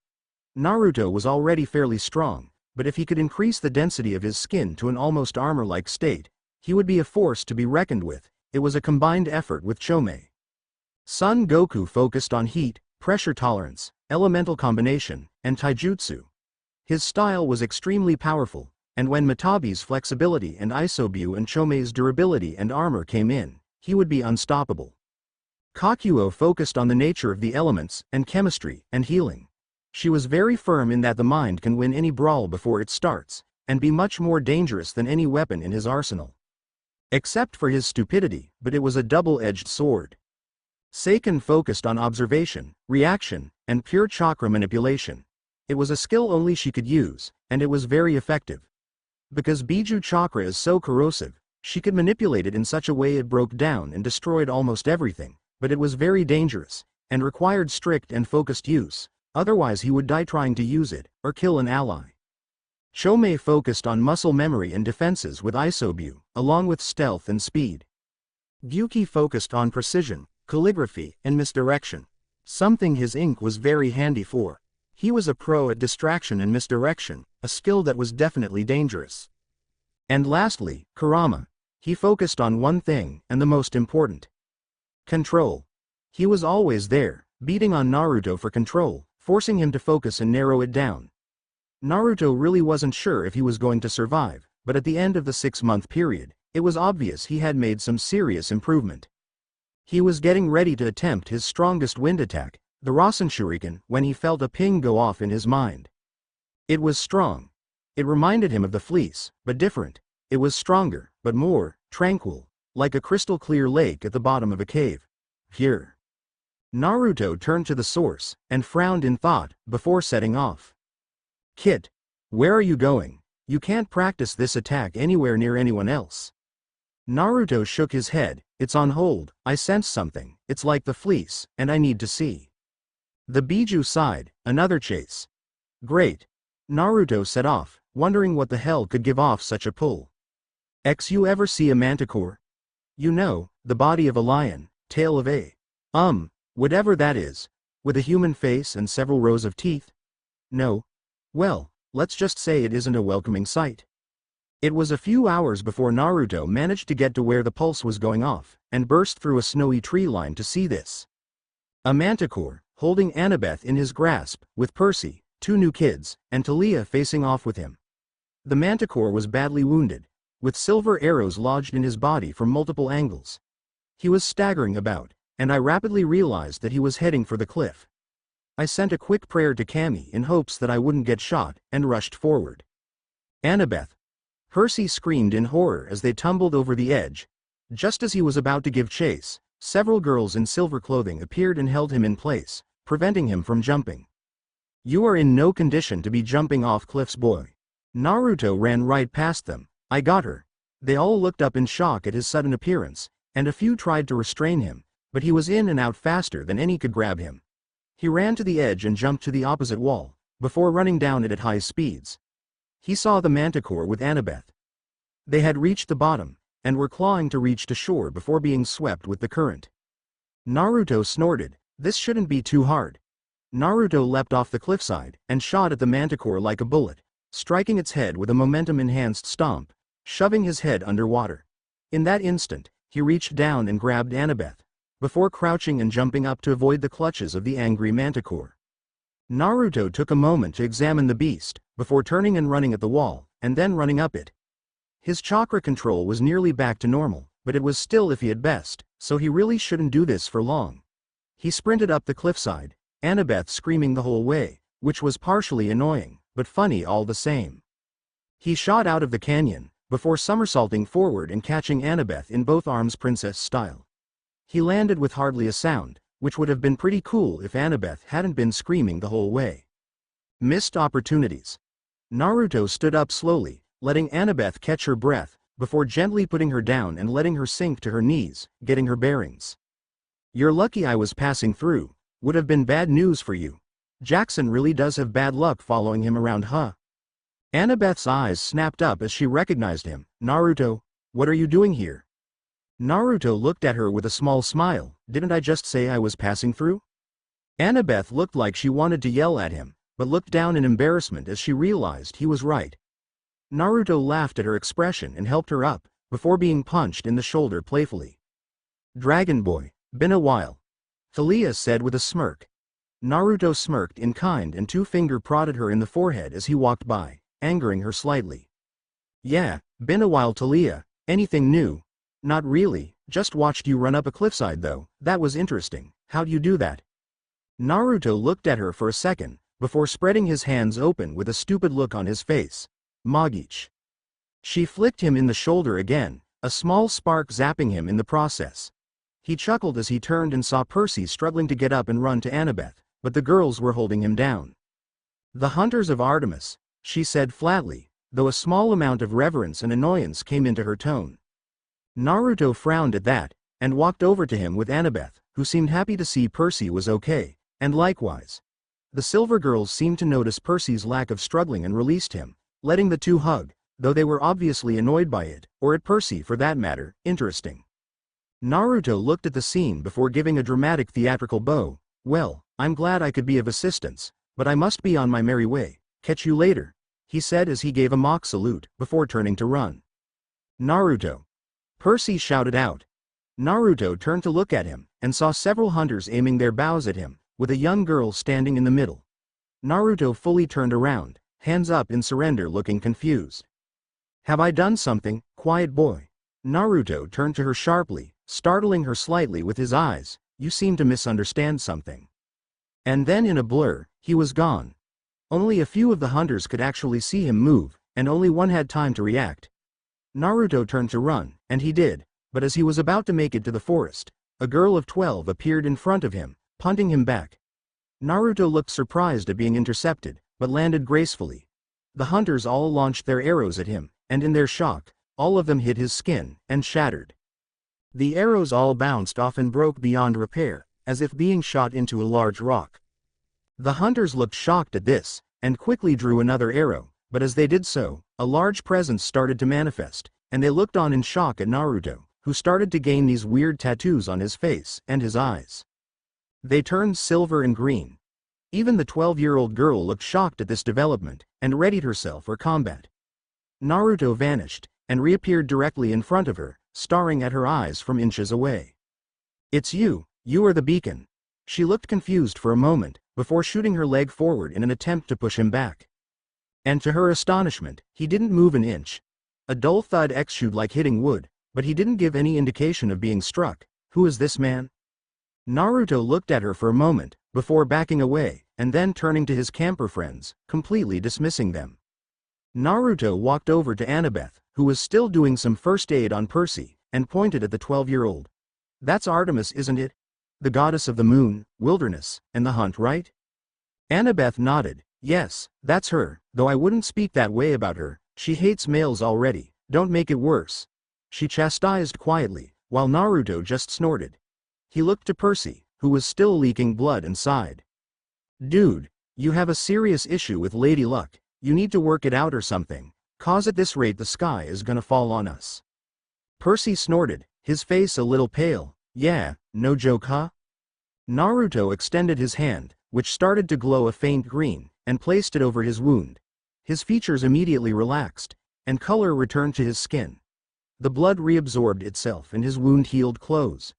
Naruto was already fairly strong, but if he could increase the density of his skin to an almost armor-like state, he would be a force to be reckoned with. It was a combined effort with Chomei. Son Goku focused on heat, pressure tolerance, elemental combination, and taijutsu. His style was extremely powerful, and when Matabi's flexibility and Isobu and Chomei's durability and armor came in, he would be unstoppable. Kakuo focused on the nature of the elements, and chemistry, and healing. She was very firm in that the mind can win any brawl before it starts, and be much more dangerous than any weapon in his arsenal. Except for his stupidity, but it was a double-edged sword. Seiken focused on observation, reaction, and pure chakra manipulation. It was a skill only she could use, and it was very effective. Because Biju chakra is so corrosive, she could manipulate it in such a way it broke down and destroyed almost everything, but it was very dangerous, and required strict and focused use, otherwise he would die trying to use it, or kill an ally. Chomei focused on muscle memory and defenses with Isobu, along with stealth and speed. Gyuki focused on precision, calligraphy, and misdirection. Something his ink was very handy for. He was a pro at distraction and misdirection, a skill that was definitely dangerous. And lastly, Kurama. He focused on one thing, and the most important. Control. He was always there, beating on Naruto for control, forcing him to focus and narrow it down. Naruto really wasn't sure if he was going to survive, but at the end of the 6-month period, it was obvious he had made some serious improvement. He was getting ready to attempt his strongest wind attack, the Rasen Shuriken, when he felt a ping go off in his mind. It was strong. It reminded him of the fleece, but different. It was stronger, but more tranquil, like a crystal-clear lake at the bottom of a cave. Here. Naruto turned to the source, and frowned in thought, before setting off. Kit, where are you going? You can't practice this attack anywhere near anyone else. Naruto shook his head. It's on hold, I sense something, it's like the fleece, and I need to see. The Biju sighed, another chase. Great. Naruto set off, wondering what the hell could give off such a pull. You ever see a manticore? You know, the body of a lion, tail of a, whatever that is, with a human face and several rows of teeth? No? Well, let's just say it isn't a welcoming sight. It was a few hours before Naruto managed to get to where the pulse was going off, and burst through a snowy tree line to see this. A manticore, holding Annabeth in his grasp, with Percy, 2 new kids, and Talia facing off with him. The manticore was badly wounded, with silver arrows lodged in his body from multiple angles. He was staggering about, and I rapidly realized that he was heading for the cliff. I sent a quick prayer to Kami in hopes that I wouldn't get shot, and rushed forward. Annabeth! Percy screamed in horror as they tumbled over the edge. Just as he was about to give chase, several girls in silver clothing appeared and held him in place, preventing him from jumping. You are in no condition to be jumping off cliffs, boy. Naruto ran right past them. I got her. They all looked up in shock at his sudden appearance, and a few tried to restrain him, but he was in and out faster than any could grab him. He ran to the edge and jumped to the opposite wall, before running down it at high speeds. He saw the manticore with Annabeth. They had reached the bottom, and were clawing to reach to shore before being swept with the current. Naruto snorted, "This shouldn't be too hard." Naruto leapt off the cliffside, and shot at the manticore like a bullet, striking its head with a momentum-enhanced stomp, shoving his head underwater. In that instant, he reached down and grabbed Annabeth, before crouching and jumping up to avoid the clutches of the angry manticore. Naruto took a moment to examine the beast, before turning and running at the wall, and then running up it. His chakra control was nearly back to normal, but it was still iffy at best, so he really shouldn't do this for long. He sprinted up the cliffside, Annabeth screaming the whole way, which was partially annoying, but funny all the same. He shot out of the canyon, before somersaulting forward and catching Annabeth in both arms princess style. He landed with hardly a sound, which would have been pretty cool if Annabeth hadn't been screaming the whole way. Missed opportunities. Naruto stood up slowly, letting Annabeth catch her breath, before gently putting her down and letting her sink to her knees, getting her bearings. "You're lucky I was passing through. Would have been bad news for you. Jackson really does have bad luck following him around, huh?" Annabeth's eyes snapped up as she recognized him. "Naruto, what are you doing here?" Naruto looked at her with a small smile. "Didn't I just say I was passing through?" Annabeth looked like she wanted to yell at him, but looked down in embarrassment as she realized he was right. Naruto laughed at her expression and helped her up, before being punched in the shoulder playfully. "Dragon Boy, been a while," Thalia said with a smirk. Naruto smirked in kind and two-finger prodded her in the forehead as he walked by, angering her slightly. "Yeah, been a while Thalia, anything new?" "Not really, just watched you run up a cliffside though, that was interesting. How'd you do that?" Naruto looked at her for a second, before spreading his hands open with a stupid look on his face. "Magic." She flicked him in the shoulder again, a small spark zapping him in the process. He chuckled as he turned and saw Percy struggling to get up and run to Annabeth, but the girls were holding him down. "The Hunters of Artemis," she said flatly, though a small amount of reverence and annoyance came into her tone. Naruto frowned at that, and walked over to him with Annabeth, who seemed happy to see Percy was okay, and likewise. The Silver Girls seemed to notice Percy's lack of struggling and released him, letting the two hug, though they were obviously annoyed by it, or at Percy for that matter. Interesting. Naruto looked at the scene before giving a dramatic theatrical bow. "Well, I'm glad I could be of assistance, but I must be on my merry way. Catch you later," he said as he gave a mock salute, before turning to run. "Naruto!" Percy shouted out. Naruto turned to look at him, and saw several hunters aiming their bows at him, with a young girl standing in the middle. Naruto fully turned around, hands up in surrender, looking confused. "Have I done something, quiet boy?" Naruto turned to her sharply, startling her slightly with his eyes. "You seem to misunderstand something." And then in a blur, he was gone. Only a few of the hunters could actually see him move, and only one had time to react. Naruto turned to run, and he did, but as he was about to make it to the forest, a girl of 12 appeared in front of him, punting him back. Naruto looked surprised at being intercepted, but landed gracefully. The hunters all launched their arrows at him, and in their shock, all of them hit his skin, and shattered. The arrows all bounced off and broke beyond repair, as if being shot into a large rock. The hunters looked shocked at this, and quickly drew another arrow, but as they did so, a large presence started to manifest, and they looked on in shock at Naruto, who started to gain these weird tattoos on his face and his eyes. They turned silver and green. Even the 12-year-old girl looked shocked at this development, and readied herself for combat. Naruto vanished, and reappeared directly in front of her, staring at her eyes from inches away. "It's you are the beacon." She looked confused for a moment, before shooting her leg forward in an attempt to push him back. And to her astonishment, he didn't move an inch. A dull thud echoed like hitting wood, but he didn't give any indication of being struck. "Who is this man?" Naruto looked at her for a moment, before backing away, and then turning to his camper friends, completely dismissing them. Naruto walked over to Annabeth, who was still doing some first aid on Percy, and pointed at the 12-year-old. "That's Artemis, isn't it? The goddess of the moon, wilderness, and the hunt, right?" Annabeth nodded. "Yes, that's her, though I wouldn't speak that way about her. She hates males already, don't make it worse," she chastised quietly, while Naruto just snorted. He looked to Percy, who was still leaking blood, and sighed. "Dude, you have a serious issue with Lady Luck. You need to work it out or something, cause at this rate the sky is gonna fall on us. Percy snorted, his face a little pale. Yeah, no joke huh? Naruto extended his hand, which started to glow a faint green, and placed it over his wound. His features immediately relaxed, and color returned to his skin. The blood reabsorbed itself and his wound healed close.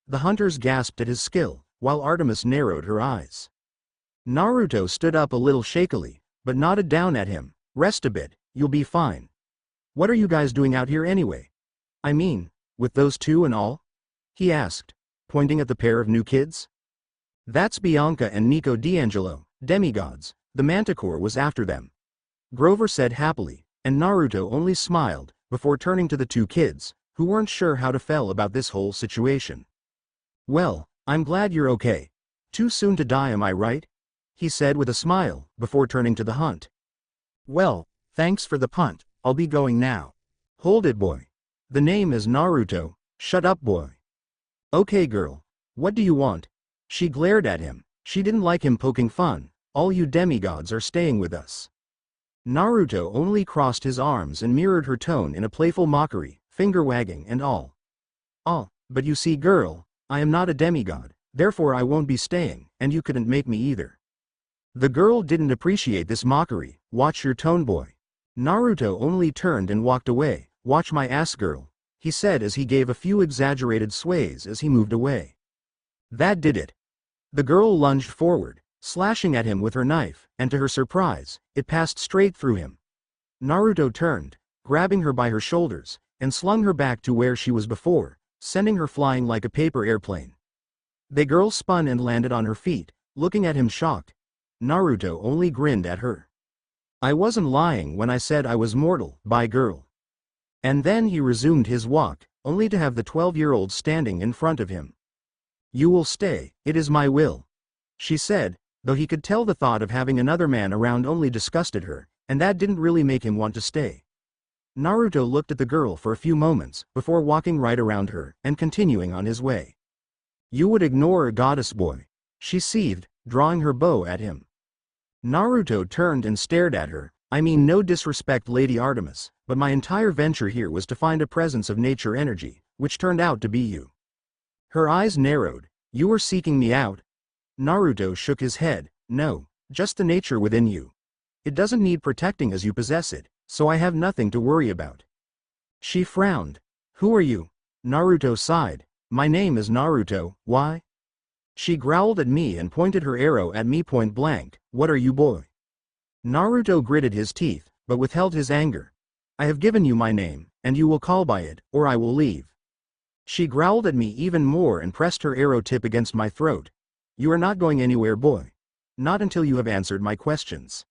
The hunters gasped at his skill, while Artemis narrowed her eyes. Naruto stood up a little shakily, but nodded down at him. Rest a bit, you'll be fine. What are you guys doing out here anyway? I mean, with those two and all? He asked, pointing at the pair of new kids. That's Bianca and Nico D'Angelo, demigods. The Manticore was after them. Grover said happily, and Naruto only smiled, before turning to the two kids, who weren't sure how to feel about this whole situation. Well, I'm glad you're okay. Too soon to die, am I right? He said with a smile, before turning to the hunt. Well, thanks for the punt, I'll be going now. Hold it, boy. The name is Naruto. Shut up, boy. Okay, girl. What do you want? She glared at him. She didn't like him poking fun. All you demigods are staying with us. Naruto only crossed his arms and mirrored her tone in a playful mockery, finger wagging and all. Oh, but you see, girl, I am not a demigod, therefore I won't be staying, and you couldn't make me either. The girl didn't appreciate this mockery. Watch your tone, boy. Naruto only turned and walked away. Watch my ass, girl, he said as he gave a few exaggerated sways as he moved away. That did it. The girl lunged forward, slashing at him with her knife, and to her surprise, it passed straight through him. Naruto turned, grabbing her by her shoulders, and slung her back to where she was before, sending her flying like a paper airplane. The girl spun and landed on her feet, looking at him shocked. Naruto only grinned at her. I wasn't lying when I said I was mortal, bye girl. And then he resumed his walk, only to have the 12-year-old standing in front of him. You will stay, it is my will, she said, though he could tell the thought of having another man around only disgusted her, and that didn't really make him want to stay. Naruto looked at the girl for a few moments, before walking right around her, and continuing on his way. You would ignore a goddess, boy, she seethed, drawing her bow at him. Naruto turned and stared at her. I mean, no disrespect, Lady Artemis, but my entire venture here was to find a presence of nature energy, which turned out to be you. Her eyes narrowed. You were seeking me out? Naruto shook his head. No, just the nature within you. It doesn't need protecting as you possess it, so I have nothing to worry about. She frowned. Who are you? Naruto sighed. My name is Naruto. Why? She growled at me and pointed her arrow at me point blank. What are you, boy? Naruto gritted his teeth, but withheld his anger. I have given you my name, and you will call by it, or I will leave. She growled at me even more and pressed her arrow tip against my throat. You are not going anywhere, boy. Not until you have answered my questions.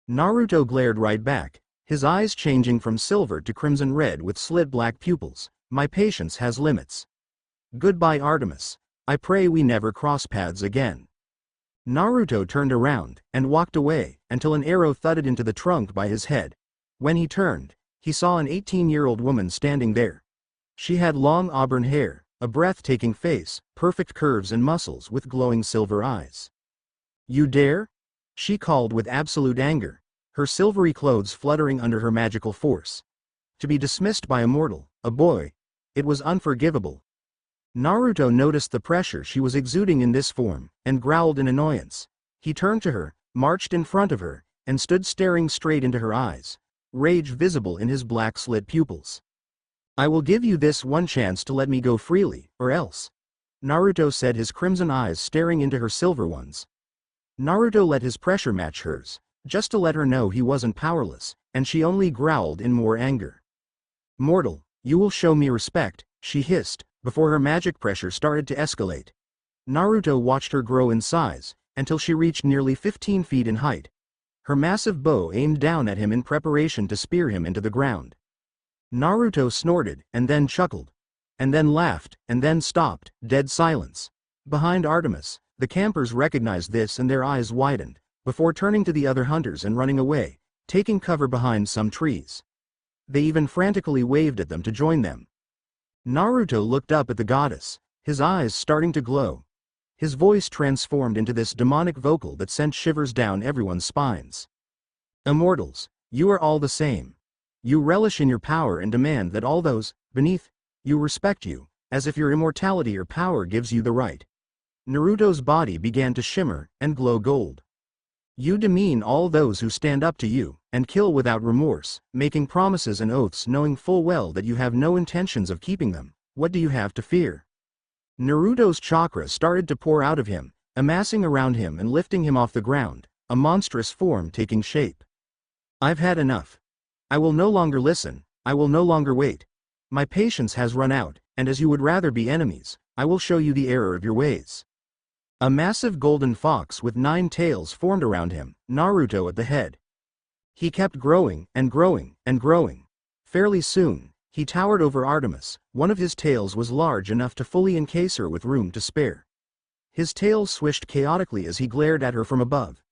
Naruto glared right back, his eyes changing from silver to crimson red with slit black pupils. My patience has limits. Goodbye, Artemis. I pray we never cross paths again. Naruto turned around and walked away until an arrow thudded into the trunk by his head. When he turned, he saw an 18-year-old woman standing there. She had long auburn hair, a breathtaking face, perfect curves and muscles with glowing silver eyes. You dare? She called with absolute anger, her silvery clothes fluttering under her magical force. To be dismissed by a mortal, a boy. It was unforgivable. Naruto noticed the pressure she was exuding in this form, and growled in annoyance. He turned to her, marched in front of her, and stood staring straight into her eyes, rage visible in his black slit pupils. I will give you this one chance to let me go freely, or else. Naruto said, his crimson eyes staring into her silver ones. Naruto let his pressure match hers, just to let her know he wasn't powerless, and she only growled in more anger. Mortal, you will show me respect, she hissed, before her magic pressure started to escalate. Naruto watched her grow in size, until she reached nearly 15 feet in height. Her massive bow aimed down at him in preparation to spear him into the ground. Naruto snorted, and then chuckled. And then laughed, and then stopped, dead silence. Behind Artemis, the campers recognized this and their eyes widened, before turning to the other hunters and running away, taking cover behind some trees. They even frantically waved at them to join them. Naruto looked up at the goddess, his eyes starting to glow. His voice transformed into this demonic vocal that sent shivers down everyone's spines. Immortals, you are all the same. You relish in your power and demand that all those beneath you respect you, as if your immortality or power gives you the right. Naruto's body began to shimmer and glow gold. You demean all those who stand up to you, and kill without remorse, making promises and oaths knowing full well that you have no intentions of keeping them. What do you have to fear? Naruto's chakra started to pour out of him, amassing around him and lifting him off the ground, a monstrous form taking shape. I've had enough. I will no longer listen, I will no longer wait. My patience has run out, and as you would rather be enemies, I will show you the error of your ways. A massive golden fox with 9 tails formed around him, Naruto at the head. He kept growing and growing and growing. Fairly soon, he towered over Artemis. One of his tails was large enough to fully encase her with room to spare. His tail swished chaotically as he glared at her from above.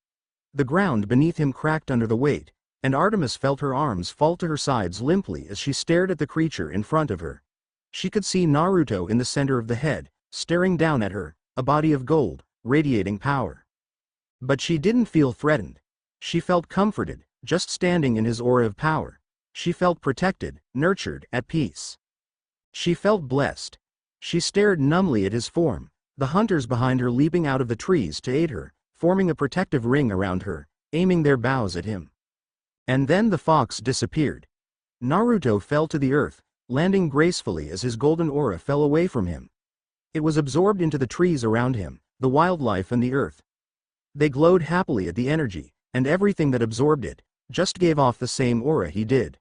The ground beneath him cracked under the weight, and Artemis felt her arms fall to her sides limply as she stared at the creature in front of her. She could see Naruto in the center of the head, staring down at her, a body of gold, radiating power. But she didn't feel threatened. She felt comforted, just standing in his aura of power. She felt protected, nurtured, at peace. She felt blessed. She stared numbly at his form, the hunters behind her leaping out of the trees to aid her, forming a protective ring around her, aiming their bows at him. And then the fox disappeared. Naruto fell to the earth, landing gracefully as his golden aura fell away from him. It was absorbed into the trees around him, the wildlife and the earth. They glowed happily at the energy, and everything that absorbed it just gave off the same aura he did.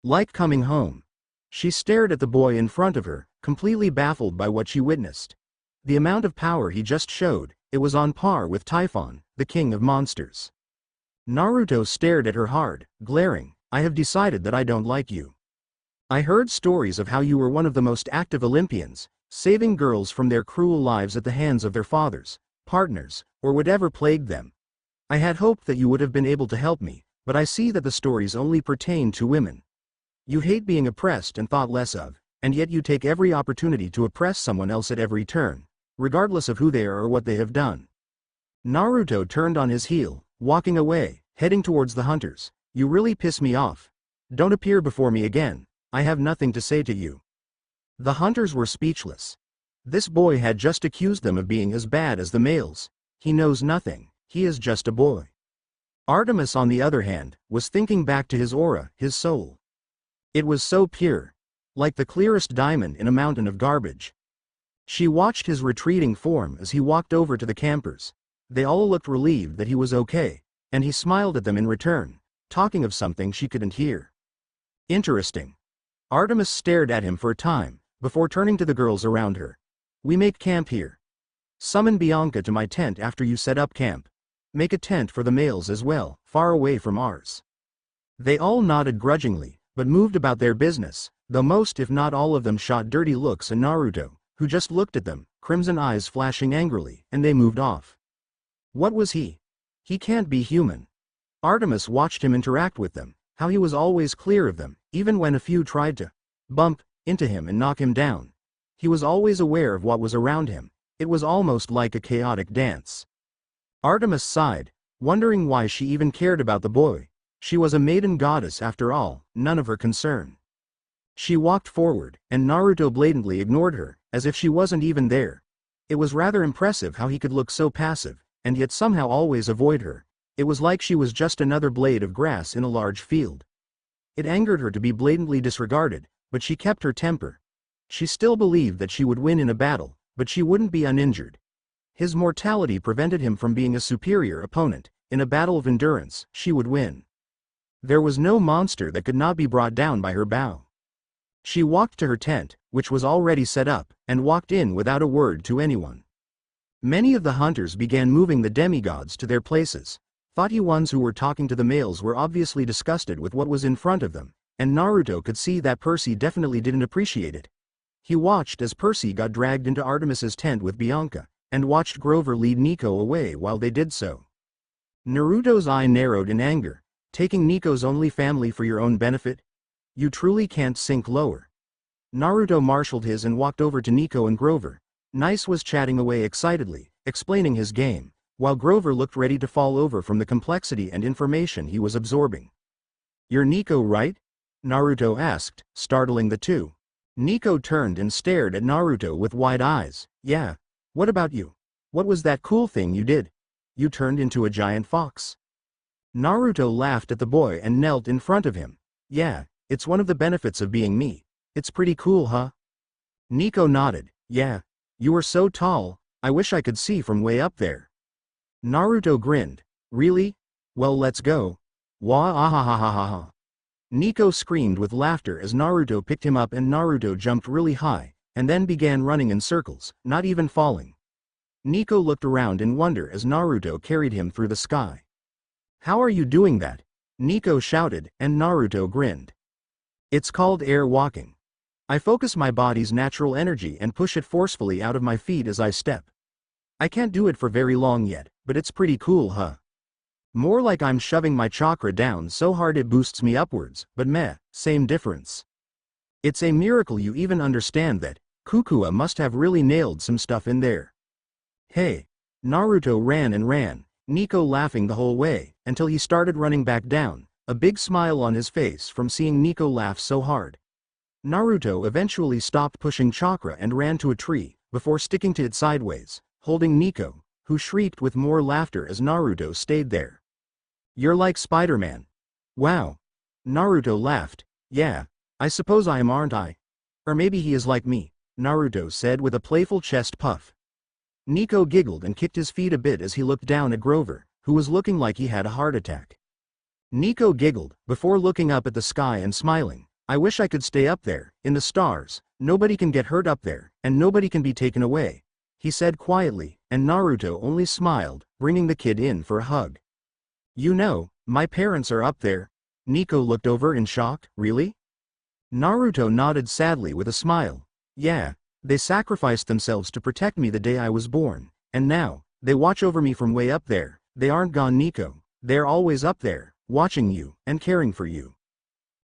Like coming home. She stared at the boy in front of her, completely baffled by what she witnessed. The amount of power he just showed, it was on par with Typhon, the king of monsters. Naruto stared at her hard, glaring. I have decided that I don't like you. I heard stories of how you were one of the most active Olympians, saving girls from their cruel lives at the hands of their fathers, partners, or whatever plagued them. I had hoped that you would have been able to help me, but I see that the stories only pertain to women. You hate being oppressed and thought less of, and yet you take every opportunity to oppress someone else at every turn, regardless of who they are or what they have done. Naruto turned on his heel, walking away, heading towards the hunters. You really piss me off. Don't appear before me again. I have nothing to say to you. The hunters were speechless. This boy had just accused them of being as bad as the males. He knows nothing, he is just a boy. Artemis, on the other hand, was thinking back to his aura, his soul. It was so pure, like the clearest diamond in a mountain of garbage. She watched his retreating form as he walked over to the campers. They all looked relieved that he was okay, and he smiled at them in return, talking of something she couldn't hear. Interesting. Artemis stared at him for a time, before turning to the girls around her. We make camp here. Summon Bianca to my tent after you set up camp. Make a tent for the males as well, far away from ours. They all nodded grudgingly, but moved about their business, though most if not all of them shot dirty looks at Naruto, who just looked at them, crimson eyes flashing angrily, and they moved off. What was he? He can't be human. Artemis watched him interact with them, how he was always clear of them, even when a few tried to bump into him and knock him down. He was always aware of what was around him. It was almost like a chaotic dance. Artemis sighed, wondering why she even cared about the boy. She was a maiden goddess after all, none of her concern. She walked forward, and Naruto blatantly ignored her, as if she wasn't even there. It was rather impressive how he could look so passive, and yet somehow always avoid her. It was like she was just another blade of grass in a large field. It angered her to be blatantly disregarded, but she kept her temper. She still believed that she would win in a battle, but she wouldn't be uninjured. His mortality prevented him from being a superior opponent. In a battle of endurance, she would win. There was no monster that could not be brought down by her bow. She walked to her tent, which was already set up, and walked in without a word to anyone. Many of the hunters began moving the demigods to their places. Thoughty ones who were talking to the males were obviously disgusted with what was in front of them, and Naruto could see that Percy definitely didn't appreciate it. He watched as Percy got dragged into Artemis's tent with Bianca, and watched Grover lead Nico away while they did so. Naruto's eye narrowed in anger. Taking Nico's only family for your own benefit? You truly can't sink lower. Naruto marshaled his and walked over to Nico and Grover. Nice was chatting away excitedly, explaining his game, while Grover looked ready to fall over from the complexity and information he was absorbing. "You're Nico, right?" Naruto asked, startling the two. Nico turned and stared at Naruto with wide eyes. "Yeah. What about you? What was that cool thing you did? You turned into a giant fox." Naruto laughed at the boy and knelt in front of him. "Yeah, it's one of the benefits of being me. It's pretty cool, huh?" Nico nodded. "Yeah. You were so tall, I wish I could see from way up there." Naruto grinned. "Really? Well, let's go." Wah ah ha ha ha ha ha. Nico screamed with laughter as Naruto picked him up, and Naruto jumped really high, and then began running in circles, not even falling. Nico looked around in wonder as Naruto carried him through the sky. "How are you doing that?" Nico shouted, and Naruto grinned. "It's called air walking. I focus my body's natural energy and push it forcefully out of my feet as I step. I can't do it for very long yet, but it's pretty cool, huh? More like I'm shoving my chakra down so hard it boosts me upwards, but meh, same difference. It's a miracle you even understand that. Kukua must have really nailed some stuff in there." "Hey." Naruto ran and ran, Nico laughing the whole way, until he started running back down, a big smile on his face from seeing Nico laugh so hard. Naruto eventually stopped pushing chakra and ran to a tree, before sticking to it sideways, holding Nico, who shrieked with more laughter as Naruto stayed there. "You're like Spider-Man." "Wow." Naruto laughed. "Yeah, I suppose I am, aren't I? Or maybe he is like me," Naruto said with a playful chest puff. Nico giggled and kicked his feet a bit as he looked down at Grover, who was looking like he had a heart attack. Nico giggled, before looking up at the sky and smiling. "I wish I could stay up there, in the stars. Nobody can get hurt up there, and nobody can be taken away," he said quietly, and Naruto only smiled, bringing the kid in for a hug. "You know, my parents are up there." Nico looked over in shock. "Really?" Naruto nodded sadly with a smile. "Yeah, they sacrificed themselves to protect me the day I was born, and now, they watch over me from way up there. They aren't gone, Nico. They're always up there, watching you, and caring for you.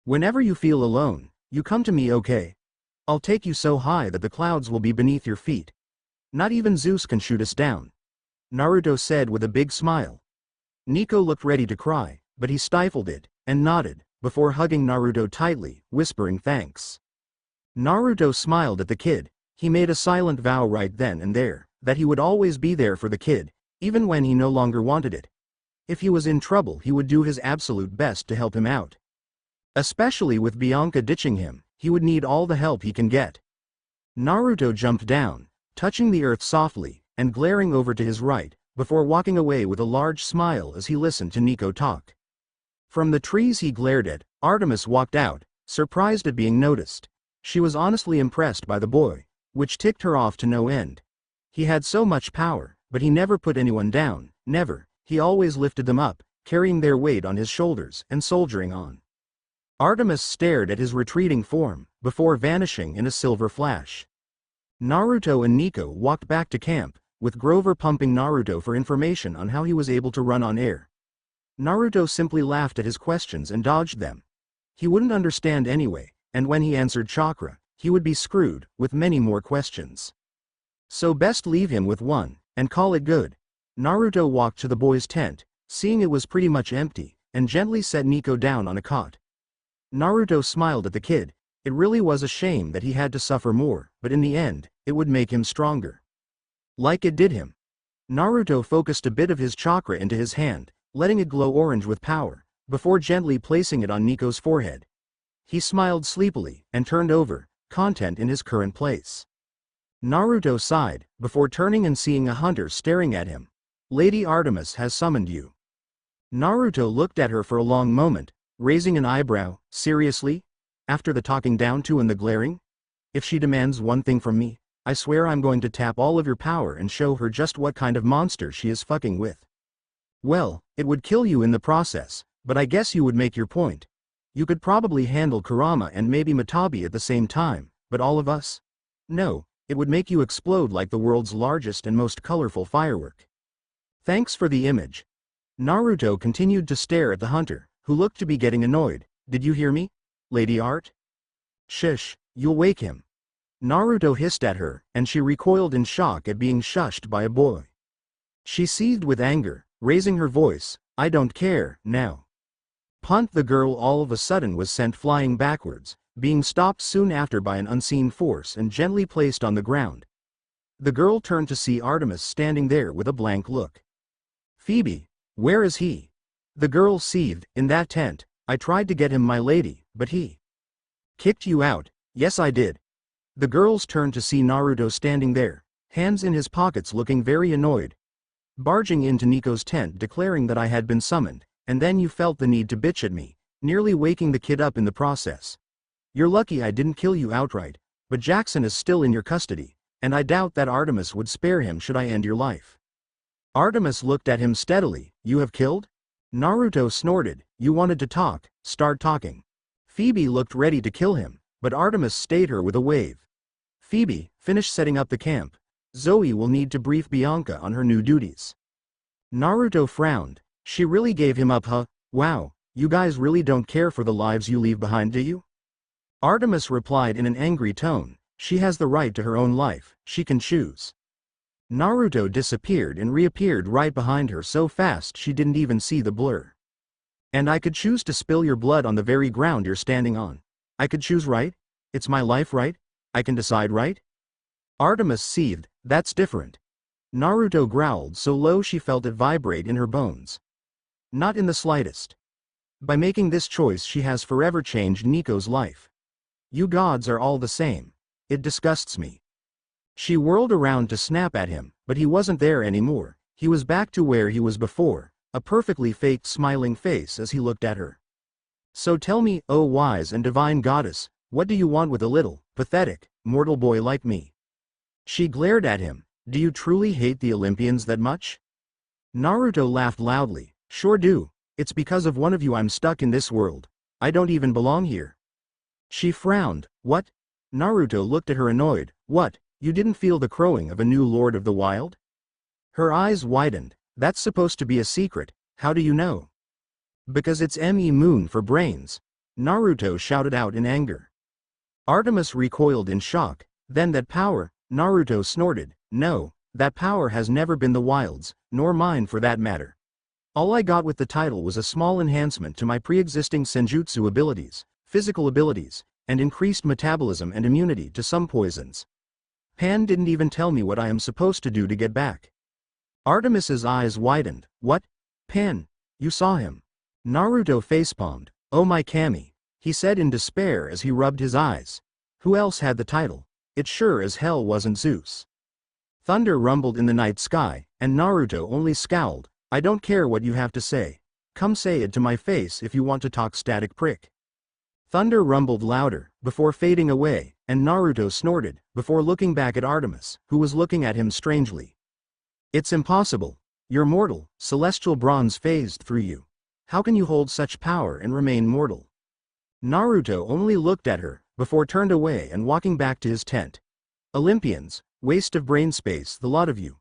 Whenever you feel alone, you come to me, okay? I'll take you so high that the clouds will be beneath your feet. Not even Zeus can shoot us down," Naruto said with a big smile. Nico looked ready to cry, but he stifled it, and nodded, before hugging Naruto tightly, whispering thanks. Naruto smiled at the kid. He made a silent vow right then and there, that he would always be there for the kid, even when he no longer wanted it. If he was in trouble, he would do his absolute best to help him out. Especially with Bianca ditching him, he would need all the help he can get. Naruto jumped down, touching the earth softly, and glaring over to his right, before walking away with a large smile as he listened to Nico talk. From the trees he glared at, Artemis walked out, surprised at being noticed. She was honestly impressed by the boy, which ticked her off to no end. He had so much power, but he never put anyone down, never. He always lifted them up, carrying their weight on his shoulders and soldiering on. Artemis stared at his retreating form, before vanishing in a silver flash. Naruto and Nico walked back to camp, with Grover pumping Naruto for information on how he was able to run on air. Naruto simply laughed at his questions and dodged them. He wouldn't understand anyway, and when he answered chakra, he would be screwed, with many more questions. So best leave him with one, and call it good. Naruto walked to the boy's tent, seeing it was pretty much empty, and gently set Nico down on a cot. Naruto smiled at the kid. It really was a shame that he had to suffer more, but in the end, it would make him stronger. Like it did him. Naruto focused a bit of his chakra into his hand, letting it glow orange with power, before gently placing it on Nico's forehead. He smiled sleepily, and turned over, content in his current place. Naruto sighed, before turning and seeing a hunter staring at him. "Lady Artemis has summoned you." Naruto looked at her for a long moment, raising an eyebrow. "Seriously? After the talking down to and the glaring? If she demands one thing from me, I swear I'm going to tap all of your power and show her just what kind of monster she is fucking with." "Well, it would kill you in the process, but I guess you would make your point. You could probably handle Kurama and maybe Matabi at the same time, but all of us? No, it would make you explode like the world's largest and most colorful firework." "Thanks for the image." Naruto continued to stare at the hunter, who looked to be getting annoyed. "Did you hear me, Lady Art?" "Shush, you'll wake him." Naruto hissed at her, and she recoiled in shock at being shushed by a boy. She seethed with anger, raising her voice, "I don't care, now." Punt! The girl all of a sudden was sent flying backwards, being stopped soon after by an unseen force and gently placed on the ground. The girl turned to see Artemis standing there with a blank look. "Phoebe, where is he?" The girl seethed, "In that tent. I tried to get him, my lady, but he kicked you out." "Yes, I did." The girls turned to see Naruto standing there, hands in his pockets, looking very annoyed. "Barging into Nico's tent declaring that I had been summoned, and then you felt the need to bitch at me, nearly waking the kid up in the process. You're lucky I didn't kill you outright, but Jackson is still in your custody, and I doubt that Artemis would spare him should I end your life." Artemis looked at him steadily. "You have killed?" Naruto snorted. "You wanted to talk, start talking." Phoebe looked ready to kill him, but Artemis stayed her with a wave. "Phoebe, finish setting up the camp. Zoe will need to brief Bianca on her new duties." Naruto frowned. She really gave him up, huh? Wow, you guys really don't care for the lives you leave behind, do you? Artemis replied in an angry tone, "She has the right to her own life, she can choose." Naruto disappeared and reappeared right behind her so fast she didn't even see the blur. "And I could choose to spill your blood on the very ground you're standing on. I could choose, right? It's my life, right? I can decide, right?" Artemis seethed. "That's different." Naruto growled so low she felt it vibrate in her bones. "Not in the slightest. By making this choice she has forever changed Nico's life. You gods are all the same. It disgusts me." She whirled around to snap at him, but he wasn't there anymore. He was back to where he was before, a perfectly faked smiling face as he looked at her. "So tell me, oh wise and divine goddess, what do you want with a little, pathetic, mortal boy like me?" She glared at him. "Do you truly hate the Olympians that much?" Naruto laughed loudly. "Sure do. It's because of one of you I'm stuck in this world. I don't even belong here." She frowned. "What?" Naruto looked at her annoyed. "What, you didn't feel the crowing of a new Lord of the Wild?" Her eyes widened. "That's supposed to be a secret. How do you know?" "Because it's Moon for brains," Naruto shouted out in anger. Artemis recoiled in shock. "Then that power," Naruto snorted. "No, that power has never been the Wild's, nor mine for that matter. All I got with the title was a small enhancement to my pre-existing senjutsu abilities, physical abilities, and increased metabolism and immunity to some poisons. Pan didn't even tell me what I am supposed to do to get back." Artemis's eyes widened. "What? Pan? You saw him?" Naruto facepalmed. "Oh my Kami," he said in despair as he rubbed his eyes. "Who else had the title? It sure as hell wasn't Zeus." Thunder rumbled in the night sky, and Naruto only scowled. "I don't care what you have to say. Come say it to my face if you want to talk, static prick." Thunder rumbled louder, before fading away, and Naruto snorted, before looking back at Artemis, who was looking at him strangely. "It's impossible. You're mortal, celestial bronze phased through you. How can you hold such power and remain mortal?" Naruto only looked at her, before turned away and walking back to his tent. "Olympians, waste of brain space, the lot of you.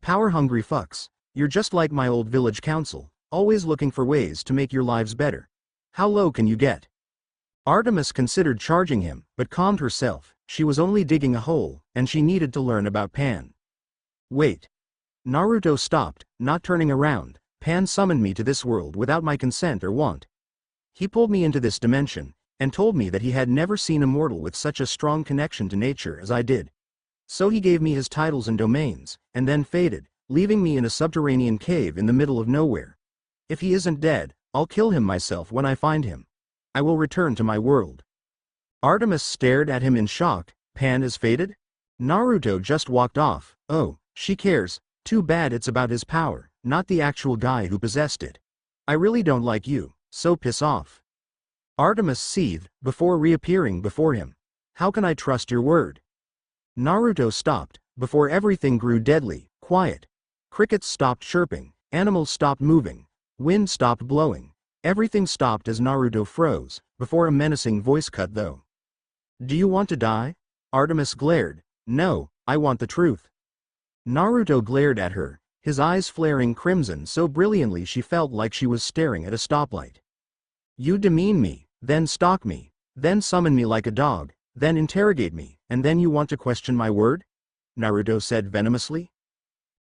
Power-hungry fucks. You're just like my old village council, always looking for ways to make your lives better. How low can you get?" Artemis considered charging him, but calmed herself. She was only digging a hole, and she needed to learn about Pan. "Wait." Naruto stopped, not turning around. "Pan summoned me to this world without my consent or want. He pulled me into this dimension, and told me that he had never seen a mortal with such a strong connection to nature as I did. So he gave me his titles and domains, and then faded, leaving me in a subterranean cave in the middle of nowhere. If he isn't dead, I'll kill him myself when I find him. I will return to my world." Artemis stared at him in shock. "Pan is faded?" Naruto just walked off. "Oh, she cares. Too bad it's about his power, not the actual guy who possessed it. I really don't like you, so piss off." Artemis seethed, before reappearing before him. "How can I trust your word?" Naruto stopped, before everything grew deadly quiet. Crickets stopped chirping, animals stopped moving, wind stopped blowing. Everything stopped as Naruto froze, before a menacing voice cut though. "Do you want to die?" Artemis glared. "No, I want the truth." Naruto glared at her, his eyes flaring crimson so brilliantly she felt like she was staring at a stoplight. "You demean me, then stalk me, then summon me like a dog, then interrogate me, and then you want to question my word?" Naruto said venomously.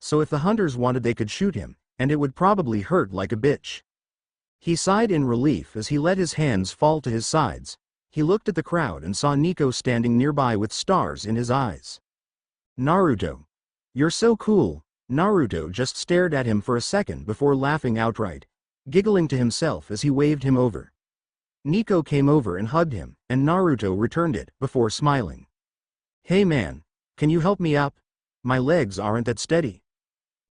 so if the hunters wanted they could shoot him, and it would probably hurt like a bitch. He sighed in relief as he let his hands fall to his sides. He looked at the crowd and saw Nico standing nearby with stars in his eyes. Naruto. You're so cool. Naruto just stared at him for a second before laughing outright, giggling to himself as he waved him over. Nico came over and hugged him, and Naruto returned it, before smiling. Hey man, can you help me up? My legs aren't that steady.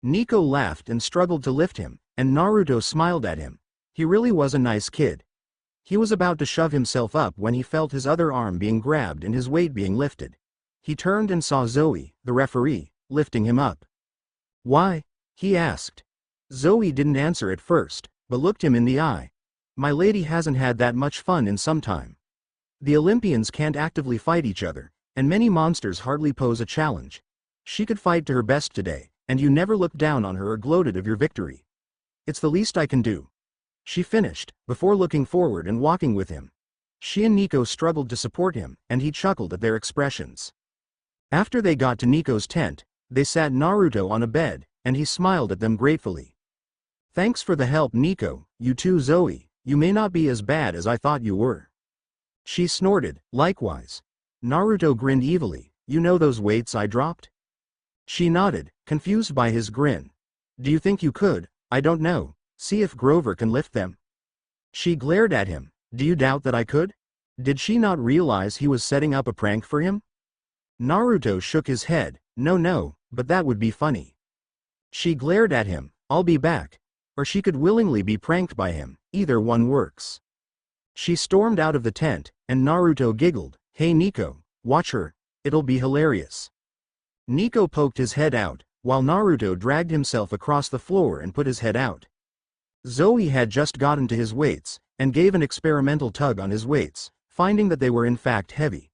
Nico laughed and struggled to lift him, and Naruto smiled at him. He really was a nice kid. He was about to shove himself up when he felt his other arm being grabbed and his weight being lifted. He turned and saw Zoe, the referee, lifting him up. Why? He asked. Zoe didn't answer at first, but looked him in the eye. My lady hasn't had that much fun in some time. The Olympians can't actively fight each other, and many monsters hardly pose a challenge. She could fight to her best today, and you never looked down on her or gloated of your victory. It's the least I can do. She finished, before looking forward and walking with him. She and Nico struggled to support him, and he chuckled at their expressions. After they got to Nico's tent, they sat Naruto on a bed, and he smiled at them gratefully. Thanks for the help, Nico. You too, Zoe. You may not be as bad as I thought you were. She snorted, likewise. Naruto grinned evilly. You know those weights I dropped? She nodded, confused by his grin. Do you think you could? I don't know. See if Grover can lift them. She glared at him. Do you doubt that I could? Did she not realize he was setting up a prank for him? Naruto shook his head. No, but that would be funny. She glared at him. I'll be back. Or she could willingly be pranked by him. Either one works. She stormed out of the tent, and Naruto giggled. Hey Nico, watch her. It'll be hilarious. Nico poked his head out, while Naruto dragged himself across the floor and put his head out. Zoe had just gotten to his weights, and gave an experimental tug on his weights, finding that they were in fact heavy.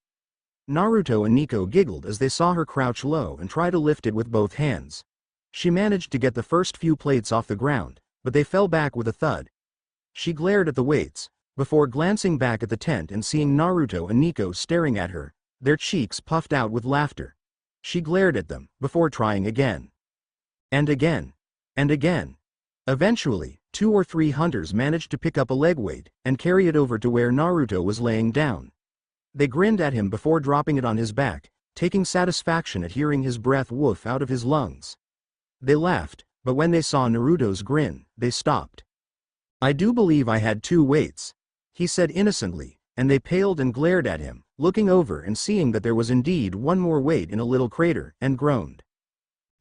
Naruto and Nico giggled as they saw her crouch low and try to lift it with both hands. She managed to get the first few plates off the ground, but they fell back with a thud. She glared at the weights, before glancing back at the tent and seeing Naruto and Nico staring at her, their cheeks puffed out with laughter. She glared at them, before trying again. And again. And again. Eventually, 2 or 3 hunters managed to pick up a leg weight, and carry it over to where Naruto was laying down. They grinned at him before dropping it on his back, taking satisfaction at hearing his breath woof out of his lungs. They laughed, but when they saw Naruto's grin, they stopped. I do believe I had 2 weights, he said innocently, and they paled and glared at him, looking over and seeing that there was indeed 1 more weight in a little crater, and groaned.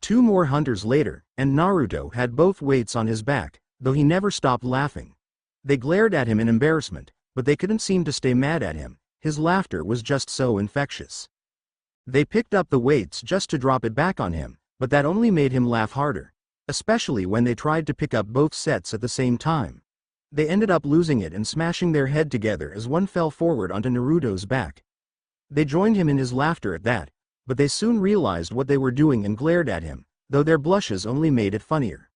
2 more hunters later, and Naruto had both weights on his back, though he never stopped laughing. They glared at him in embarrassment, but they couldn't seem to stay mad at him. His laughter was just so infectious. They picked up the weights just to drop it back on him, but that only made him laugh harder, especially when they tried to pick up both sets at the same time. They ended up losing it and smashing their head together as one fell forward onto Naruto's back. They joined him in his laughter at that, but they soon realized what they were doing and glared at him, though their blushes only made it funnier.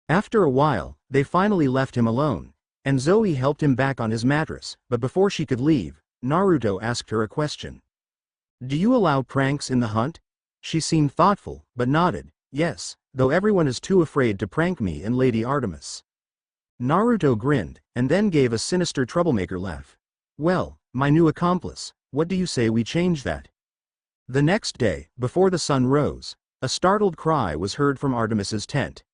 After a while, they finally left him alone, and Zoe helped him back on his mattress, but before she could leave, Naruto asked her a question. Do you allow pranks in the hunt? She seemed thoughtful, but nodded. Yes, though everyone is too afraid to prank me and Lady Artemis. Naruto grinned, and then gave a sinister troublemaker laugh. Well, my new accomplice, what do you say we change that? The next day, before the sun rose, a startled cry was heard from Artemis's tent.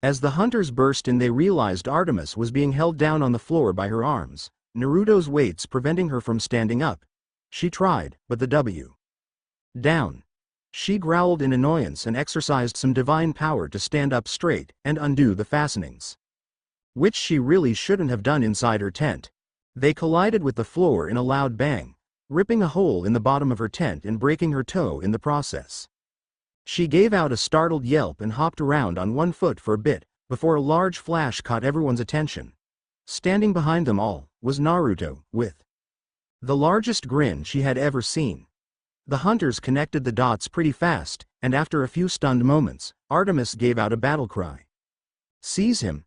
As the hunters burst in, they realized Artemis was being held down on the floor by her arms, Naruto's weights preventing her from standing up. She tried, but the W. Down. She growled in annoyance and exercised some divine power to stand up straight and undo the fastenings. Which she really shouldn't have done inside her tent. They collided with the floor in a loud bang, ripping a hole in the bottom of her tent and breaking her toe in the process. She gave out a startled yelp and hopped around on one foot for a bit, before a large flash caught everyone's attention. Standing behind them all was Naruto, with the largest grin she had ever seen. The hunters connected the dots pretty fast, and after a few stunned moments, Artemis gave out a battle cry. Seize him!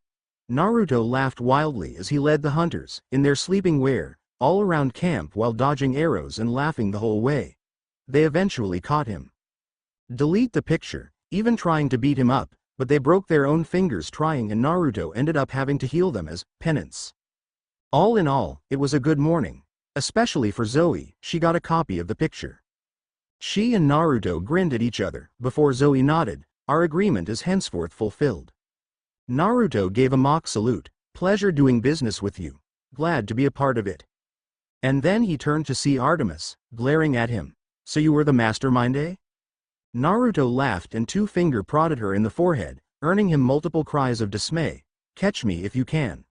Naruto laughed wildly as he led the hunters, in their sleeping wear, all around camp while dodging arrows and laughing the whole way. They eventually caught him. Delete the picture. even trying to beat him up, but they broke their own fingers trying and Naruto ended up having to heal them as penance. All in all, it was a good morning. Especially for Zoe, she got a copy of the picture. She and Naruto grinned at each other, before Zoe nodded, "Our agreement is henceforth fulfilled." Naruto gave a mock salute, "Pleasure doing business with you. Glad to be a part of it." And then he turned to see Artemis, glaring at him. "So you were the mastermind, eh?" Naruto laughed and two-finger prodded her in the forehead, earning him multiple cries of dismay, "Catch me if you can."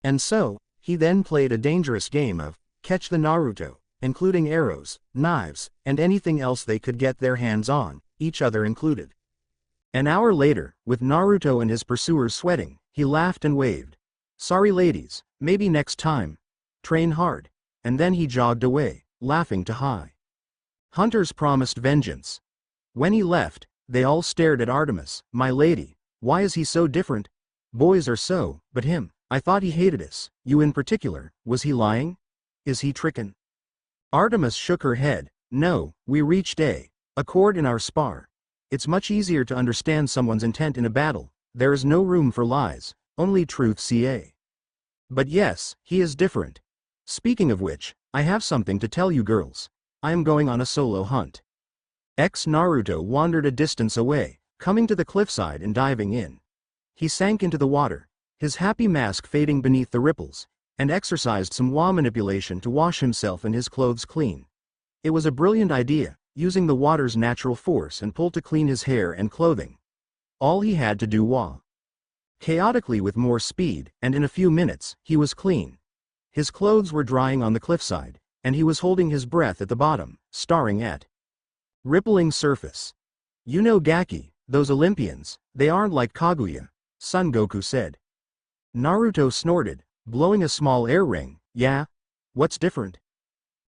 And so, he then played a dangerous game of catch the Naruto, including arrows, knives, and anything else they could get their hands on, each other included. An hour later, with Naruto and his pursuers sweating, he laughed and waved. "Sorry ladies, maybe next time. Train hard." And then he jogged away, laughing to high. Hunters promised vengeance. When he left, they all stared at Artemis. "My lady, why is he so different? Boys are so, but him, I thought he hated us, you in particular, was he lying? Is he trickin'?" Artemis shook her head. "No, we reached a accord in our spar. It's much easier to understand someone's intent in a battle. There is no room for lies, only truth ca. But yes, he is different. Speaking of which, I have something to tell you girls. I am going on a solo hunt." Naruto wandered a distance away, coming to the cliffside and diving in. He sank into the water, his happy mask fading beneath the ripples, and exercised some Wa manipulation to wash himself and his clothes clean. It was a brilliant idea, using the water's natural force and pull to clean his hair and clothing. All he had to do was chaotically with more speed, and in a few minutes, he was clean. His clothes were drying on the cliffside, and he was holding his breath at the bottom, staring at rippling surface. "You know Gaki, those Olympians, they aren't like Kaguya," Son Goku said. Naruto snorted, blowing a small air ring. "Yeah? What's different?"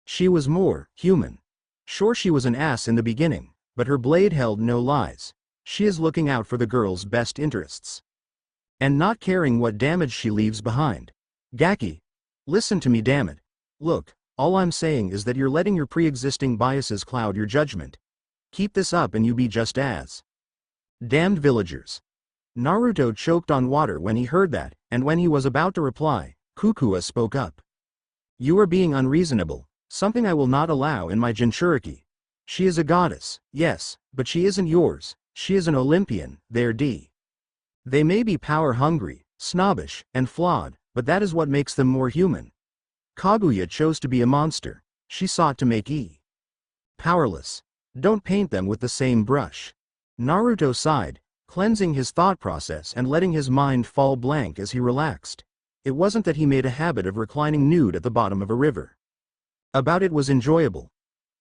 "She was more human. Sure, she was an ass in the beginning, but her blade held no lies. She is looking out for the girl's best interests. And not caring what damage she leaves behind. Gaki, listen to me, damn it. Look, all I'm saying is that you're letting your pre-existing biases cloud your judgment. Keep this up and you be just as damned villagers." Naruto choked on water when he heard that, and when he was about to reply, Kukua spoke up. "You are being unreasonable, something I will not allow in my Jinchuriki. She is a goddess, yes, but she isn't yours. She is an Olympian, They may be power-hungry, snobbish, and flawed, but that is what makes them more human. Kaguya chose to be a monster. She sought to make powerless. Don't paint them with the same brush." Naruto sighed, cleansing his thought process and letting his mind fall blank as he relaxed. It wasn't that he made a habit of reclining nude at the bottom of a river. About it was enjoyable.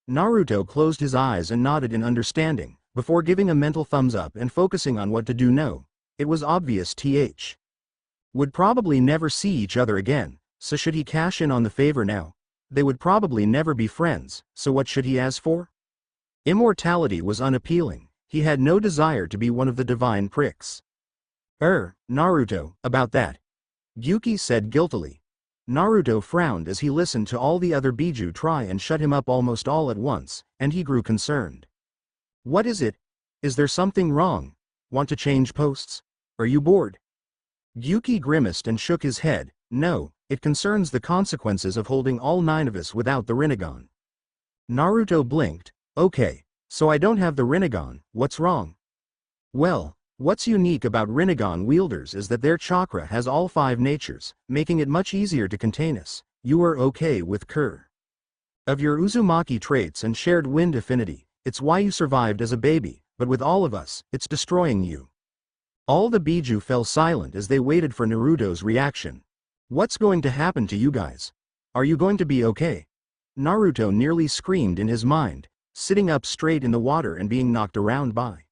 Naruto closed his eyes and nodded in understanding, before giving a mental thumbs up and focusing on what to do. No, it was obvious would probably never see each other again, so should he cash in on the favor now? They would probably never be friends, so what should he ask for? Immortality was unappealing. He had no desire to be one of the divine pricks. Naruto, about that," Gyuki said guiltily. Naruto frowned as he listened to all the other Biju try and shut him up almost all at once, and he grew concerned. "What is it? Is there something wrong? Want to change posts? Are you bored?" Gyuki grimaced and shook his head. "No, it concerns the consequences of holding all 9 of us without the Rinnegan." Naruto blinked. "Okay, so I don't have the Rinnegan, what's wrong?" "Well, what's unique about Rinnegan wielders is that their chakra has all 5 natures, making it much easier to contain us. You are okay with of your Uzumaki traits and shared wind affinity, it's why you survived as a baby, but with all of us, it's destroying you." All the Biju fell silent as they waited for Naruto's reaction. "What's going to happen to you guys? Are you going to be okay?" Naruto nearly screamed in his mind, sitting up straight in the water and being knocked around by.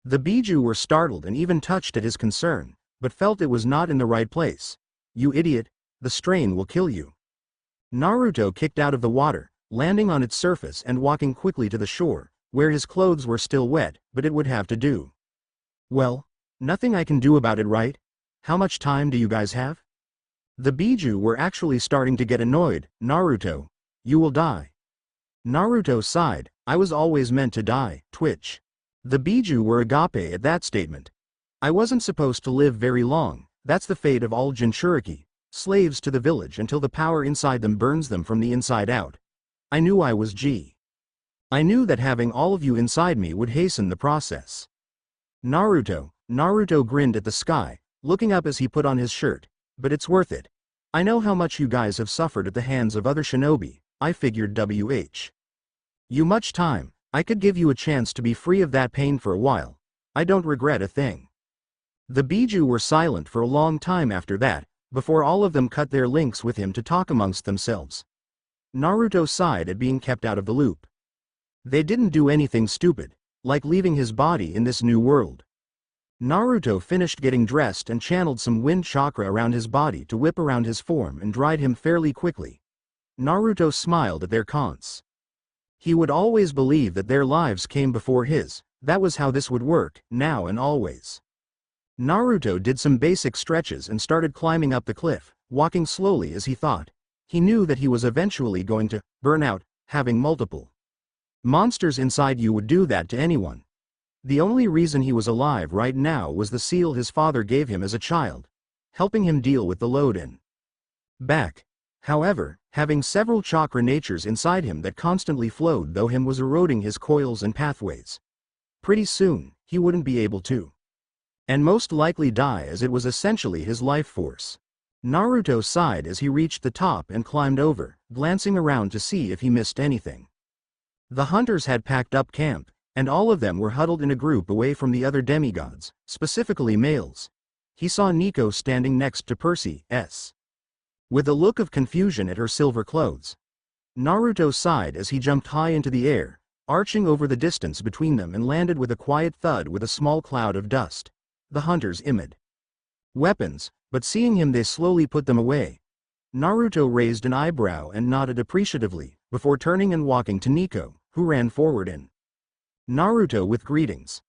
The Biju were startled and even touched at his concern, but felt it was not in the right place. "You idiot, the strain will kill you." Naruto kicked out of the water, landing on its surface and walking quickly to the shore, where his clothes were still wet, but it would have to do. "Well, nothing I can do about it, right? How much time do you guys have?" The Biju were actually starting to get annoyed. "Naruto, you will die." Naruto sighed. "I was always meant to die." Twitch. The Biju were agape at that statement. I wasn't supposed to live very long, that's the fate of all Jinchuriki, slaves to the village until the power inside them burns them from the inside out. I knew I was G. I knew that having all of you inside me would hasten the process. Naruto grinned at the sky, looking up as he put on his shirt. But it's worth it. I know how much you guys have suffered at the hands of other shinobi, I figured you much time, I could give you a chance to be free of that pain for a while. I don't regret a thing. The Biju were silent for a long time after that, before all of them cut their links with him to talk amongst themselves. Naruto sighed at being kept out of the loop. They didn't do anything stupid, like leaving his body in this new world. Naruto finished getting dressed and channeled some wind chakra around his body to whip around his form and dried him fairly quickly. Naruto smiled at their cons. He would always believe that their lives came before his, that was how this would work, now and always. Naruto did some basic stretches and started climbing up the cliff, walking slowly as he thought. He knew that he was eventually going to burn out, having multiple monsters inside you would do that to anyone. The only reason he was alive right now was the seal his father gave him as a child, helping him deal with the load in back. However, having several chakra natures inside him that constantly flowed though him was eroding his coils and pathways. Pretty soon, he wouldn't be able to. And most likely die as it was essentially his life force. Naruto sighed as he reached the top and climbed over, glancing around to see if he missed anything. The hunters had packed up camp, and all of them were huddled in a group away from the other demigods, specifically males. He saw Nico standing next to Percy, with a look of confusion at her silver clothes. Naruto sighed as he jumped high into the air, arching over the distance between them and landed with a quiet thud with a small cloud of dust. The hunters aimed weapons, but seeing him they slowly put them away. Naruto raised an eyebrow and nodded appreciatively, before turning and walking to Nico, who ran forward in Naruto with greetings.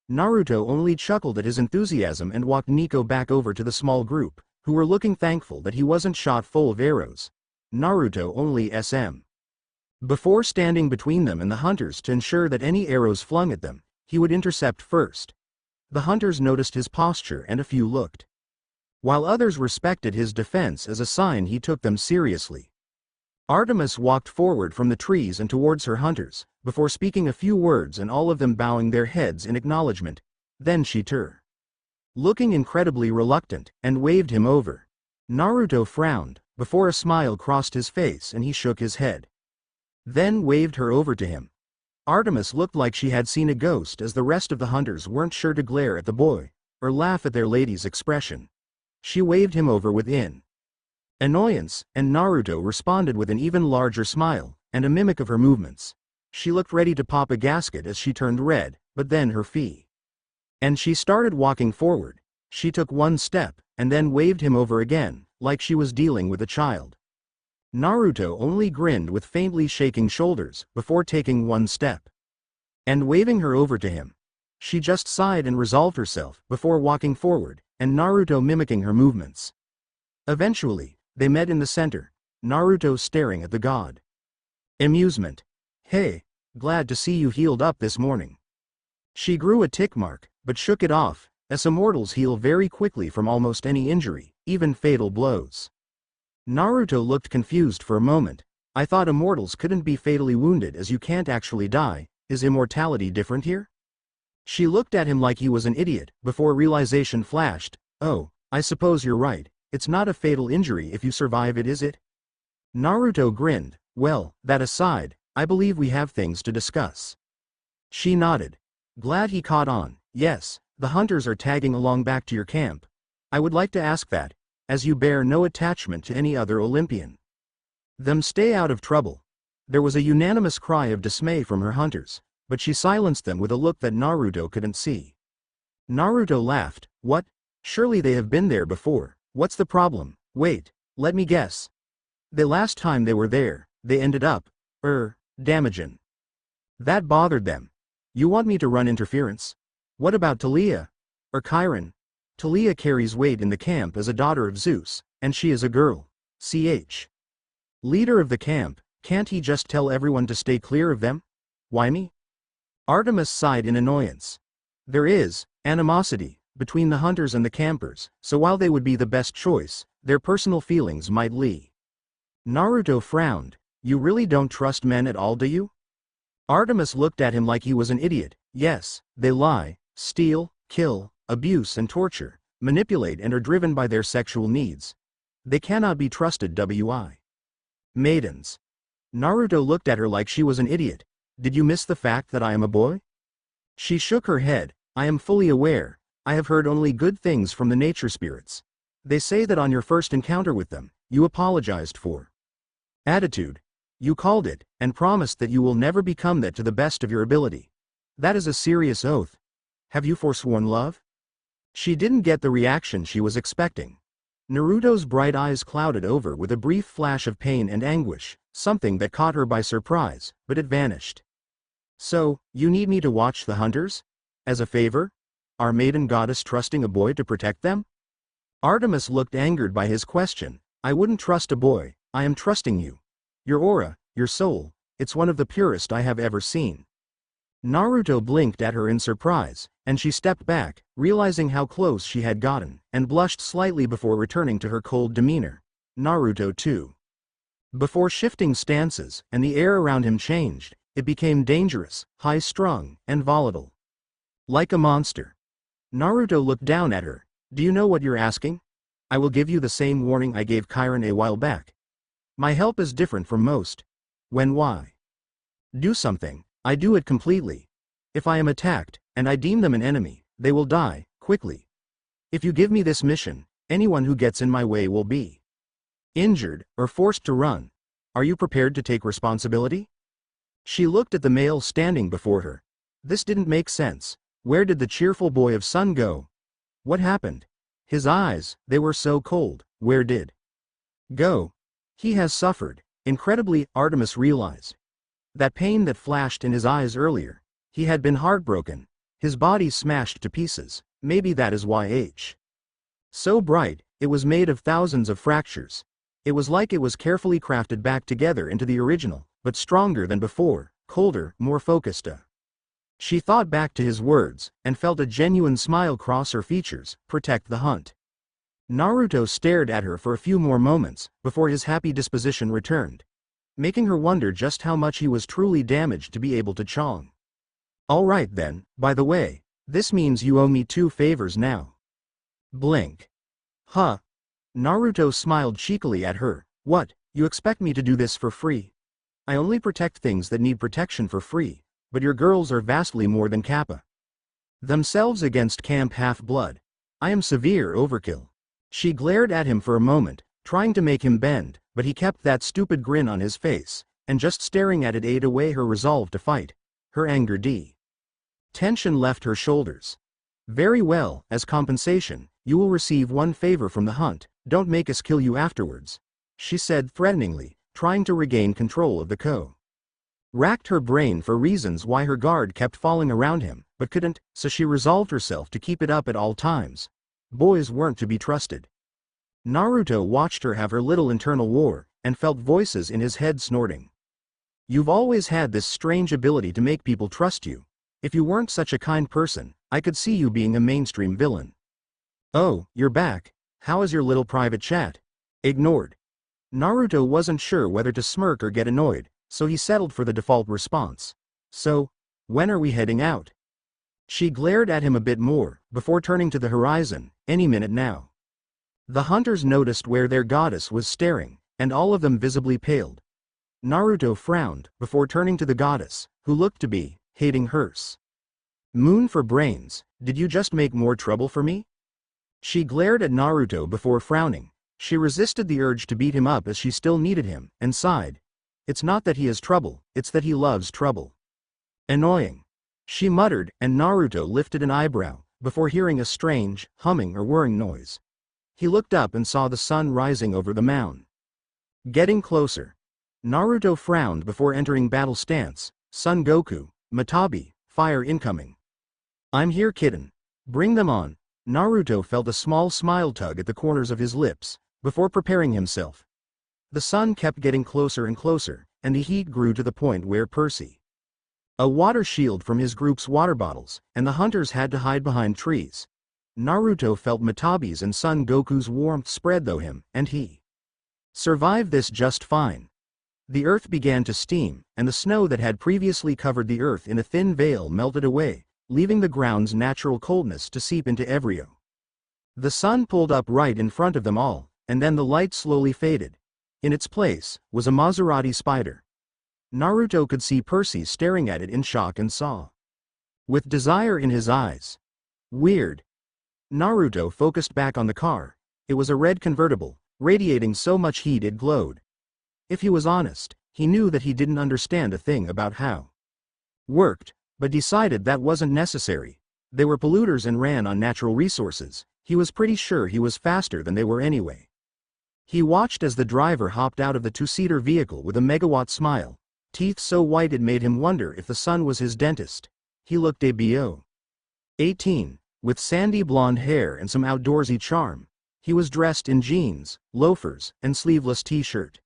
Naruto only chuckled at his enthusiasm and walked Nico back over to the small group, who were looking thankful that he wasn't shot full of arrows. Naruto only SM. Before standing between them and the hunters to ensure that any arrows flung at them, he would intercept first. The hunters noticed his posture and a few looked, while others respected his defense as a sign he took them seriously. Artemis walked forward from the trees and towards her hunters, before speaking a few words and all of them bowing their heads in acknowledgement. Then she turned, looking incredibly reluctant, and waved him over. Naruto frowned, before a smile crossed his face and he shook his head. Then waved her over to him. Artemis looked like she had seen a ghost as the rest of the hunters weren't sure to glare at the boy, or laugh at their lady's expression. She waved him over with annoyance, and Naruto responded with an even larger smile, and a mimic of her movements. She looked ready to pop a gasket as she turned red, but then her and she started walking forward. She took one step, and then waved him over again, like she was dealing with a child. Naruto only grinned with faintly shaking shoulders, before taking one step and waving her over to him. She just sighed and resolved herself, before walking forward, and Naruto mimicking her movements. Eventually, they met in the center, Naruto staring at the god. Amusement. Hey, glad to see you healed up this morning. She grew a tick mark, but shook it off, as immortals heal very quickly from almost any injury, even fatal blows. Naruto looked confused for a moment. I thought immortals couldn't be fatally wounded as you can't actually die, is immortality different here? She looked at him like he was an idiot, before realization flashed. Oh, I suppose you're right, it's not a fatal injury if you survive it, is it? Naruto grinned. Well, that aside, I believe we have things to discuss. She nodded. Glad he caught on. Yes, the hunters are tagging along back to your camp. I would like to ask that, as you bear no attachment to any other Olympian. Them stay out of trouble. There was a unanimous cry of dismay from her hunters, but she silenced them with a look that Naruto couldn't see. Naruto laughed. What? Surely they have been there before. What's the problem? Wait, let me guess. The last time they were there, they ended up, damaging. That bothered them. You want me to run interference? What about Talia? Or Chiron? Talia carries weight in the camp as a daughter of Zeus, and she is a girl. Leader of the camp, can't he just tell everyone to stay clear of them? Why me? Artemis sighed in annoyance. There is animosity between the hunters and the campers, so while they would be the best choice, their personal feelings might lie. Naruto frowned. You really don't trust men at all, do you? Artemis looked at him like he was an idiot. Yes, they lie, steal, kill, abuse and torture, manipulate and are driven by their sexual needs. They cannot be trusted. Maidens. Naruto looked at her like she was an idiot. Did you miss the fact that I am a boy? She shook her head. I am fully aware. I have heard only good things from the nature spirits. They say that on your first encounter with them, you apologized for attitude. You called it, and promised that you will never become that to the best of your ability. That is a serious oath. Have you forsworn love? She didn't get the reaction she was expecting. Naruto's bright eyes clouded over with a brief flash of pain and anguish, something that caught her by surprise, but it vanished. So, you need me to watch the hunters? As a favor? Our maiden goddess trusting a boy to protect them? Artemis looked angered by his question. I wouldn't trust a boy, I am trusting you. Your aura, your soul, it's one of the purest I have ever seen. Naruto blinked at her in surprise, and she stepped back, realizing how close she had gotten, and blushed slightly before returning to her cold demeanor. Naruto too. Before shifting stances, and the air around him changed, it became dangerous, high-strung, and volatile. Like a monster. Naruto looked down at her. Do you know what you're asking? I will give you the same warning I gave Chiron a while back. My help is different from most. Why? Do something, I do it completely. If I am attacked, and I deem them an enemy, they will die, quickly. If you give me this mission, anyone who gets in my way will be injured, or forced to run. Are you prepared to take responsibility? She looked at the male standing before her. This didn't make sense. Where did the cheerful boy of Sun go? What happened? His eyes, they were so cold. Where did go? He has suffered. Incredibly, Artemis realized. That pain that flashed in his eyes earlier. He had been heartbroken. His body smashed to pieces. Maybe that is why so bright, it was made of thousands of fractures. It was like it was carefully crafted back together into the original, but stronger than before, colder, more focused. She thought back to his words, and felt a genuine smile cross her features. Protect the hunt. Naruto stared at her for a few more moments, before his happy disposition returned, making her wonder just how much he was truly damaged to be able to chong. Alright then, by the way, this means you owe me 2 favors now. Blink. Huh? Naruto smiled cheekily at her. What, you expect me to do this for free? I only protect things that need protection for free, but your girls are vastly more than Kappa themselves against Camp Half-Blood. I am severe overkill. She glared at him for a moment, trying to make him bend, but he kept that stupid grin on his face, and just staring at it ate away her resolve to fight. Her anger tension left her shoulders. Very well, as compensation, you will receive 1 favor from the hunt. Don't make us kill you afterwards, she said threateningly, trying to regain control of the racked her brain for reasons why her guard kept falling around him, but couldn't, so she resolved herself to keep it up at all times. Boys weren't to be trusted. Naruto watched her have her little internal war, and felt voices in his head snorting. You've always had this strange ability to make people trust you. If you weren't such a kind person, I could see you being a mainstream villain. Oh, you're back. How is your little private chat? Ignored. Naruto wasn't sure whether to smirk or get annoyed, so he settled for the default response. So, when are we heading out? She glared at him a bit more, before turning to the horizon. Any minute now. The hunters noticed where their goddess was staring, and all of them visibly paled. Naruto frowned, before turning to the goddess, who looked to be hating hers. Moon for brains, did you just make more trouble for me? She glared at Naruto before frowning. She resisted the urge to beat him up as she still needed him, and sighed. It's not that he has trouble, it's that he loves trouble. Annoying. She muttered, and Naruto lifted an eyebrow, before hearing a strange, humming or whirring noise. He looked up and saw the sun rising over the mound. Getting closer. Naruto frowned before entering battle stance. Son Goku, Matabi, fire incoming. I'm here, kitten. Bring them on. Naruto felt a small smile tug at the corners of his lips, before preparing himself. The sun kept getting closer and closer, and the heat grew to the point where Percy A water shield from his group's water bottles, and the hunters had to hide behind trees. Naruto felt Matabi's and Son Goku's warmth spread through him, and he survived this just fine. The earth began to steam, and the snow that had previously covered the earth in a thin veil melted away, leaving the ground's natural coldness to seep into every. The sun pulled up right in front of them all, and then the light slowly faded. In its place was a Maserati spider. Naruto could see Percy staring at it in shock and awe, with desire in his eyes. Weird. Naruto focused back on the car. It was a red convertible, radiating so much heat it glowed. If he was honest, he knew that he didn't understand a thing about how worked, but decided that wasn't necessary. They were polluters and ran on natural resources. He was pretty sure he was faster than they were anyway. He watched as the driver hopped out of the two-seater vehicle with a megawatt smile, teeth so white it made him wonder if the sun was his dentist. He looked abo 18, with sandy blonde hair and some outdoorsy charm. He was dressed in jeans, loafers, and sleeveless t-shirt.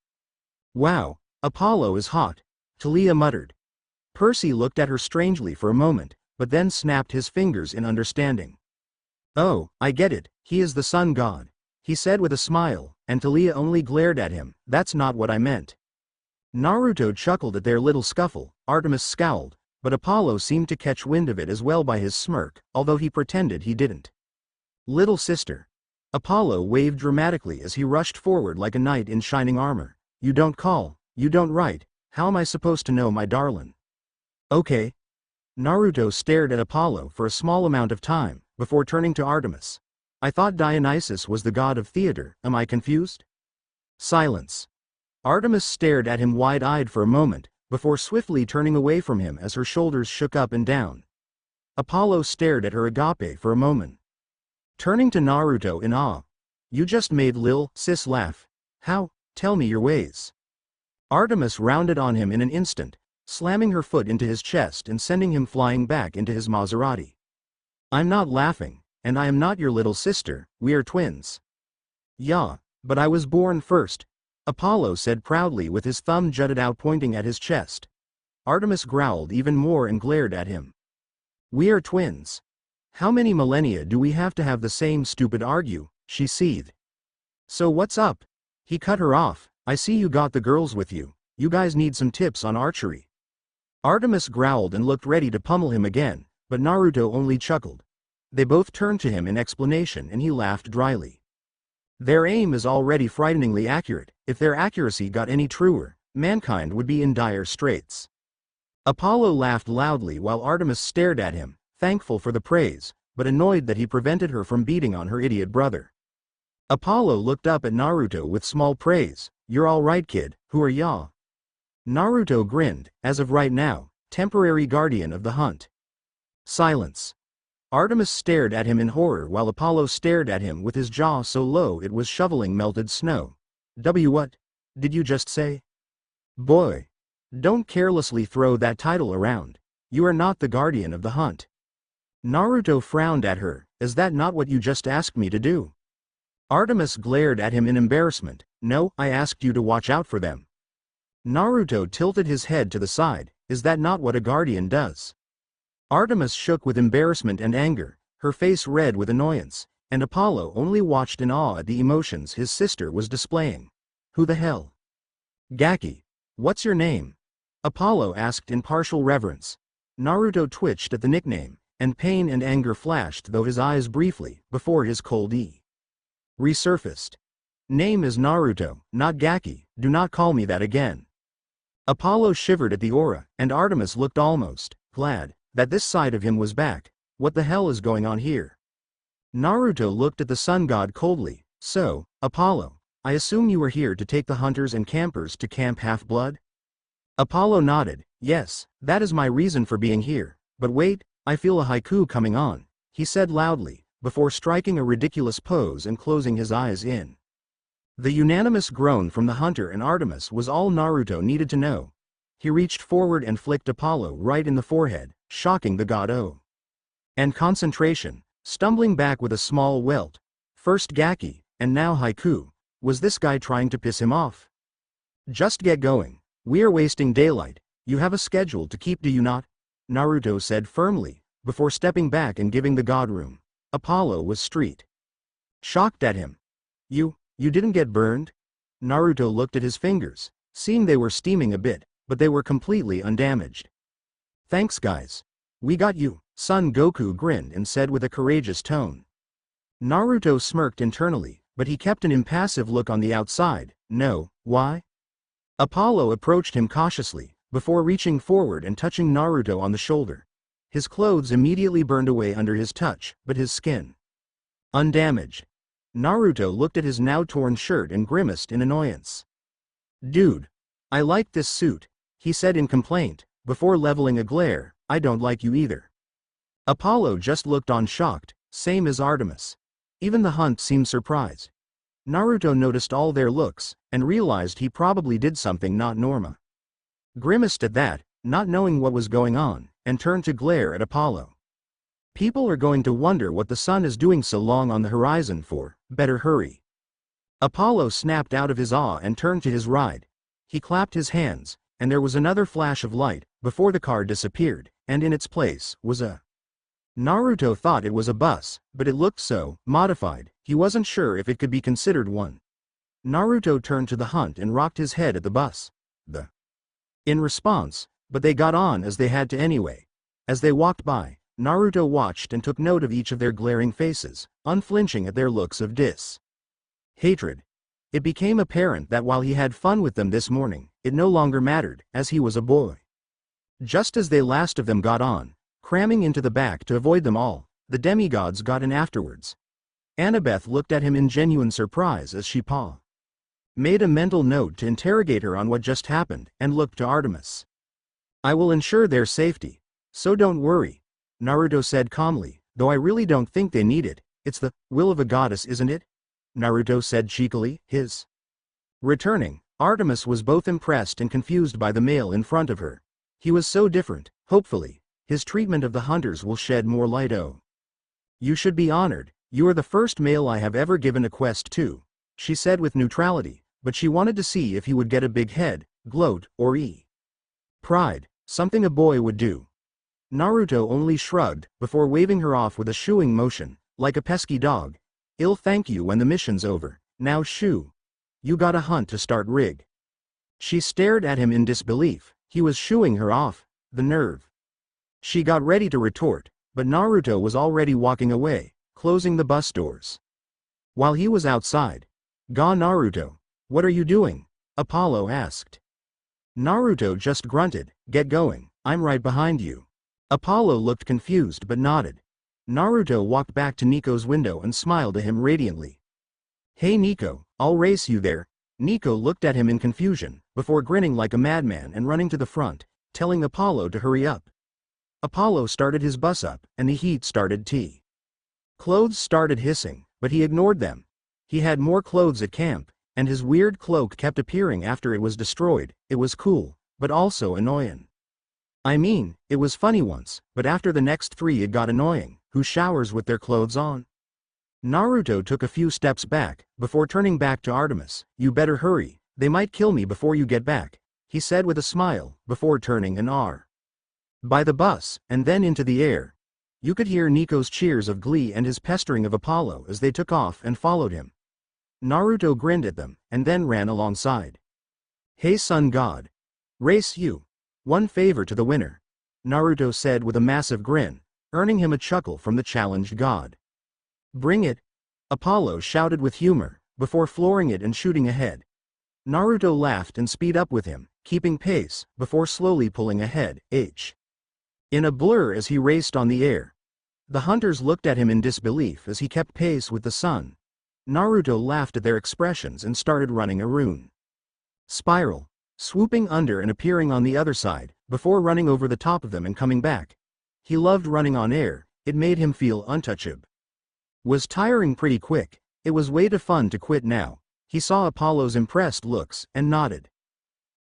Wow, Apollo is hot, Talia muttered. Percy looked at her strangely for a moment, but then snapped his fingers in understanding. Oh, I get it, he is the sun god, he said with a smile, and Talia only glared at him. That's not what I meant. Naruto chuckled at their little scuffle. Artemis scowled, but Apollo seemed to catch wind of it as well by his smirk, although he pretended he didn't. Little sister. Apollo waved dramatically as he rushed forward like a knight in shining armor. You don't call, you don't write, how am I supposed to know, my darling? Okay. Naruto stared at Apollo for a small amount of time, before turning to Artemis. I thought Dionysus was the god of theater, am I confused? Silence. Artemis stared at him wide-eyed for a moment, before swiftly turning away from him as her shoulders shook up and down. Apollo stared at her agape for a moment, turning to Naruto in awe. You just made Lil Sis laugh. How? Tell me your ways. Artemis rounded on him in an instant, slamming her foot into his chest and sending him flying back into his Maserati. I'm not laughing, and I am not your little sister, we are twins. Yeah, but I was born first, Apollo said proudly with his thumb jutted out pointing at his chest. Artemis growled even more and glared at him. We are twins. How many millennia do we have to have the same stupid argue, she seethed. So what's up? He cut her off. I see you got the girls with you. You guys need some tips on archery. Artemis growled and looked ready to pummel him again, but Naruto only chuckled. They both turned to him in explanation and he laughed dryly. Their aim is already frighteningly accurate. If their accuracy got any truer, mankind would be in dire straits. Apollo laughed loudly while Artemis stared at him, thankful for the praise, but annoyed that he prevented her from beating on her idiot brother. Apollo looked up at Naruto with small praise. You're all right, kid, who are ya? Naruto grinned, as of right now, temporary guardian of the hunt. Silence. Artemis stared at him in horror while Apollo stared at him with his jaw so low it was shoveling melted snow. What did you just say? Boy. Don't carelessly throw that title around. You are not the guardian of the hunt. Naruto frowned at her. Is that not what you just asked me to do? Artemis glared at him in embarrassment. No, I asked you to watch out for them. Naruto tilted his head to the side. Is that not what a guardian does? Artemis shook with embarrassment and anger, her face red with annoyance, and Apollo only watched in awe at the emotions his sister was displaying. Who the hell? Gaki. What's your name? Apollo asked in partial reverence. Naruto twitched at the nickname, and pain and anger flashed through his eyes briefly, before his cold resurfaced. Name is Naruto, not Gaki, do not call me that again. Apollo shivered at the aura, and Artemis looked almost glad that this side of him was back. What the hell is going on here? Naruto looked at the sun god coldly. So, Apollo, I assume you were here to take the hunters and campers to Camp Half-Blood? Apollo nodded. Yes, that is my reason for being here. But wait, I feel a haiku coming on, he said loudly, before striking a ridiculous pose and closing his eyes in. The unanimous groan from the hunter and Artemis was all Naruto needed to know. He reached forward and flicked Apollo right in the forehead, shocking the god and concentration, stumbling back with a small welt. First Gaki, and now haiku. Was this guy trying to piss him off? Just get going. We are wasting daylight. You have a schedule to keep, do you not? Naruto said firmly, before stepping back and giving the god room. Apollo was shocked at him. You didn't get burned? Naruto looked at his fingers, seeing they were steaming a bit, but they were completely undamaged. Thanks guys. We got you, Son Goku grinned and said with a courageous tone. Naruto smirked internally, but he kept an impassive look on the outside. No, why? Apollo approached him cautiously, before reaching forward and touching Naruto on the shoulder. His clothes immediately burned away under his touch, but his skin undamaged. Naruto looked at his now torn shirt and grimaced in annoyance. Dude, I like this suit, he said in complaint, before leveling a glare. I don't like you either. Apollo just looked on shocked, same as Artemis. Even the Hunt seemed surprised. Naruto noticed all their looks, and realized he probably did something not normal. Grimaced at that, not knowing what was going on, and turned to glare at Apollo. People are going to wonder what the sun is doing so long on the horizon for, better hurry. Apollo snapped out of his awe and turned to his ride. He clapped his hands, and there was another flash of light, before the car disappeared, and in its place was a... Naruto thought it was a bus, but it looked so modified, he wasn't sure if it could be considered one. Naruto turned to the Hunt and rocked his head at the bus. In response, but they got on as they had to anyway. As they walked by, Naruto watched and took note of each of their glaring faces, unflinching at their looks of hatred. It became apparent that while he had fun with them this morning, it no longer mattered, as he was a boy. Just as the last of them got on, cramming into the back to avoid them all, the demigods got in afterwards. Annabeth looked at him in genuine surprise as she made a mental note to interrogate her on what just happened, and looked to Artemis. I will ensure their safety, so don't worry, Naruto said calmly, though I really don't think they need it. It's the will of a goddess, isn't it? Naruto said cheekily. Returning, Artemis was both impressed and confused by the male in front of her. He was so different. Hopefully, his treatment of the hunters will shed more light. Oh. You should be honored, you are the first male I have ever given a quest to, she said with neutrality, but she wanted to see if he would get a big head, gloat, or pride, something a boy would do. Naruto only shrugged, before waving her off with a shooing motion, like a pesky dog. I'll thank you when the mission's over, now shoo. You got a hunt to start, Rig. She stared at him in disbelief. He was shooing her off, the nerve. She got ready to retort, but Naruto was already walking away, closing the bus doors. While he was outside, "Ga Naruto, what are you doing?" Apollo asked. Naruto just grunted, "Get going, I'm right behind you." Apollo looked confused but nodded. Naruto walked back to Nico's window and smiled at him radiantly. "Hey Nico, I'll race you there." Nico looked at him in confusion, before grinning like a madman and running to the front, telling Apollo to hurry up. Apollo started his bus up, and the heat started Clothes started hissing, but he ignored them. He had more clothes at camp, and his weird cloak kept appearing after it was destroyed. It was cool, but also annoying. I mean, it was funny once, but after the next 3 it got annoying. Who showers with their clothes on? Naruto took a few steps back, before turning back to Artemis. You better hurry, they might kill me before you get back, he said with a smile, before turning an R by the bus, and then into the air. You could hear Nico's cheers of glee and his pestering of Apollo as they took off and followed him. Naruto grinned at them, and then ran alongside. Hey Sun God. Race you. One favor to the winner, Naruto said with a massive grin, earning him a chuckle from the challenged god. Bring it, Apollo shouted with humor, before flooring it and shooting ahead. Naruto laughed and speed up with him, keeping pace, before slowly pulling ahead, in a blur as he raced on the air. The hunters looked at him in disbelief as he kept pace with the sun. Naruto laughed at their expressions and started running a rune spiral, swooping under and appearing on the other side, before running over the top of them and coming back. He loved running on air, it made him feel untouchable. Was tiring pretty quick, it was way too fun to quit now. He saw Apollo's impressed looks, and nodded.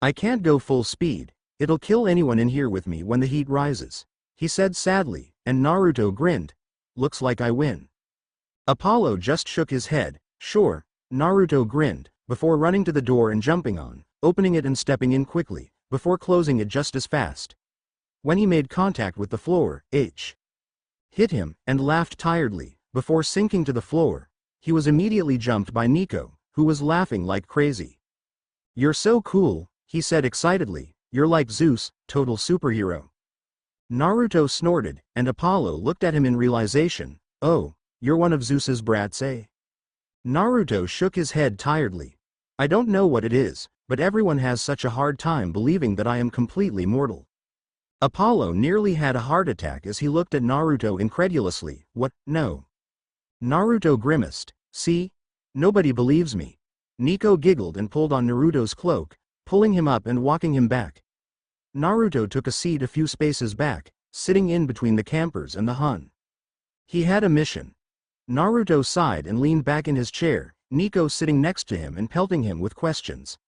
I can't go full speed, it'll kill anyone in here with me when the heat rises, he said sadly, and Naruto grinned. Looks like I win. Apollo just shook his head. Sure, Naruto grinned, before running to the door and jumping on, opening it and stepping in quickly, before closing it just as fast. When he made contact with the floor, hit him, and laughed tiredly. Before sinking to the floor, he was immediately jumped by Nico, who was laughing like crazy. "You're so cool," he said excitedly. "You're like Zeus, total superhero." Naruto snorted, and Apollo looked at him in realization. "Oh, you're one of Zeus's brats, eh?" Naruto shook his head tiredly. "I don't know what it is, but everyone has such a hard time believing that I am completely mortal." Apollo nearly had a heart attack as he looked at Naruto incredulously. "What? No." Naruto grimaced. "See? Nobody believes me." Nico giggled and pulled on Naruto's cloak, pulling him up and walking him back. Naruto took a seat a few spaces back, sitting in between the campers and the Hun. He had a mission. Naruto sighed and leaned back in his chair, Nico sitting next to him and pelting him with questions.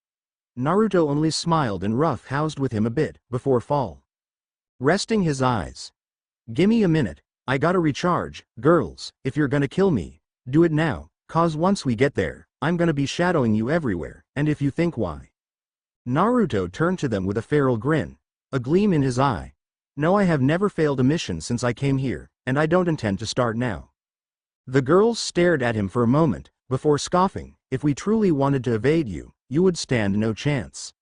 Naruto only smiled and rough-housed with him a bit, before resting his eyes. "Gimme a minute, I gotta recharge. Girls, if you're gonna kill me, do it now, cause once we get there, I'm gonna be shadowing you everywhere, and if you think why." Naruto turned to them with a feral grin, a gleam in his eye. "No, I have never failed a mission since I came here, and I don't intend to start now." The girls stared at him for a moment, before scoffing. "If we truly wanted to evade you, you would stand no chance."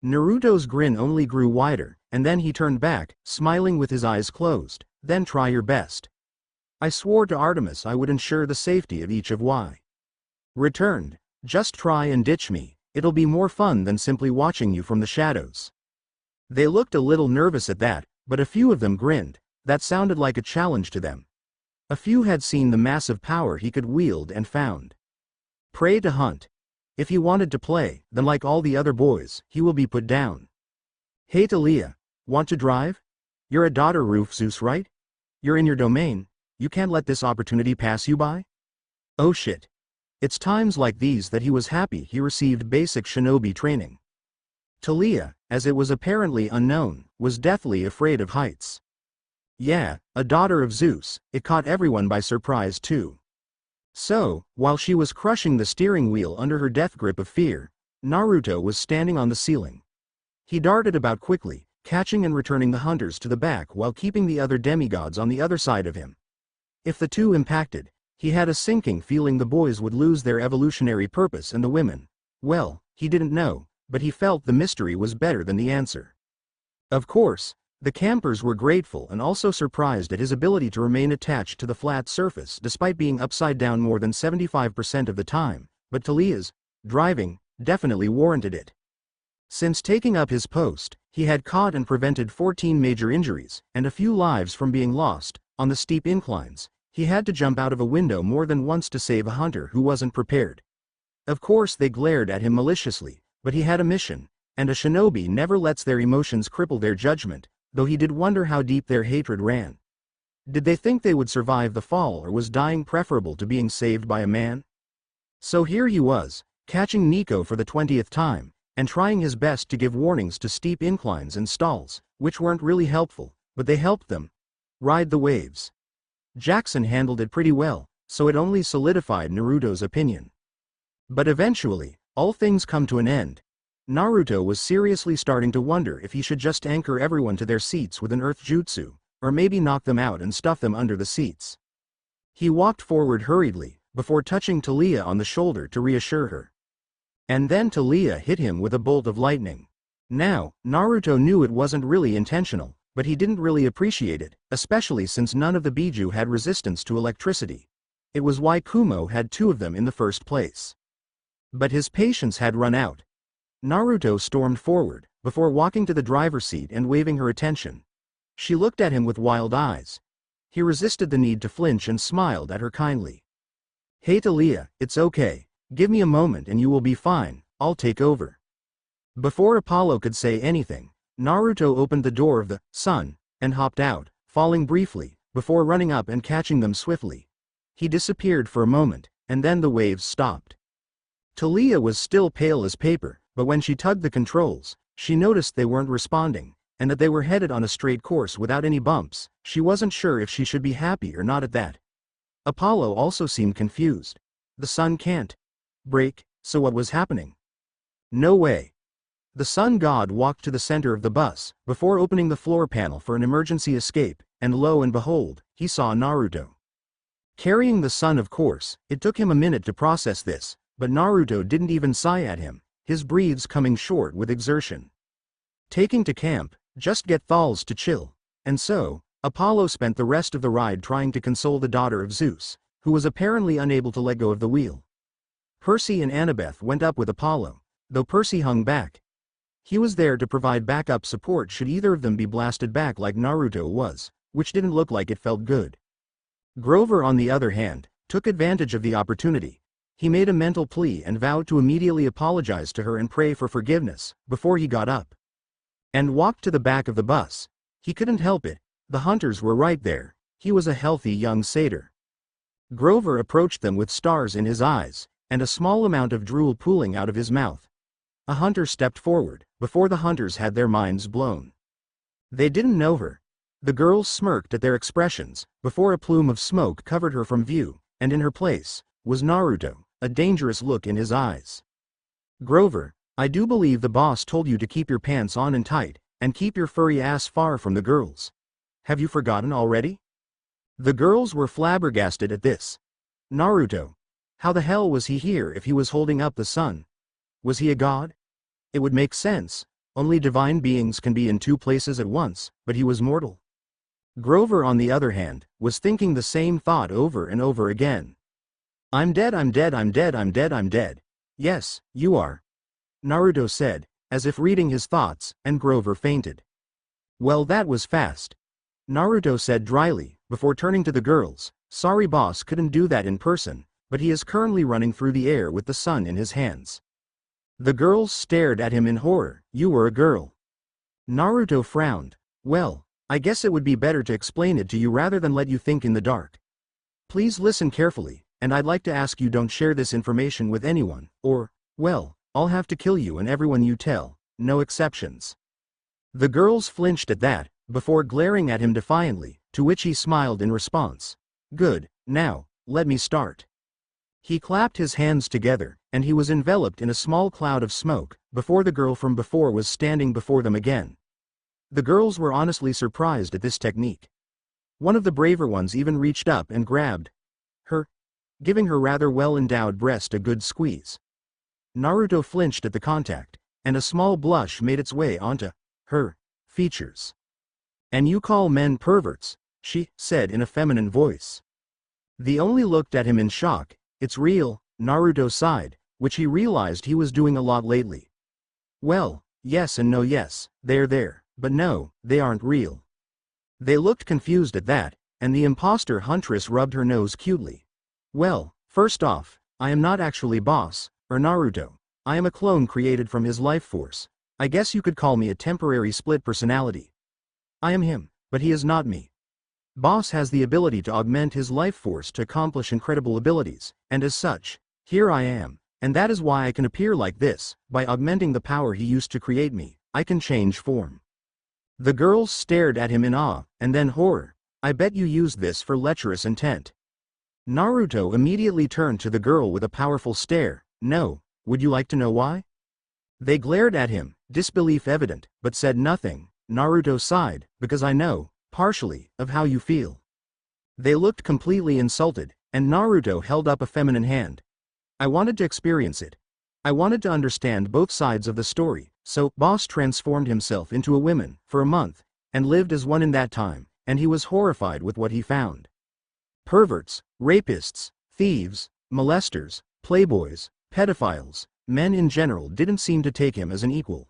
Naruto's grin only grew wider, and then he turned back, smiling with his eyes closed. "Then try your best. I swore to Artemis I would ensure the safety of each of Y. Returned. Just try and ditch me, it'll be more fun than simply watching you from the shadows." They looked a little nervous at that, but a few of them grinned. That sounded like a challenge to them. A few had seen the massive power he could wield and found prey to hunt. If he wanted to play, then like all the other boys, he will be put down. "Hey Talia, want to drive? You're a daughter of Zeus, right? You're in your domain, you can't let this opportunity pass you by?" Oh shit. It's times like these that he was happy he received basic shinobi training. Talia, as it was apparently unknown, was deathly afraid of heights. Yeah, a daughter of Zeus, it caught everyone by surprise too. So, while she was crushing the steering wheel under her death grip of fear, Naruto was standing on the ceiling. He darted about quickly, catching and returning the hunters to the back while keeping the other demigods on the other side of him. If the two impacted, he had a sinking feeling the boys would lose their evolutionary purpose and the women, well, he didn't know, but he felt the mystery was better than the answer. Of course, the campers were grateful and also surprised at his ability to remain attached to the flat surface despite being upside down more than 75% of the time, but Talia's driving definitely warranted it. Since taking up his post, he had caught and prevented 14 major injuries, and a few lives from being lost. On the steep inclines, he had to jump out of a window more than once to save a hunter who wasn't prepared. Of course they glared at him maliciously, but he had a mission, and a shinobi never lets their emotions cripple their judgment, though he did wonder how deep their hatred ran. Did they think they would survive the fall, or was dying preferable to being saved by a man? So here he was, catching Nico for the 20th time, and trying his best to give warnings to steep inclines and stalls, which weren't really helpful, but they helped them ride the waves. Jackson handled it pretty well, so it only solidified Naruto's opinion. But eventually, all things come to an end. Naruto was seriously starting to wonder if he should just anchor everyone to their seats with an earth jutsu, or maybe knock them out and stuff them under the seats. He walked forward hurriedly, before touching Talia on the shoulder to reassure her. And then Talia hit him with a bolt of lightning. Now, Naruto knew it wasn't really intentional, but he didn't really appreciate it, especially since none of the Biju had resistance to electricity. It was why Kumo had two of them in the first place. But his patience had run out. Naruto stormed forward, before walking to the driver's seat and waving her attention. She looked at him with wild eyes. He resisted the need to flinch and smiled at her kindly. "Hey Talia, it's okay, give me a moment and you will be fine, I'll take over." Before Apollo could say anything, Naruto opened the door of the sun, and hopped out, falling briefly, before running up and catching them swiftly. He disappeared for a moment, and then the waves stopped. Talia was still pale as paper, but when she tugged the controls, she noticed they weren't responding, and that they were headed on a straight course without any bumps. She wasn't sure if she should be happy or not at that. Apollo also seemed confused. The sun can't break, so what was happening? No way. The sun god walked to the center of the bus, before opening the floor panel for an emergency escape, and lo and behold, he saw Naruto. Carrying the sun, of course. It took him a minute to process this, but Naruto didn't even sigh at him, his breaths coming short with exertion. Taking to camp, just get thalls to chill. And so, Apollo spent the rest of the ride trying to console the daughter of Zeus, who was apparently unable to let go of the wheel. Percy and Annabeth went up with Apollo, though Percy hung back. He was there to provide backup support should either of them be blasted back like Naruto was, which didn't look like it felt good. Grover, on the other hand, took advantage of the opportunity. He made a mental plea and vowed to immediately apologize to her and pray for forgiveness, before he got up and walked to the back of the bus. He couldn't help it, the hunters were right there. He was a healthy young satyr. Grover approached them with stars in his eyes, and a small amount of drool pooling out of his mouth. A hunter stepped forward, before the hunters had their minds blown. They didn't know her. The girls smirked at their expressions, before a plume of smoke covered her from view, and in her place was Naruto, a dangerous look in his eyes. Grover, I do believe the boss told you to keep your pants on and tight, and keep your furry ass far from the girls. Have you forgotten already? The girls were flabbergasted at this. Naruto. How the hell was he here if he was holding up the sun? Was he a god? It would make sense. Only divine beings can be in two places at once, but he was mortal. Grover, on the other hand, was thinking the same thought over and over again. I'm dead, I'm dead, I'm dead, I'm dead, I'm dead. Yes, you are, Naruto said, as if reading his thoughts, and Grover fainted. Well, that was fast, Naruto said dryly, before turning to the girls. Sorry boss couldn't do that in person, but he is currently running through the air with the sun in his hands. The girls stared at him in horror. You were a girl. Naruto frowned. Well, I guess it would be better to explain it to you rather than let you think in the dark. Please listen carefully, and I'd like to ask you don't share this information with anyone, or, well, I'll have to kill you and everyone you tell, no exceptions. The girls flinched at that, before glaring at him defiantly, to which he smiled in response. Good, now, let me start. He clapped his hands together, and he was enveloped in a small cloud of smoke, before the girl from before was standing before them again. The girls were honestly surprised at this technique. One of the braver ones even reached up and grabbed her, giving her rather well-endowed breast a good squeeze. Naruto flinched at the contact, and a small blush made its way onto her features. And you call men perverts? She said in a feminine voice. They only looked at him in shock. It's real, Naruto sighed, which he realized he was doing a lot lately. Well, yes and no. Yes, they're there, but no, they aren't real. They looked confused at that, and the imposter huntress rubbed her nose cutely. Well, first off, I am not actually boss, or Naruto. I am a clone created from his life force. I guess you could call me a temporary split personality. I am him, but he is not me. Boss has the ability to augment his life force to accomplish incredible abilities, and as such, here I am, and that is why I can appear like this. By augmenting the power he used to create me, I can change form. The girls stared at him in awe, and then horror. I bet you used this for lecherous intent. Naruto immediately turned to the girl with a powerful stare. No, would you like to know why? They glared at him, disbelief evident, but said nothing. Naruto sighed, because I know, partially, of how you feel. They looked completely insulted, and Naruto held up a feminine hand. I wanted to experience it. I wanted to understand both sides of the story, so boss transformed himself into a woman for a month, and lived as one in that time, and he was horrified with what he found. Perverts, rapists, thieves, molesters, playboys, pedophiles, men in general didn't seem to take him as an equal.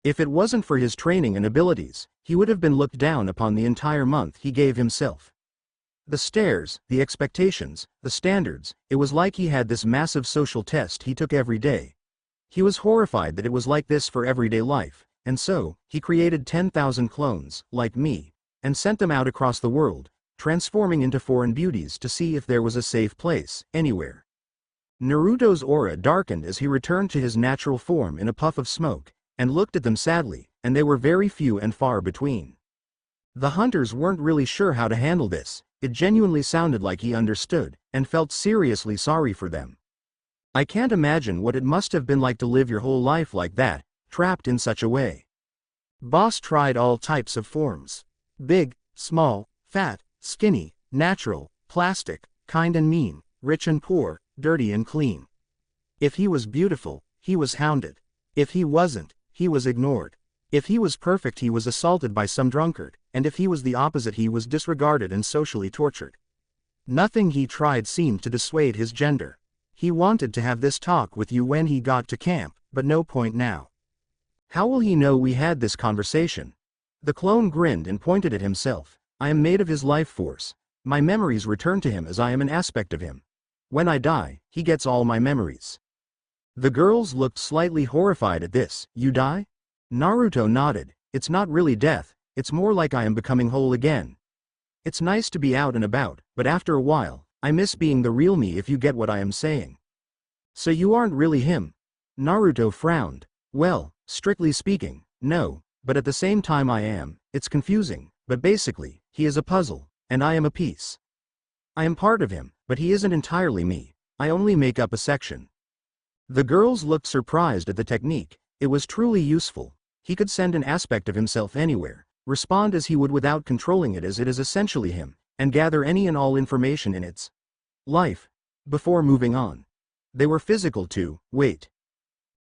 If it wasn't for his training and abilities, he would have been looked down upon the entire month he gave himself. The stares, the expectations, the standards, it was like he had this massive social test he took every day. He was horrified that it was like this for everyday life, and so, he created 10,000 clones, like me, and sent them out across the world, transforming into foreign beauties to see if there was a safe place, anywhere. Naruto's aura darkened as he returned to his natural form in a puff of smoke, and looked at them sadly, and they were very few and far between. The hunters weren't really sure how to handle this. It genuinely sounded like he understood, and felt seriously sorry for them. I can't imagine what it must have been like to live your whole life like that, trapped in such a way. Boss tried all types of forms. Big, small, fat, skinny, natural, plastic, kind and mean, rich and poor, dirty and clean. If he was beautiful, he was hounded. If he wasn't, he was ignored. If he was perfect, he was assaulted by some drunkard, and if he was the opposite, he was disregarded and socially tortured. Nothing he tried seemed to dissuade his gender. He wanted to have this talk with you when he got to camp, but no point now. How will he know we had this conversation? The clone grinned and pointed at himself. I am made of his life force. My memories return to him as I am an aspect of him. When I die, he gets all my memories. The girls looked slightly horrified at this. You die? Naruto nodded. It's not really death, it's more like I am becoming whole again. It's nice to be out and about, but after a while, I miss being the real me, if you get what I am saying. So you aren't really him? Naruto frowned. Well, strictly speaking, no, but at the same time I am. It's confusing, but basically, he is a puzzle, and I am a piece. I am part of him, but he isn't entirely me. I only make up a section. The girls looked surprised at the technique. It was truly useful. He could send an aspect of himself anywhere, respond as he would without controlling it, as it is essentially him, and gather any and all information in its life before moving on. They were physical too. Wait.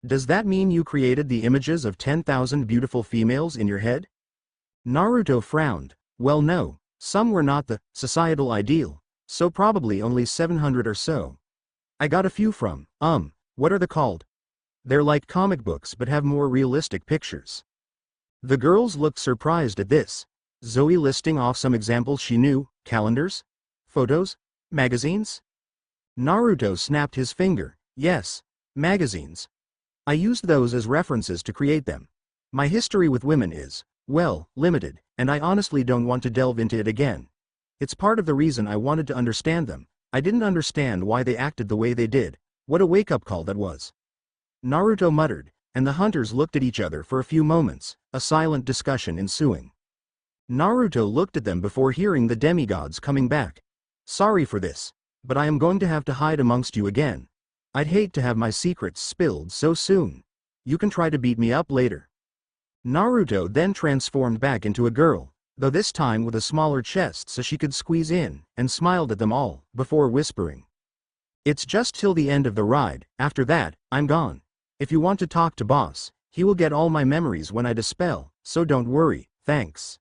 Does that mean you created the images of 10,000 beautiful females in your head? Naruto frowned. Well, no, some were not the societal ideal, so probably only 700 or so. I got a few from, what are they called? They're like comic books but have more realistic pictures. The girls looked surprised at this. Zoe listing off some examples she knew. Calendars? Photos? Magazines? Naruto snapped his finger. Yes, magazines. I used those as references to create them. My history with women is, well, limited, and I honestly don't want to delve into it again. It's part of the reason I wanted to understand them. I didn't understand why they acted the way they did. What a wake-up call that was. Naruto muttered, and the hunters looked at each other for a few moments, a silent discussion ensuing. Naruto looked at them before hearing the demigods coming back. Sorry for this, but I am going to have to hide amongst you again. I'd hate to have my secrets spilled so soon. You can try to beat me up later. Naruto then transformed back into a girl, though this time with a smaller chest so she could squeeze in, and smiled at them all, before whispering. It's just till the end of the ride. After that, I'm gone. If you want to talk to boss, he will get all my memories when I dispel, so don't worry, thanks.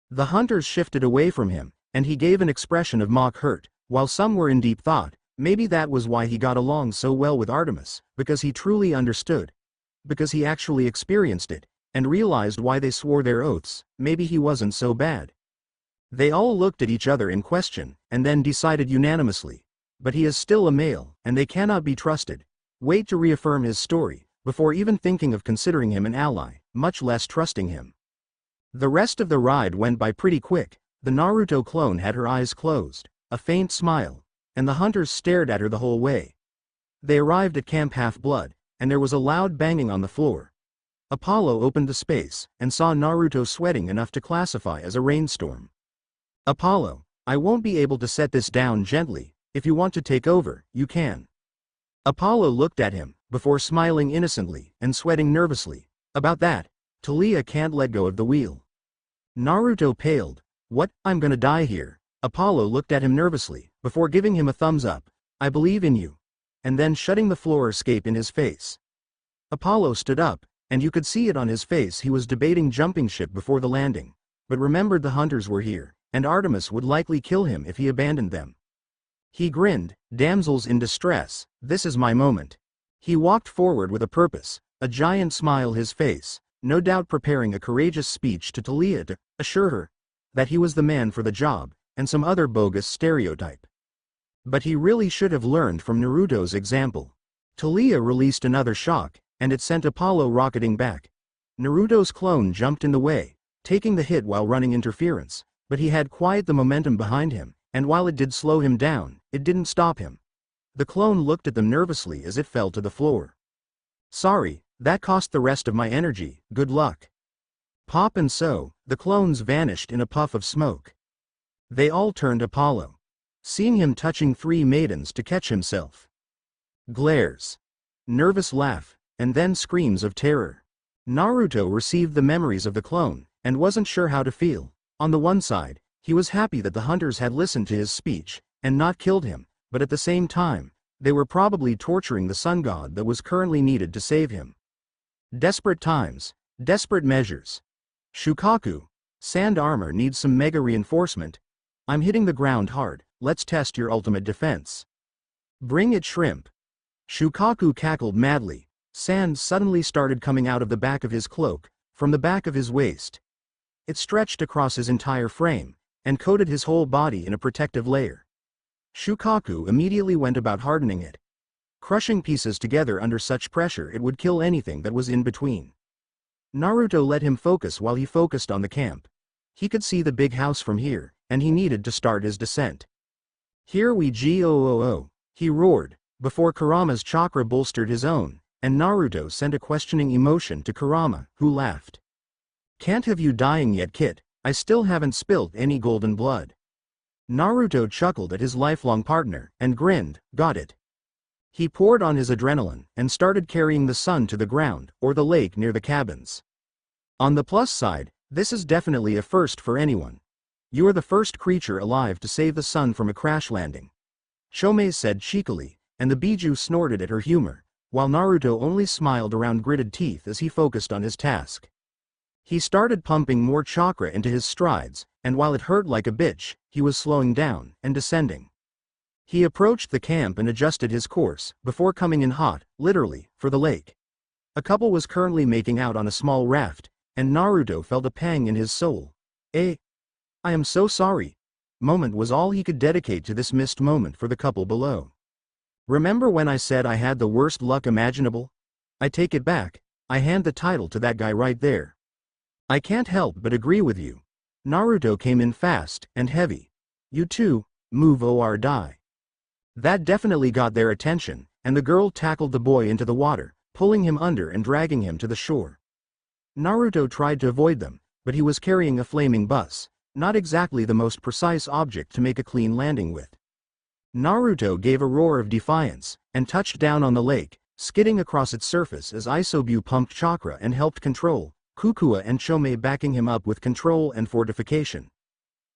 The hunters shifted away from him, and he gave an expression of mock hurt, while some were in deep thought. Maybe that was why he got along so well with Artemis, because he truly understood. Because he actually experienced it, and realized why they swore their oaths. Maybe he wasn't so bad. They all looked at each other in question, and then decided unanimously. But he is still a male, and they cannot be trusted. Wait to reaffirm his story, before even thinking of considering him an ally, much less trusting him. The rest of the ride went by pretty quick. The Naruto clone had her eyes closed, a faint smile, and the hunters stared at her the whole way. They arrived at Camp Half-Blood, and there was a loud banging on the floor. Apollo opened the space, and saw Naruto sweating enough to classify as a rainstorm. Apollo, I won't be able to set this down gently. If you want to take over, you can. Apollo looked at him, before smiling innocently, and sweating nervously. About that, Taliah can't let go of the wheel. Naruto paled. What? I'm gonna die here. Apollo looked at him nervously, before giving him a thumbs up. I believe in you. And then shutting the floor escape in his face. Apollo stood up, and you could see it on his face. He was debating jumping ship before the landing, but remembered the hunters were here, and Artemis would likely kill him if he abandoned them. He grinned. Damsels in distress, this is my moment. He walked forward with a purpose, a giant smile his face, no doubt preparing a courageous speech to Taliah to assure her that he was the man for the job, and some other bogus stereotype. But he really should have learned from Naruto's example. Taliah released another shock, and it sent Apollo rocketing back. Naruto's clone jumped in the way, taking the hit while running interference, but he had quite the momentum behind him, and while it did slow him down, it didn't stop him. The clone looked at them nervously as it fell to the floor. Sorry, that cost the rest of my energy, good luck. Pop, and so, the clones vanished in a puff of smoke. They all turned Apollo, seeing him touching 3 maidens to catch himself. Glares. Nervous laugh, and then screams of terror. Naruto received the memories of the clone, and wasn't sure how to feel. On the one side, he was happy that the hunters had listened to his speech, and not killed him, but at the same time, they were probably torturing the sun god that was currently needed to save him. Desperate times, desperate measures. Shukaku, sand armor needs some mega reinforcement. I'm hitting the ground hard, let's test your ultimate defense. Bring it, shrimp. Shukaku cackled madly. Sand suddenly started coming out of the back of his cloak, from the back of his waist. It stretched across his entire frame, and coated his whole body in a protective layer. Shukaku immediately went about hardening it. Crushing pieces together under such pressure, it would kill anything that was in between. Naruto let him focus while he focused on the camp. He could see the big house from here, and he needed to start his descent. Here we go, he roared, before Kurama's chakra bolstered his own, and Naruto sent a questioning emotion to Kurama, who laughed. Can't have you dying yet, kid, I still haven't spilt any golden blood. Naruto chuckled at his lifelong partner, and grinned, got it. He poured on his adrenaline, and started carrying the sun to the ground, or the lake near the cabins. On the plus side, this is definitely a first for anyone. You are the first creature alive to save the sun from a crash landing. Chome said cheekily, and the Biju snorted at her humor, while Naruto only smiled around gritted teeth as he focused on his task. He started pumping more chakra into his strides, and while it hurt like a bitch, he was slowing down, and descending. He approached the camp and adjusted his course, before coming in hot, literally, for the lake. A couple was currently making out on a small raft, and Naruto felt a pang in his soul. I am so sorry. Moment was all he could dedicate to this missed moment for the couple below. Remember when I said I had the worst luck imaginable? I take it back, I hand the title to that guy right there. I can't help but agree with you. Naruto came in fast and heavy. You too, move or die. That definitely got their attention, and the girl tackled the boy into the water, pulling him under and dragging him to the shore. Naruto tried to avoid them, but he was carrying a flaming bus, not exactly the most precise object to make a clean landing with. Naruto gave a roar of defiance, and touched down on the lake, skidding across its surface as Isobu pumped chakra and helped control, Kukua and Chome backing him up with control and fortification.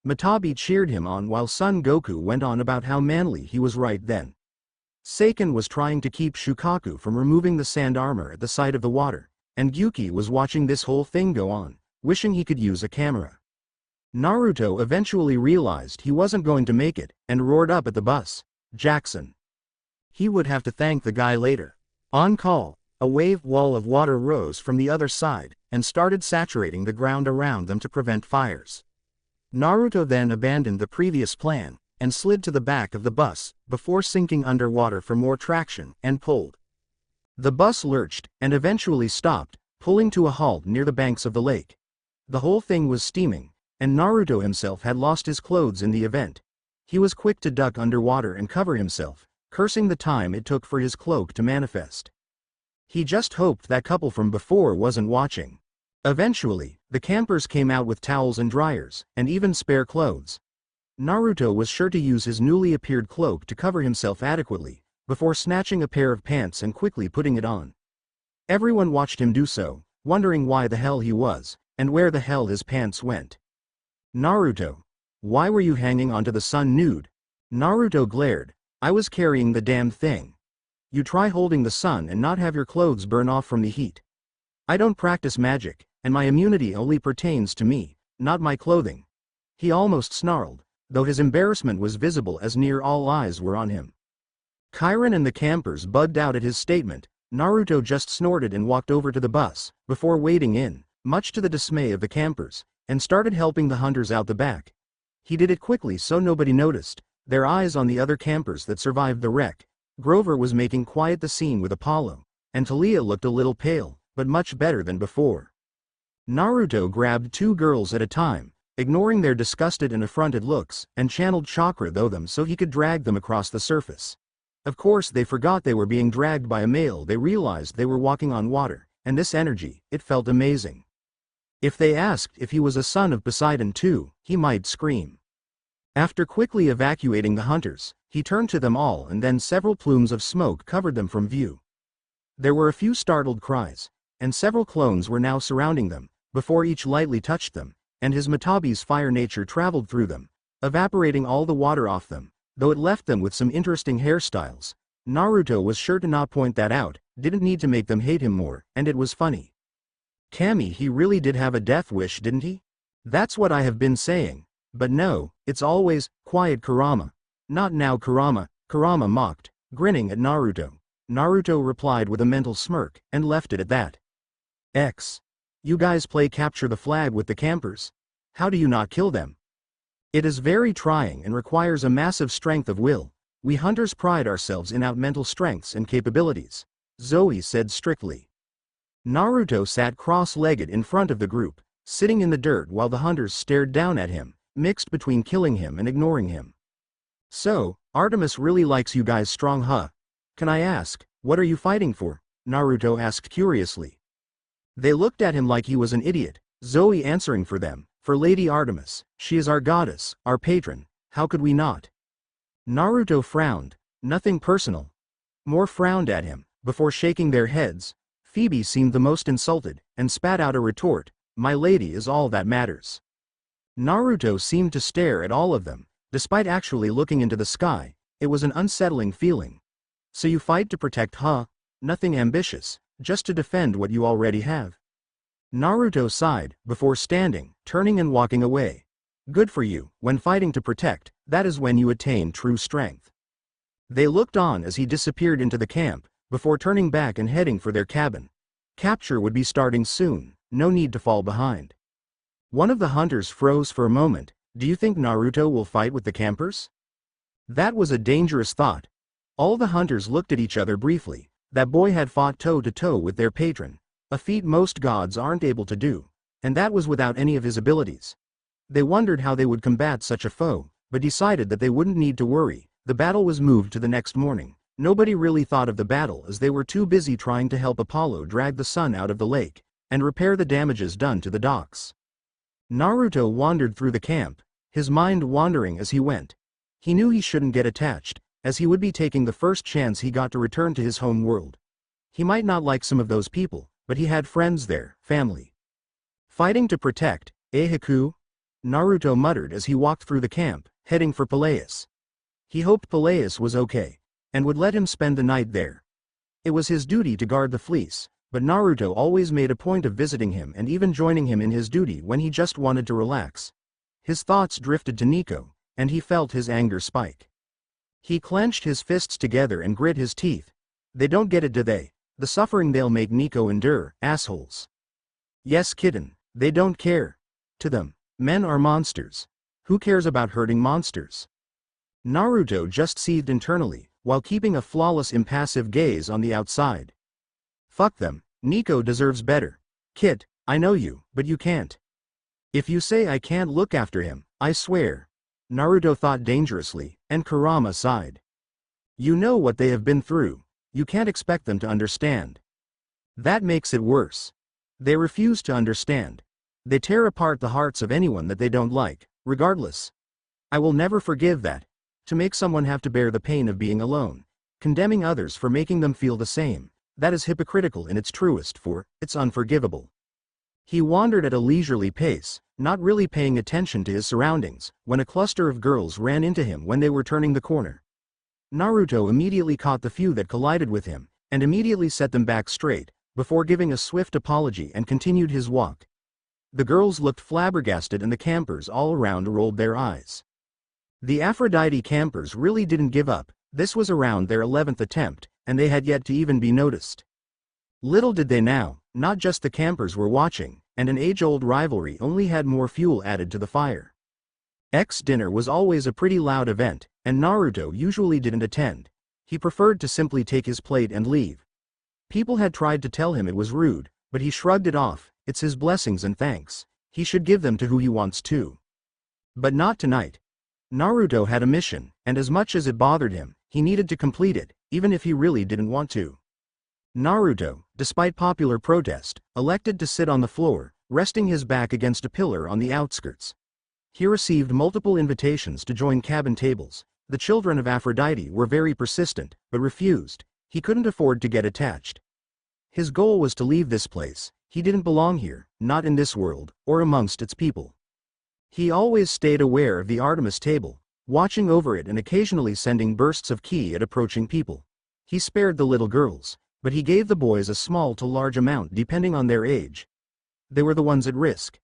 Matabi cheered him on while Son Goku went on about how manly he was right then. Seiken was trying to keep Shukaku from removing the sand armor at the side of the water, and Gyuki was watching this whole thing go on, wishing he could use a camera. Naruto eventually realized he wasn't going to make it, and roared up at the bus, Jackson. He would have to thank the guy later. On call, a wave wall of water rose from the other side, and started saturating the ground around them to prevent fires. Naruto then abandoned the previous plan, and slid to the back of the bus, before sinking underwater for more traction, and pulled. The bus lurched, and eventually stopped, pulling to a halt near the banks of the lake. The whole thing was steaming, and Naruto himself had lost his clothes in the event. He was quick to duck underwater and cover himself, cursing the time it took for his cloak to manifest. He just hoped that couple from before wasn't watching. Eventually, the campers came out with towels and dryers, and even spare clothes. Naruto was sure to use his newly appeared cloak to cover himself adequately, before snatching a pair of pants and quickly putting it on. Everyone watched him do so, wondering why the hell he was, and where the hell his pants went. Naruto, why were you hanging onto the sun nude? Naruto glared. I was carrying the damn thing. You try holding the sun and not have your clothes burn off from the heat. I don't practice magic, and my immunity only pertains to me, not my clothing. He almost snarled, though his embarrassment was visible as near all eyes were on him. Kairon and the campers bugged out at his statement. Naruto just snorted and walked over to the bus, before wading in, much to the dismay of the campers, and started helping the hunters out the back. He did it quickly so nobody noticed, their eyes on the other campers that survived the wreck. Grover was making quiet the scene with Apollo, and Talia looked a little pale, but much better than before. Naruto grabbed two girls at a time, ignoring their disgusted and affronted looks, and channeled chakra through them so he could drag them across the surface. Of course they forgot they were being dragged by a male. They realized they were walking on water, and this energy, it felt amazing. If they asked if he was a son of Poseidon too, he might scream. After quickly evacuating the hunters, he turned to them all, and then several plumes of smoke covered them from view. There were a few startled cries, and several clones were now surrounding them, before each lightly touched them, and his Matabi's fire nature traveled through them, evaporating all the water off them, though it left them with some interesting hairstyles. Naruto was sure to not point that out, didn't need to make them hate him more, and it was funny. Kami, he really did have a death wish, didn't he? That's what I have been saying. But no, it's always, quiet Kurama. Not now Kurama, Kurama mocked, grinning at Naruto. Naruto replied with a mental smirk, and left it at that. You guys play capture the flag with the campers. How do you not kill them? It is very trying and requires a massive strength of will. We hunters pride ourselves in our mental strengths and capabilities, Zoe said strictly. Naruto sat cross-legged in front of the group, sitting in the dirt while the hunters stared down at him, mixed between killing him and ignoring him. So, Artemis really likes you guys strong, huh? Can I ask, what are you fighting for? Naruto asked curiously. They looked at him like he was an idiot, Zoe answering for them, for Lady Artemis, she is our goddess, our patron, how could we not? Naruto frowned, nothing personal. More frowned at him, before shaking their heads. Phoebe seemed the most insulted, and spat out a retort, my lady is all that matters. Naruto seemed to stare at all of them, despite actually looking into the sky. It was an unsettling feeling. So you fight to protect, huh? Nothing ambitious, just to defend what you already have. Naruto sighed, before standing, turning and walking away. Good for you, when fighting to protect, that is when you attain true strength. They looked on as he disappeared into the camp, before turning back and heading for their cabin. Capture would be starting soon, no need to fall behind. One of the hunters froze for a moment. Do you think Naruto will fight with the campers? That was a dangerous thought. All the hunters looked at each other briefly. That boy had fought toe-to-toe with their patron, a feat most gods aren't able to do, and that was without any of his abilities. They wondered how they would combat such a foe, but decided that they wouldn't need to worry. The battle was moved to the next morning. Nobody really thought of the battle as they were too busy trying to help Apollo drag the sun out of the lake, and repair the damages done to the docks. Naruto wandered through the camp, his mind wandering as he went. He knew he shouldn't get attached, as he would be taking the first chance he got to return to his home world. He might not like some of those people, but he had friends there, family. Fighting to protect, Haku? Naruto muttered as he walked through the camp, heading for Peleus. He hoped Peleus was okay, and would let him spend the night there. It was his duty to guard the fleece, but Naruto always made a point of visiting him and even joining him in his duty when he just wanted to relax. His thoughts drifted to Nico, and he felt his anger spike. He clenched his fists together and grit his teeth. They don't get it, do they? The suffering they'll make Nico endure, assholes. Yes, kitten, they don't care. To them, men are monsters. Who cares about hurting monsters? Naruto just seethed internally, while keeping a flawless impassive gaze on the outside. Fuck them, Nico deserves better. Kit, I know you, but you can't. If you say I can't look after him, I swear. Naruto thought dangerously, and Kurama sighed. You know what they have been through. You can't expect them to understand. That makes it worse. They refuse to understand. They tear apart the hearts of anyone that they don't like, regardless. I will never forgive that. To make someone have to bear the pain of being alone, condemning others for making them feel the same, that is hypocritical in its truest form, it's unforgivable. He wandered at a leisurely pace, not really paying attention to his surroundings, when a cluster of girls ran into him when they were turning the corner. Naruto immediately caught the few that collided with him, and immediately set them back straight, before giving a swift apology and continued his walk. The girls looked flabbergasted and the campers all around rolled their eyes. The Aphrodite campers really didn't give up. This was around their 11th attempt, and they had yet to even be noticed. Little did they know, not just the campers were watching, and an age-old rivalry only had more fuel added to the fire. Dinner was always a pretty loud event, and Naruto usually didn't attend. He preferred to simply take his plate and leave. People had tried to tell him it was rude, but he shrugged it off. It's his blessings and thanks. He should give them to who he wants to. But not tonight. Naruto had a mission, and as much as it bothered him, he needed to complete it, even if he really didn't want to. Naruto, despite popular protest, elected to sit on the floor, resting his back against a pillar on the outskirts. He received multiple invitations to join cabin tables. The children of Aphrodite were very persistent, but refused. He couldn't afford to get attached. His goal was to leave this place. He didn't belong here, not in this world, or amongst its people. He always stayed aware of the Artemis table, watching over it and occasionally sending bursts of ki at approaching people. He spared the little girls, but he gave the boys a small to large amount depending on their age. They were the ones at risk.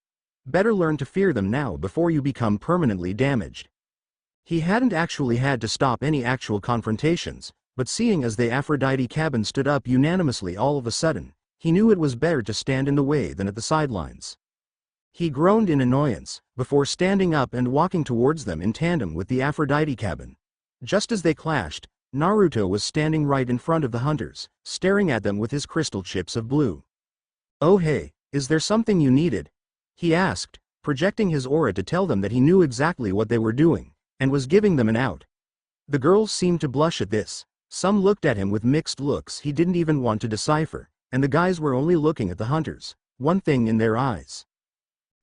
Better learn to fear them now before you become permanently damaged. He hadn't actually had to stop any actual confrontations, but seeing as the Aphrodite cabin stood up unanimously all of a sudden, he knew it was better to stand in the way than at the sidelines. He groaned in annoyance, before standing up and walking towards them in tandem with the Aphrodite cabin. Just as they clashed, Naruto was standing right in front of the hunters, staring at them with his crystal chips of blue. "Oh hey, is there something you needed?" he asked, projecting his aura to tell them that he knew exactly what they were doing, and was giving them an out. The girls seemed to blush at this. Some looked at him with mixed looks he didn't even want to decipher, and the guys were only looking at the hunters, one thing in their eyes.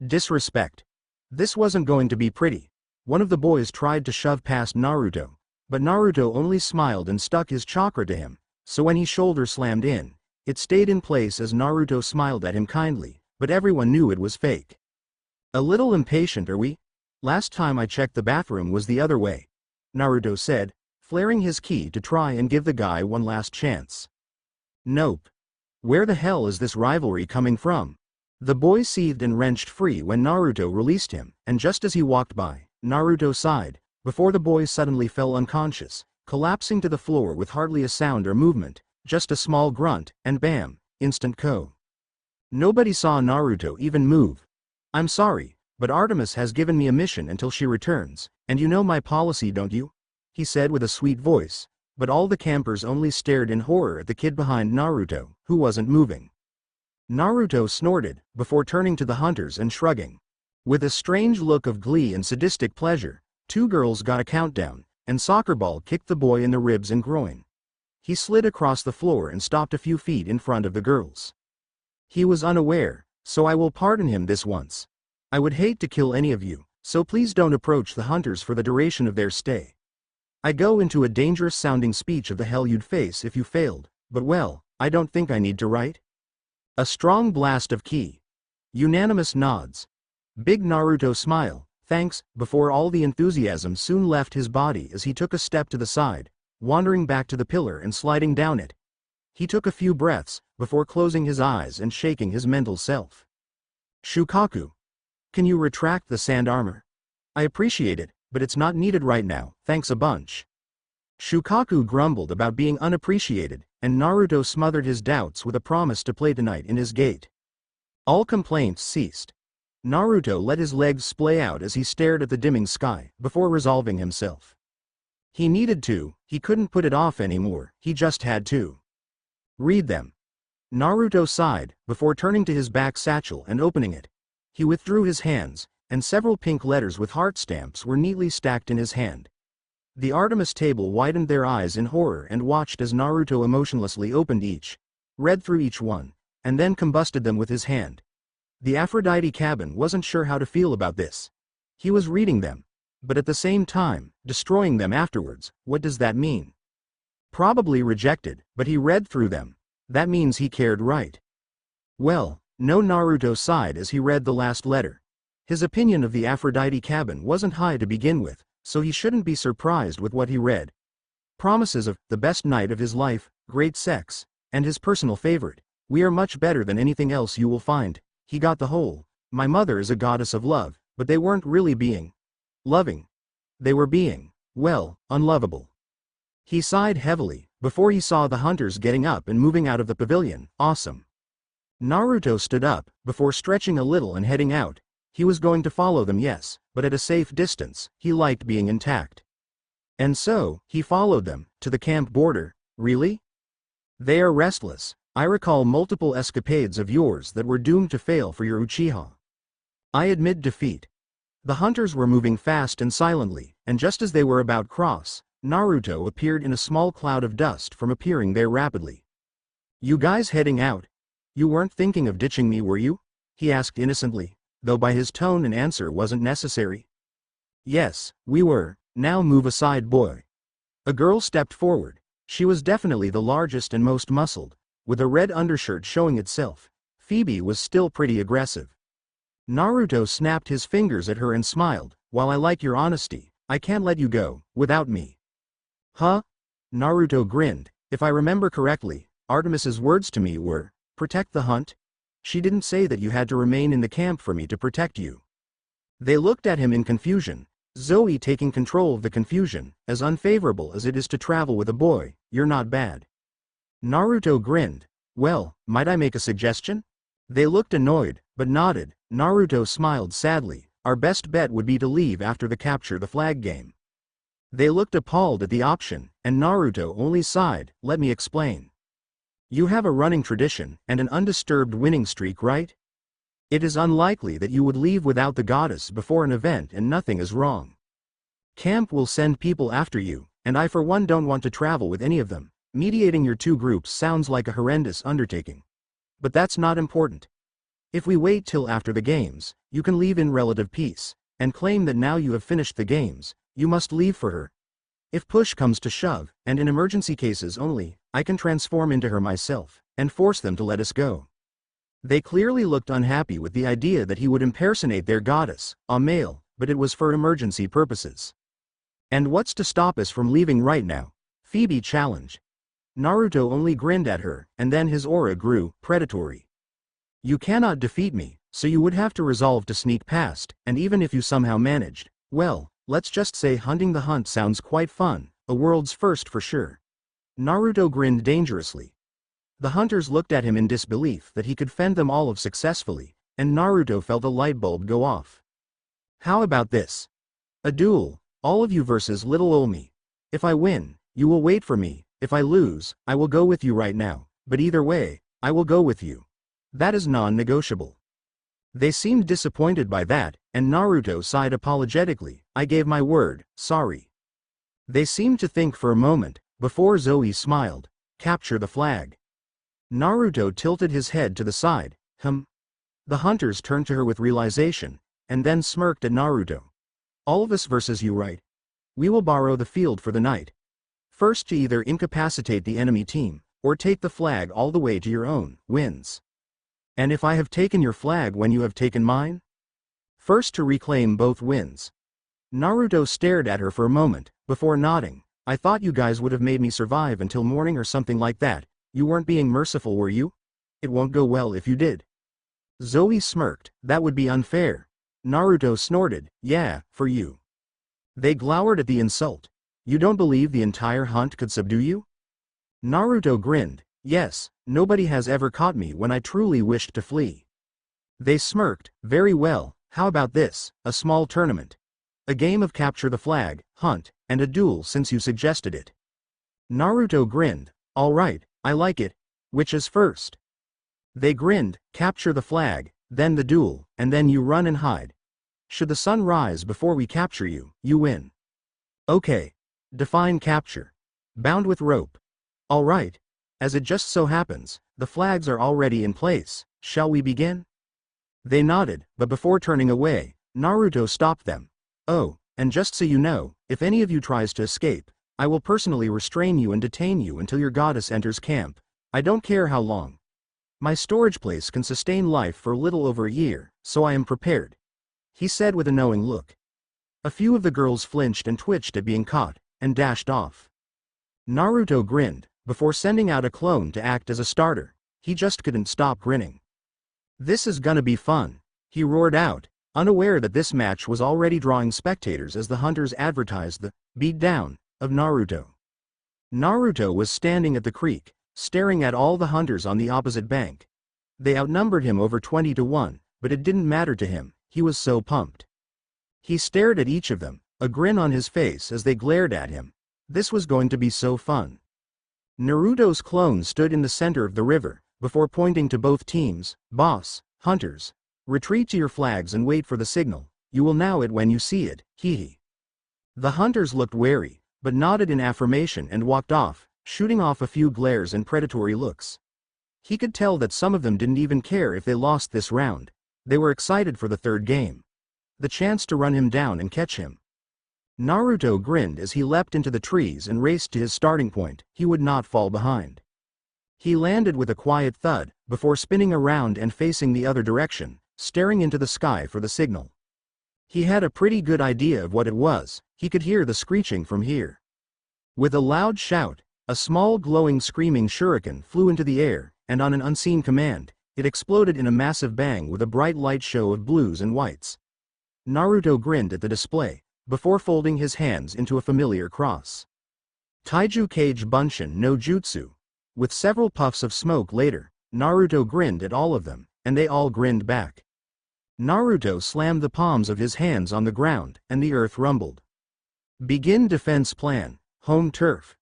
Disrespect. This wasn't going to be pretty. One of the boys tried to shove past Naruto, but Naruto only smiled and stuck his chakra to him, so when his shoulder slammed in, it stayed in place as Naruto smiled at him kindly, but everyone knew it was fake. "A little impatient, are we? Last time I checked the bathroom was the other way," Naruto said, flaring his ki to try and give the guy one last chance. "Nope. Where the hell is this rivalry coming from?" The boy seethed and wrenched free when Naruto released him, and just as he walked by, Naruto sighed, before the boy suddenly fell unconscious, collapsing to the floor with hardly a sound or movement, just a small grunt, and bam, instant KO. Nobody saw Naruto even move. "I'm sorry, but Artemis has given me a mission until she returns, and you know my policy, don't you?" he said with a sweet voice, but all the campers only stared in horror at the kid behind Naruto, who wasn't moving. Naruto snorted, before turning to the hunters and shrugging. With a strange look of glee and sadistic pleasure, two girls got a countdown, and Soccer Ball kicked the boy in the ribs and groin. He slid across the floor and stopped a few feet in front of the girls. "He was unaware, so I will pardon him this once. I would hate to kill any of you, so please don't approach the hunters for the duration of their stay. I go into a dangerous-sounding speech of the hell you'd face if you failed, but well, I don't think I need to write." A strong blast of ki. Unanimous nods. Big Naruto smile, thanks, before all the enthusiasm soon left his body as he took a step to the side, wandering back to the pillar and sliding down it. He took a few breaths, before closing his eyes and shaking his mental self. "Shukaku. Can you retract the sand armor? I appreciate it, but it's not needed right now, thanks a bunch." Shukaku grumbled about being unappreciated, and Naruto smothered his doubts with a promise to play tonight in his gate. All complaints ceased. Naruto let his legs splay out as he stared at the dimming sky, before resolving himself. He needed to, he couldn't put it off anymore, he just had to. "Read them." Naruto sighed, before turning to his back satchel and opening it. He withdrew his hands, and several pink letters with heart stamps were neatly stacked in his hand. The Artemis table widened their eyes in horror and watched as Naruto emotionlessly opened each, read through each one, and then combusted them with his hand. The Aphrodite cabin wasn't sure how to feel about this. He was reading them, but at the same time, destroying them afterwards. What does that mean? Probably rejected, but he read through them. That means he cared, right? Well, no, Naruto sighed as he read the last letter. His opinion of the Aphrodite cabin wasn't high to begin with, so he shouldn't be surprised with what he read. Promises of the best night of his life, great sex, and his personal favorite. "We are much better than anything else you will find." He got the whole. "My mother is a goddess of love," but they weren't really being loving. They were being, well, unlovable. He sighed heavily, before he saw the hunters getting up and moving out of the pavilion. Awesome. Naruto stood up, before stretching a little and heading out. He was going to follow them, yes, but at a safe distance. He liked being intact. And so, he followed them, to the camp border. "Really? They are restless. I recall multiple escapades of yours that were doomed to fail for your Uchiha. I admit defeat." The hunters were moving fast and silently, and just as they were about cross, Naruto appeared in a small cloud of dust from appearing there rapidly. "You guys heading out? You weren't thinking of ditching me, were you?" he asked innocently, though by his tone an answer wasn't necessary. "Yes, we were. Now move aside, boy." A girl stepped forward. She was definitely the largest and most muscled, with a red undershirt showing itself. Phoebe was still pretty aggressive. Naruto snapped his fingers at her and smiled. While I like your honesty, I can't let you go without me. Huh? Naruto grinned. If I remember correctly, Artemis's words to me were, protect the hunt? She didn't say that you had to remain in the camp for me to protect you. They looked at him in confusion, Zoe taking control of the confusion. As unfavorable as it is to travel with a boy, you're not bad. Naruto grinned. Well, might I make a suggestion? They looked annoyed, but nodded. Naruto smiled sadly. Our best bet would be to leave after the capture the flag game. They looked appalled at the option, and Naruto only sighed. Let me explain. You have a running tradition and an undisturbed winning streak, right? It is unlikely that you would leave without the goddess before an event and nothing is wrong. Camp will send people after you, and I for one don't want to travel with any of them. Mediating your two groups sounds like a horrendous undertaking. But that's not important. If we wait till after the games, you can leave in relative peace, and claim that now you have finished the games, you must leave for her. If push comes to shove, and in emergency cases only, I can transform into her myself, and force them to let us go. They clearly looked unhappy with the idea that he would impersonate their goddess, a male, but it was for emergency purposes. And what's to stop us from leaving right now? Phoebe challenged. Naruto only grinned at her, and then his aura grew predatory. You cannot defeat me, so you would have to resolve to sneak past, and even if you somehow managed, well, let's just say hunting the hunt sounds quite fun, a world's first for sure. Naruto grinned dangerously. The hunters looked at him in disbelief that he could fend them all off successfully, and Naruto felt a light bulb go off. How about this? A duel, all of you versus little ol' me. If I win, you will wait for me, if I lose, I will go with you right now, but either way, I will go with you. That is non-negotiable. They seemed disappointed by that, and Naruto sighed apologetically. I gave my word, sorry. They seemed to think for a moment, before Zoe smiled. Capture the flag. Naruto tilted his head to the side. The hunters turned to her with realization, and then smirked at Naruto. All of us versus you, right? We will borrow the field for the night. First to either incapacitate the enemy team, or take the flag all the way to your own, wins. And if I have taken your flag when you have taken mine? First to reclaim both wins. Naruto stared at her for a moment, before nodding. I thought you guys would have made me survive until morning or something like that. You weren't being merciful, were you? It won't go well if you did. Zoe smirked. That would be unfair. Naruto snorted. Yeah, for you. They glowered at the insult. You don't believe the entire hunt could subdue you? Naruto grinned. Yes, nobody has ever caught me when I truly wished to flee. They smirked. Very well, how about this, a small tournament? A game of capture the flag, hunt, and a duel since you suggested it. Naruto grinned. All right, I like it. Which is first? They grinned. Capture the flag, then the duel, and then you run and hide. Should the sun rise before we capture you, you win. Okay. Define capture. Bound with rope. All right. As it just so happens, the flags are already in place. Shall we begin? They nodded, but before turning away, Naruto stopped them. Oh, and just so you know, if any of you tries to escape, I will personally restrain you and detain you until your goddess enters camp. I don't care how long. My storage place can sustain life for a little over a year, so I am prepared. He said with a knowing look. A few of the girls flinched and twitched at being caught, and dashed off. Naruto grinned, before sending out a clone to act as a starter. He just couldn't stop grinning. This is gonna be fun, he roared out, unaware that this match was already drawing spectators as the hunters advertised the beat down of Naruto. Naruto was standing at the creek, staring at all the hunters on the opposite bank. They outnumbered him over 20 to 1, but it didn't matter to him, he was so pumped. He stared at each of them, a grin on his face as they glared at him. This was going to be so fun. Naruto's clone stood in the center of the river, before pointing to both teams. Boss, hunters, retreat to your flags and wait for the signal. You will know it when you see it, hee. The hunters looked wary, but nodded in affirmation and walked off, shooting off a few glares and predatory looks. He could tell that some of them didn't even care if they lost this round. They were excited for the third game. The chance to run him down and catch him. Naruto grinned as he leapt into the trees and raced to his starting point. He would not fall behind. He landed with a quiet thud, before spinning around and facing the other direction, staring into the sky for the signal. He had a pretty good idea of what it was. He could hear the screeching from here. With a loud shout, a small glowing screaming shuriken flew into the air, and on an unseen command, it exploded in a massive bang with a bright light show of blues and whites. Naruto grinned at the display, before folding his hands into a familiar cross. Taiju Kage Bunshin no Jutsu. With several puffs of smoke later, Naruto grinned at all of them, and they all grinned back. Naruto slammed the palms of his hands on the ground, and the earth rumbled. Begin defense plan, home turf.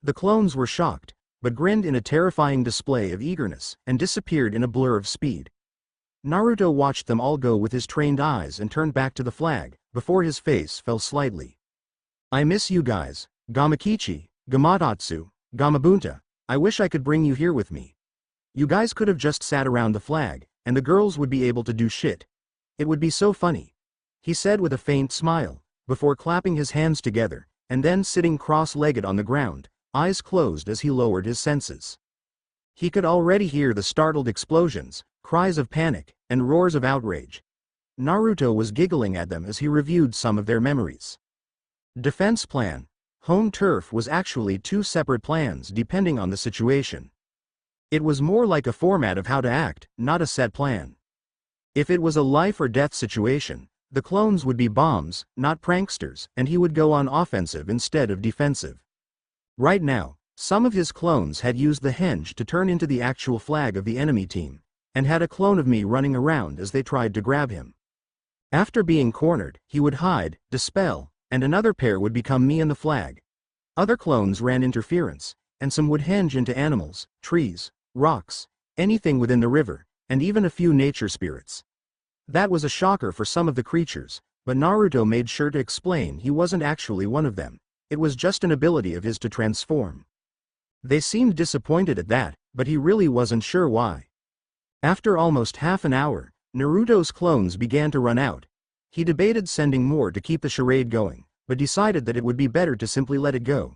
The clones were shocked, but grinned in a terrifying display of eagerness, and disappeared in a blur of speed. Naruto watched them all go with his trained eyes and turned back to the flag, before his face fell slightly. I miss you guys, Gamakichi, Gamatatsu, Gamabunta. I wish I could bring you here with me. You guys could have just sat around the flag, and the girls would be able to do shit. It would be so funny. He said with a faint smile, before clapping his hands together, and then sitting cross-legged on the ground, eyes closed as he lowered his senses. He could already hear the startled explosions, cries of panic, and roars of outrage. Naruto was giggling at them as he reviewed some of their memories. Defense plan. Home turf was actually two separate plans depending on the situation. It was more like a format of how to act, not a set plan. If it was a life or death situation, the clones would be bombs, not pranksters, and he would go on offensive instead of defensive. Right now, some of his clones had used the henge to turn into the actual flag of the enemy team, and had a clone of me running around as they tried to grab him. After being cornered, he would hide, dispel, and another pair would become me and the flag. Other clones ran interference, and some would henge into animals, trees, rocks, anything within the river, and even a few nature spirits. That was a shocker for some of the creatures, but Naruto made sure to explain he wasn't actually one of them. It was just an ability of his to transform. They seemed disappointed at that, but he really wasn't sure why. After almost half an hour, Naruto's clones began to run out. He debated sending more to keep the charade going, but decided that it would be better to simply let it go.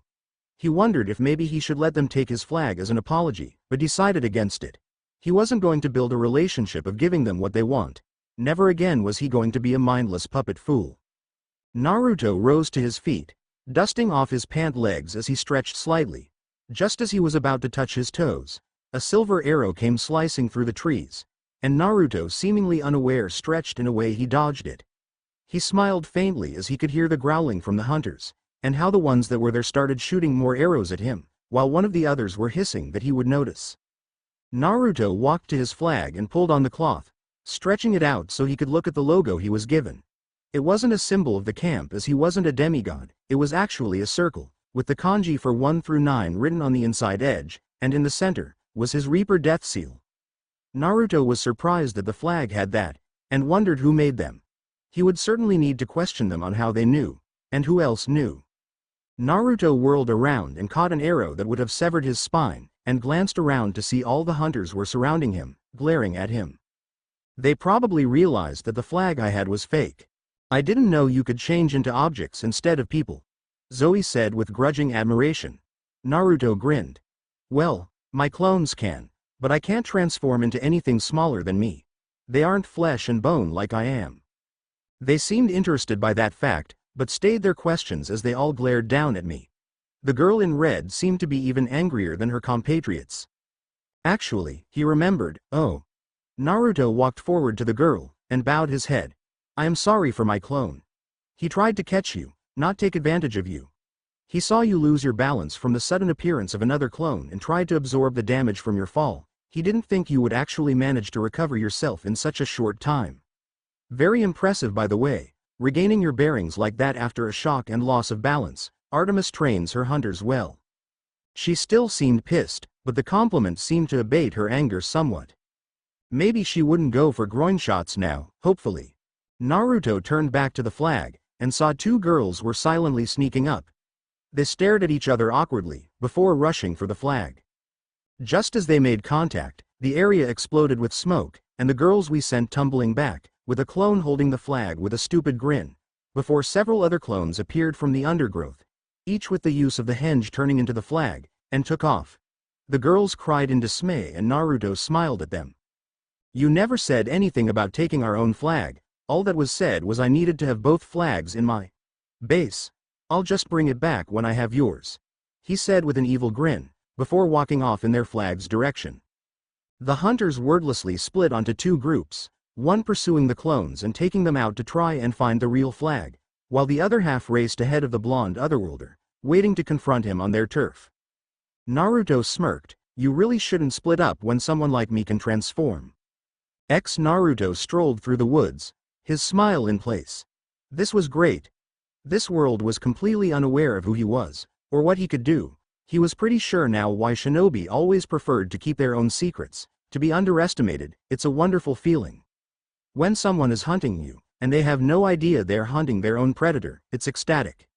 He wondered if maybe he should let them take his flag as an apology, but decided against it. He wasn't going to build a relationship of giving them what they want. Never again was he going to be a mindless puppet fool. Naruto rose to his feet, dusting off his pant legs as he stretched slightly. Just as he was about to touch his toes, a silver arrow came slicing through the trees, and Naruto, seemingly unaware, stretched in a way he dodged it. He smiled faintly as he could hear the growling from the hunters, and how the ones that were there started shooting more arrows at him, while one of the others were hissing that he would notice. Naruto walked to his flag and pulled on the cloth, stretching it out so he could look at the logo he was given. It wasn't a symbol of the camp as he wasn't a demigod, it was actually a circle, with the kanji for 1 through 9 written on the inside edge, and in the center was his Reaper death seal. Naruto was surprised that the flag had that, and wondered who made them. He would certainly need to question them on how they knew, and who else knew. Naruto whirled around and caught an arrow that would have severed his spine, and glanced around to see all the hunters were surrounding him, glaring at him. They probably realized that the flag I had was fake. I didn't know you could change into objects instead of people, Zoe said with grudging admiration. Naruto grinned. Well, my clones can, but I can't transform into anything smaller than me. They aren't flesh and bone like I am. They seemed interested by that fact, but stayed their questions as they all glared down at me. The girl in red seemed to be even angrier than her compatriots. Actually, he remembered, oh. Naruto walked forward to the girl, and bowed his head. I am sorry for my clone. He tried to catch you, not take advantage of you. He saw you lose your balance from the sudden appearance of another clone and tried to absorb the damage from your fall. He didn't think you would actually manage to recover yourself in such a short time. Very impressive, by the way, regaining your bearings like that after a shock and loss of balance. Artemis trains her hunters well. She still seemed pissed, but the compliment seemed to abate her anger somewhat. Maybe she wouldn't go for groin shots now, hopefully. Naruto turned back to the flag, and saw two girls were silently sneaking up. They stared at each other awkwardly, before rushing for the flag. Just as they made contact, the area exploded with smoke, and the girls we sent tumbling back, with a clone holding the flag with a stupid grin, before several other clones appeared from the undergrowth, each with the use of the henge turning into the flag, and took off. The girls cried in dismay and Naruto smiled at them. You never said anything about taking our own flag. All that was said was I needed to have both flags in my base. I'll just bring it back when I have yours, he said with an evil grin, before walking off in their flag's direction. The hunters wordlessly split onto two groups, one pursuing the clones and taking them out to try and find the real flag, while the other half raced ahead of the blonde otherworlder, waiting to confront him on their turf. Naruto smirked. You really shouldn't split up when someone like me can transform. Naruto strolled through the woods, his smile in place. This was great. This world was completely unaware of who he was, or what he could do. He was pretty sure now why shinobi always preferred to keep their own secrets. To be underestimated, it's a wonderful feeling. When someone is hunting you, and they have no idea they're hunting their own predator, it's ecstatic.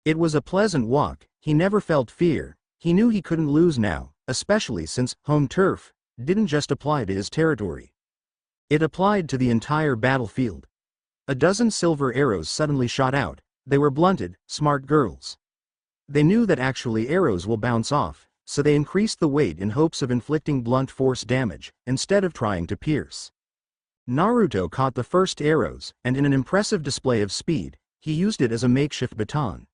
It was a pleasant walk. He never felt fear. He knew he couldn't lose now, especially since home turf didn't just apply to his territory. It applied to the entire battlefield. A dozen silver arrows suddenly shot out. They were blunted, smart girls. They knew that actually arrows will bounce off, so they increased the weight in hopes of inflicting blunt force damage, instead of trying to pierce. Naruto caught the first arrows, and in an impressive display of speed, he used it as a makeshift baton.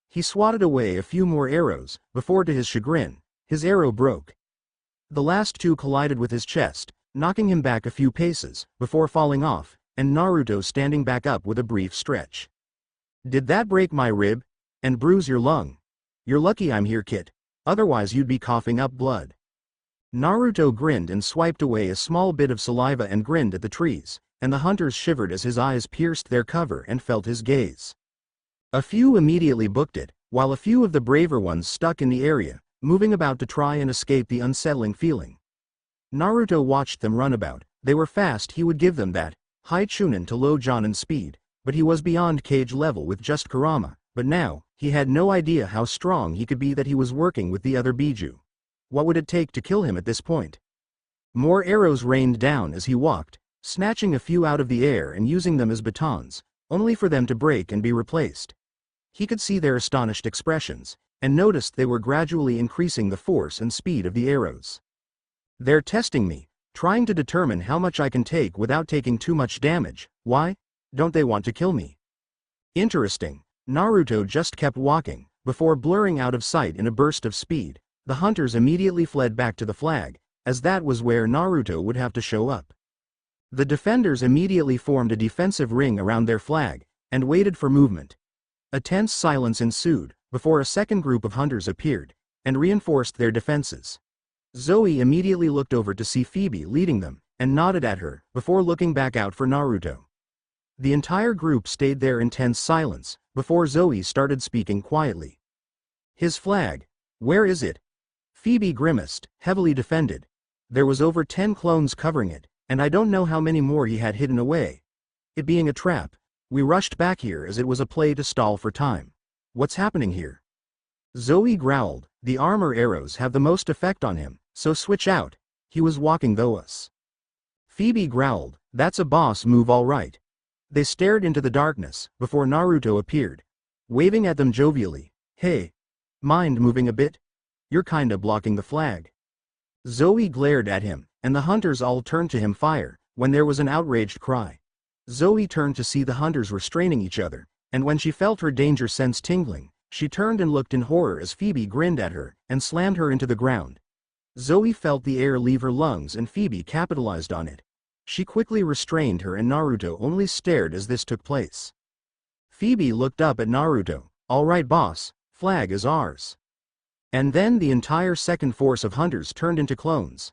He swatted away a few more arrows, before to his chagrin, his arrow broke. The last two collided with his chest, knocking him back a few paces, before falling off, and Naruto standing back up with a brief stretch. Did that break my rib? And bruise your lung? You're lucky I'm here, kid. Otherwise you'd be coughing up blood. Naruto grinned and swiped away a small bit of saliva and grinned at the trees, and the hunters shivered as his eyes pierced their cover and felt his gaze. A few immediately booked it, while a few of the braver ones stuck in the area, moving about to try and escape the unsettling feeling. Naruto watched them run about. They were fast. He would give them that, high chunin to low jonin speed, but he was beyond cage level with just Kurama. But now, he had no idea how strong he could be that he was working with the other Biju. What would it take to kill him at this point? More arrows rained down as he walked, snatching a few out of the air and using them as batons, only for them to break and be replaced. He could see their astonished expressions, and noticed they were gradually increasing the force and speed of the arrows. They're testing me, trying to determine how much I can take without taking too much damage. Why? Don't they want to kill me? Interesting. Naruto just kept walking, before blurring out of sight in a burst of speed. The hunters immediately fled back to the flag, as that was where Naruto would have to show up. The defenders immediately formed a defensive ring around their flag, and waited for movement. A tense silence ensued, before a second group of hunters appeared, and reinforced their defenses. Zoe immediately looked over to see Phoebe leading them, and nodded at her, before looking back out for Naruto. The entire group stayed there in tense silence, before Zoe started speaking quietly. His flag. Where is it? Phoebe grimaced. Heavily defended. There was over 10 clones covering it, and I don't know how many more he had hidden away. It being a trap. We rushed back here as it was a play to stall for time. What's happening here? Zoe growled. The armor arrows have the most effect on him, so switch out. He was walking though us. Phoebe growled. That's a boss move all right. They stared into the darkness, before Naruto appeared, waving at them jovially. Hey, mind moving a bit? You're kinda blocking the flag. Zoe glared at him, and the hunters all turned to him fire, when there was an outraged cry. Zoe turned to see the hunters restraining each other, and when she felt her danger sense tingling, she turned and looked in horror as Phoebe grinned at her, and slammed her into the ground. Zoe felt the air leave her lungs and Phoebe capitalized on it. She quickly restrained her and Naruto only stared as this took place. Phoebe looked up at Naruto. All right boss, flag is ours. And then the entire second force of hunters turned into clones.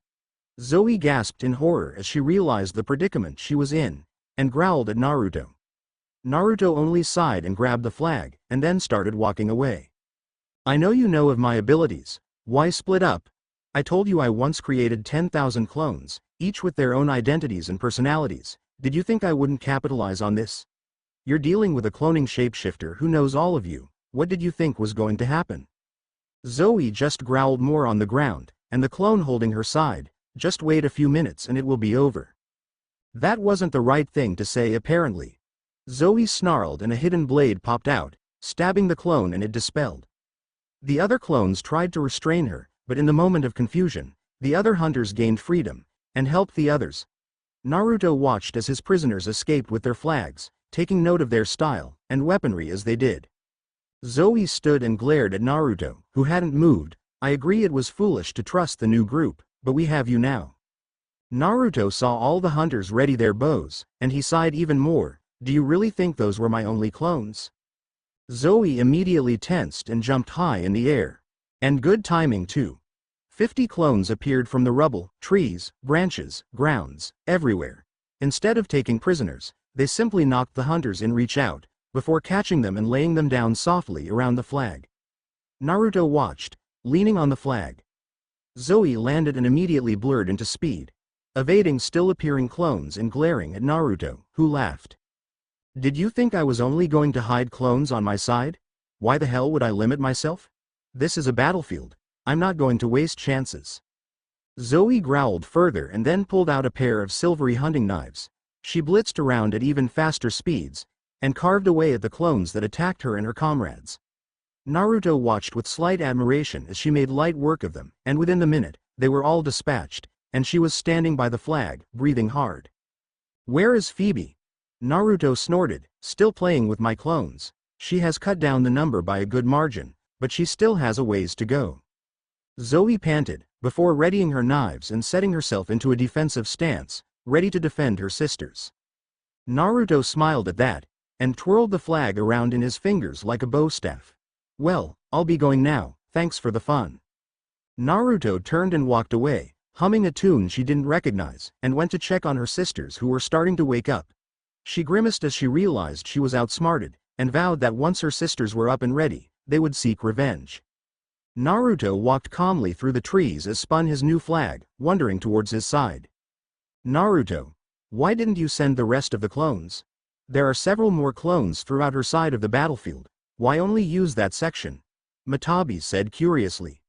Zoe gasped in horror as she realized the predicament she was in, and growled at Naruto. Naruto only sighed and grabbed the flag, and then started walking away. I know you know of my abilities. Why split up? I told you I once created 10,000 clones, each with their own identities and personalities. Did you think I wouldn't capitalize on this? You're dealing with a cloning shapeshifter who knows all of you. What did you think was going to happen? Zoe just growled more on the ground, and the clone holding her side. Just wait a few minutes and it will be over. That wasn't the right thing to say apparently. Zoe snarled and a hidden blade popped out, stabbing the clone and it dispelled. The other clones tried to restrain her, but in the moment of confusion, the other hunters gained freedom and helped the others. Naruto watched as his prisoners escaped with their flags, taking note of their style and weaponry as they did. Zoe stood and glared at Naruto, who hadn't moved. I agree it was foolish to trust the new group, but we have you now. Naruto saw all the hunters ready their bows, and he sighed even more. Do you really think those were my only clones? Zoe immediately tensed and jumped high in the air. And good timing too. 50 clones appeared from the rubble, trees, branches, grounds, everywhere. Instead of taking prisoners, they simply knocked the hunters in reach out, before catching them and laying them down softly around the flag. Naruto watched, leaning on the flag. Zoe landed and immediately blurred into speed, evading still appearing clones and glaring at Naruto, who laughed. Did you think I was only going to hide clones on my side? Why the hell would I limit myself? This is a battlefield. I'm not going to waste chances. Zoe growled further and then pulled out a pair of silvery hunting knives. She blitzed around at even faster speeds, and carved away at the clones that attacked her and her comrades. Naruto watched with slight admiration as she made light work of them, and within the minute, they were all dispatched, and she was standing by the flag, breathing hard. Where is Phoebe? Naruto snorted, still playing with my clones. She has cut down the number by a good margin, but she still has a ways to go. Zoe panted, before readying her knives and setting herself into a defensive stance, ready to defend her sisters. Naruto smiled at that, and twirled the flag around in his fingers like a bow staff. Well, I'll be going now, thanks for the fun. Naruto turned and walked away, humming a tune she didn't recognize, and went to check on her sisters who were starting to wake up. She grimaced as she realized she was outsmarted, and vowed that once her sisters were up and ready, they would seek revenge. Naruto walked calmly through the trees as spun his new flag, wandering towards his side. Naruto, why didn't you send the rest of the clones? There are several more clones throughout her side of the battlefield. Why only use that section? Matabi said curiously.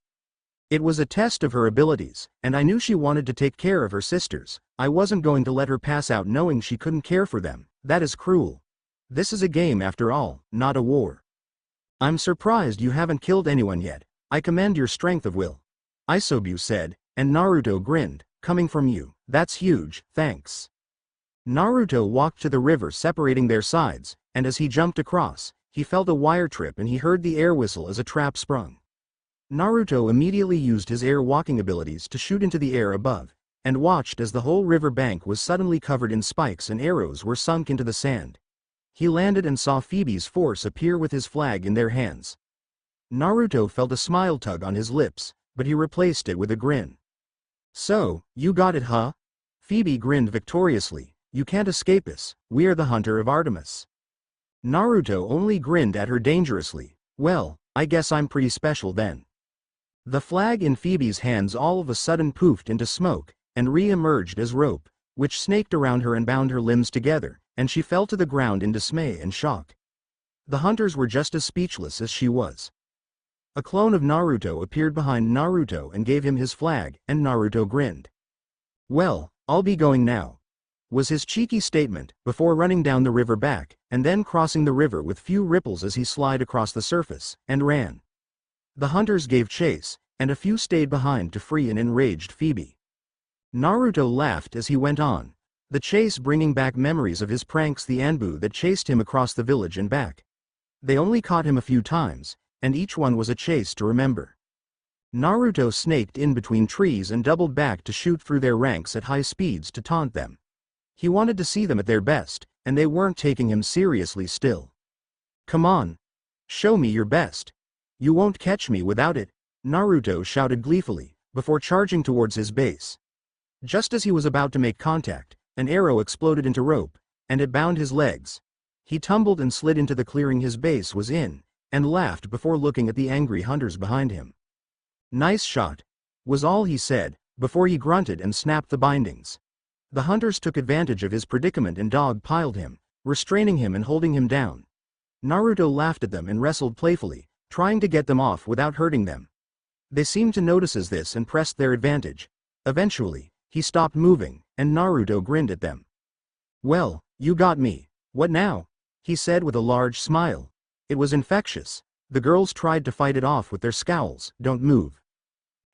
It was a test of her abilities, and I knew she wanted to take care of her sisters. I wasn't going to let her pass out knowing she couldn't care for them. That is cruel. This is a game after all, not a war. I'm surprised you haven't killed anyone yet. I commend your strength of will. Isobu said, and Naruto grinned. Coming from you, that's huge, thanks. Naruto walked to the river separating their sides, and as he jumped across, he felt a wire trip and he heard the air whistle as a trap sprung. Naruto immediately used his air walking abilities to shoot into the air above, and watched as the whole river bank was suddenly covered in spikes and arrows were sunk into the sand. He landed and saw Phoebe's force appear with his flag in their hands. Naruto felt a smile tug on his lips, but he replaced it with a grin. So, you got it, huh? Phoebe grinned victoriously. You can't escape us, we are the hunter of Artemis. Naruto only grinned at her dangerously. Well, I guess I'm pretty special then. The flag in Phoebe's hands all of a sudden poofed into smoke, and re-emerged as rope, which snaked around her and bound her limbs together, and she fell to the ground in dismay and shock. The hunters were just as speechless as she was. A clone of Naruto appeared behind Naruto and gave him his flag, and Naruto grinned. Well, I'll be going now, was his cheeky statement, before running down the river back, and then crossing the river with few ripples as he slid across the surface, and ran. The hunters gave chase, and a few stayed behind to free an enraged Phoebe. Naruto laughed as he went on, the chase bringing back memories of his pranks, the Anbu that chased him across the village and back. They only caught him a few times, and each one was a chase to remember. Naruto snaked in between trees and doubled back to shoot through their ranks at high speeds to taunt them. He wanted to see them at their best, and they weren't taking him seriously still. Come on. Show me your best. You won't catch me without it, Naruto shouted gleefully, before charging towards his base. Just as he was about to make contact, an arrow exploded into rope, and it bound his legs. He tumbled and slid into the clearing his base was in, and laughed before looking at the angry hunters behind him. Nice shot, was all he said, before he grunted and snapped the bindings. The hunters took advantage of his predicament and dog-piled him, restraining him and holding him down. Naruto laughed at them and wrestled playfully, trying to get them off without hurting them. They seemed to notice this and pressed their advantage. Eventually, he stopped moving, and Naruto grinned at them. Well, you got me. What now? He said with a large smile. It was infectious. The girls tried to fight it off with their scowls. Don't move.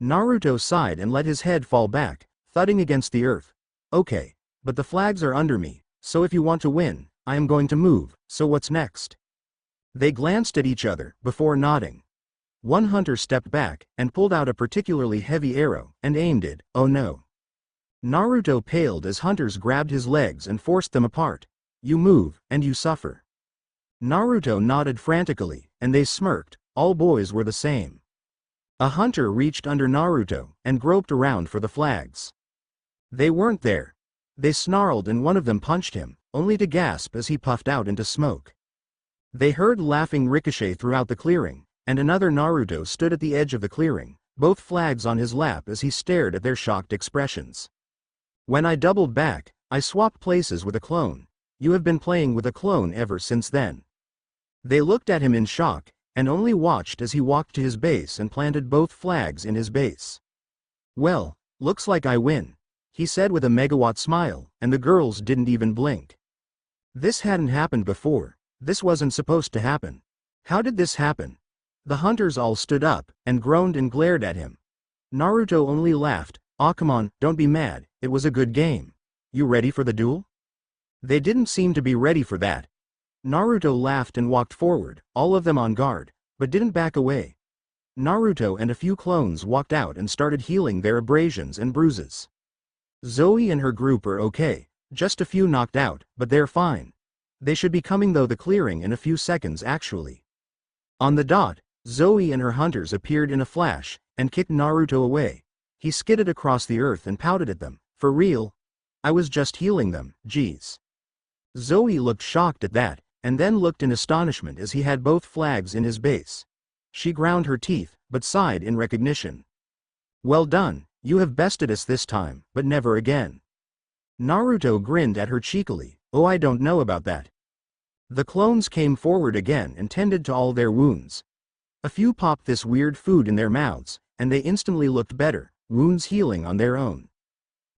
Naruto sighed and let his head fall back, thudding against the earth. Okay. But the flags are under me, so if you want to win, I am going to move, so what's next? They glanced at each other, before nodding. One hunter stepped back, and pulled out a particularly heavy arrow, and aimed it. Oh no. Naruto paled as hunters grabbed his legs and forced them apart. You move, and you suffer. Naruto nodded frantically, and they smirked. All boys were the same. A hunter reached under Naruto, and groped around for the flags. They weren't there. They snarled and one of them punched him, only to gasp as he puffed out into smoke. They heard laughing ricochet throughout the clearing, and another Naruto stood at the edge of the clearing, both flags on his lap as he stared at their shocked expressions. When I doubled back, I swapped places with a clone. You have been playing with a clone ever since then. They looked at him in shock, and only watched as he walked to his base and planted both flags in his base. Well, looks like I win, he said with a megawatt smile, and the girls didn't even blink. This hadn't happened before. This wasn't supposed to happen. How did this happen? The hunters all stood up, and groaned and glared at him. Naruto only laughed. Aw, come on, don't be mad, it was a good game. You ready for the duel? They didn't seem to be ready for that. Naruto laughed and walked forward, all of them on guard, but didn't back away. Naruto and a few clones walked out and started healing their abrasions and bruises. Zoe and her group are okay, just a few knocked out, but they're fine. They should be coming though the clearing in a few seconds actually. On the dot, Zoe and her hunters appeared in a flash, and kicked Naruto away. He skidded across the earth and pouted at them. For real? I was just healing them, geez. Zoe looked shocked at that, and then looked in astonishment as he had both flags in his base. She ground her teeth, but sighed in recognition. Well done, you have bested us this time, but never again. Naruto grinned at her cheekily. Oh, I don't know about that. The clones came forward again and tended to all their wounds. A few popped this weird food in their mouths, and they instantly looked better, wounds healing on their own.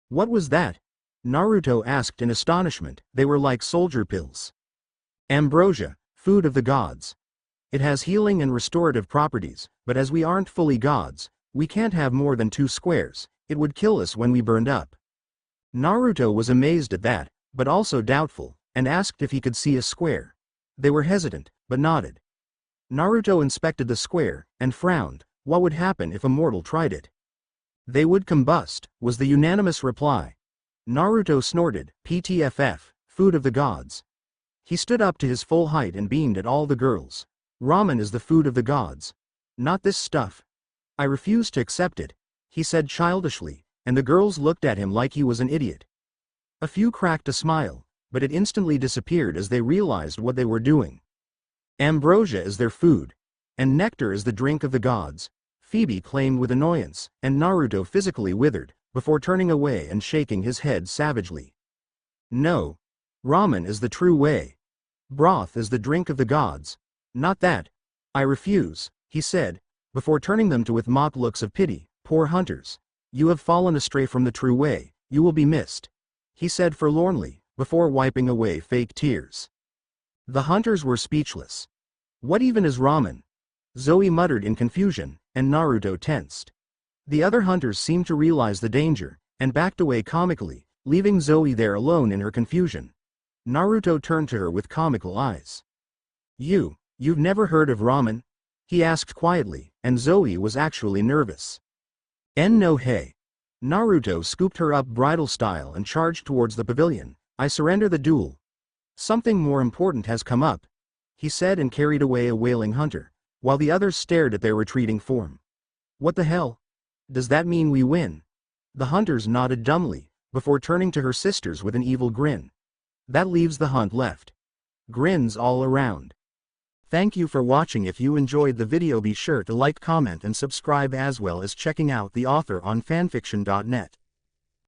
What was that? Naruto asked in astonishment. They were like soldier pills. Ambrosia, food of the gods. It has healing and restorative properties, but as we aren't fully gods, we can't have more than 2 squares, it would kill us when we burned up. Naruto was amazed at that, but also doubtful, and asked if he could see a square. They were hesitant, but nodded. Naruto inspected the square, and frowned. What would happen if a mortal tried it? They would combust, was the unanimous reply. Naruto snorted. PTFF, food of the gods. He stood up to his full height and beamed at all the girls. Ramen is the food of the gods. Not this stuff. I refuse to accept it, he said childishly, and the girls looked at him like he was an idiot. A few cracked a smile, but it instantly disappeared as they realized what they were doing. Ambrosia is their food, and nectar is the drink of the gods, Phoebe claimed with annoyance, and Naruto physically withered, before turning away and shaking his head savagely. No. Ramen is the true way. Broth is the drink of the gods. Not that. I refuse, he said, before turning them to with mock looks of pity. Poor hunters. You have fallen astray from the true way, you will be missed, he said forlornly, before wiping away fake tears. The hunters were speechless. What even is ramen? Zoe muttered in confusion, and Naruto tensed. The other hunters seemed to realize the danger, and backed away comically, leaving Zoe there alone in her confusion. Naruto turned to her with comical eyes. You've never heard of ramen? He asked quietly, and Zoe was actually nervous. No hey. Naruto scooped her up bridal style and charged towards the pavilion. I surrender the duel. Something more important has come up, he said and carried away a wailing hunter, while the others stared at their retreating form. What the hell? Does that mean we win? The hunters nodded dumbly, before turning to her sisters with an evil grin. That leaves the hunt left. Grins all around. Thank you for watching. If you enjoyed the video, be sure to like, comment and subscribe, as well as checking out the author on fanfiction.net.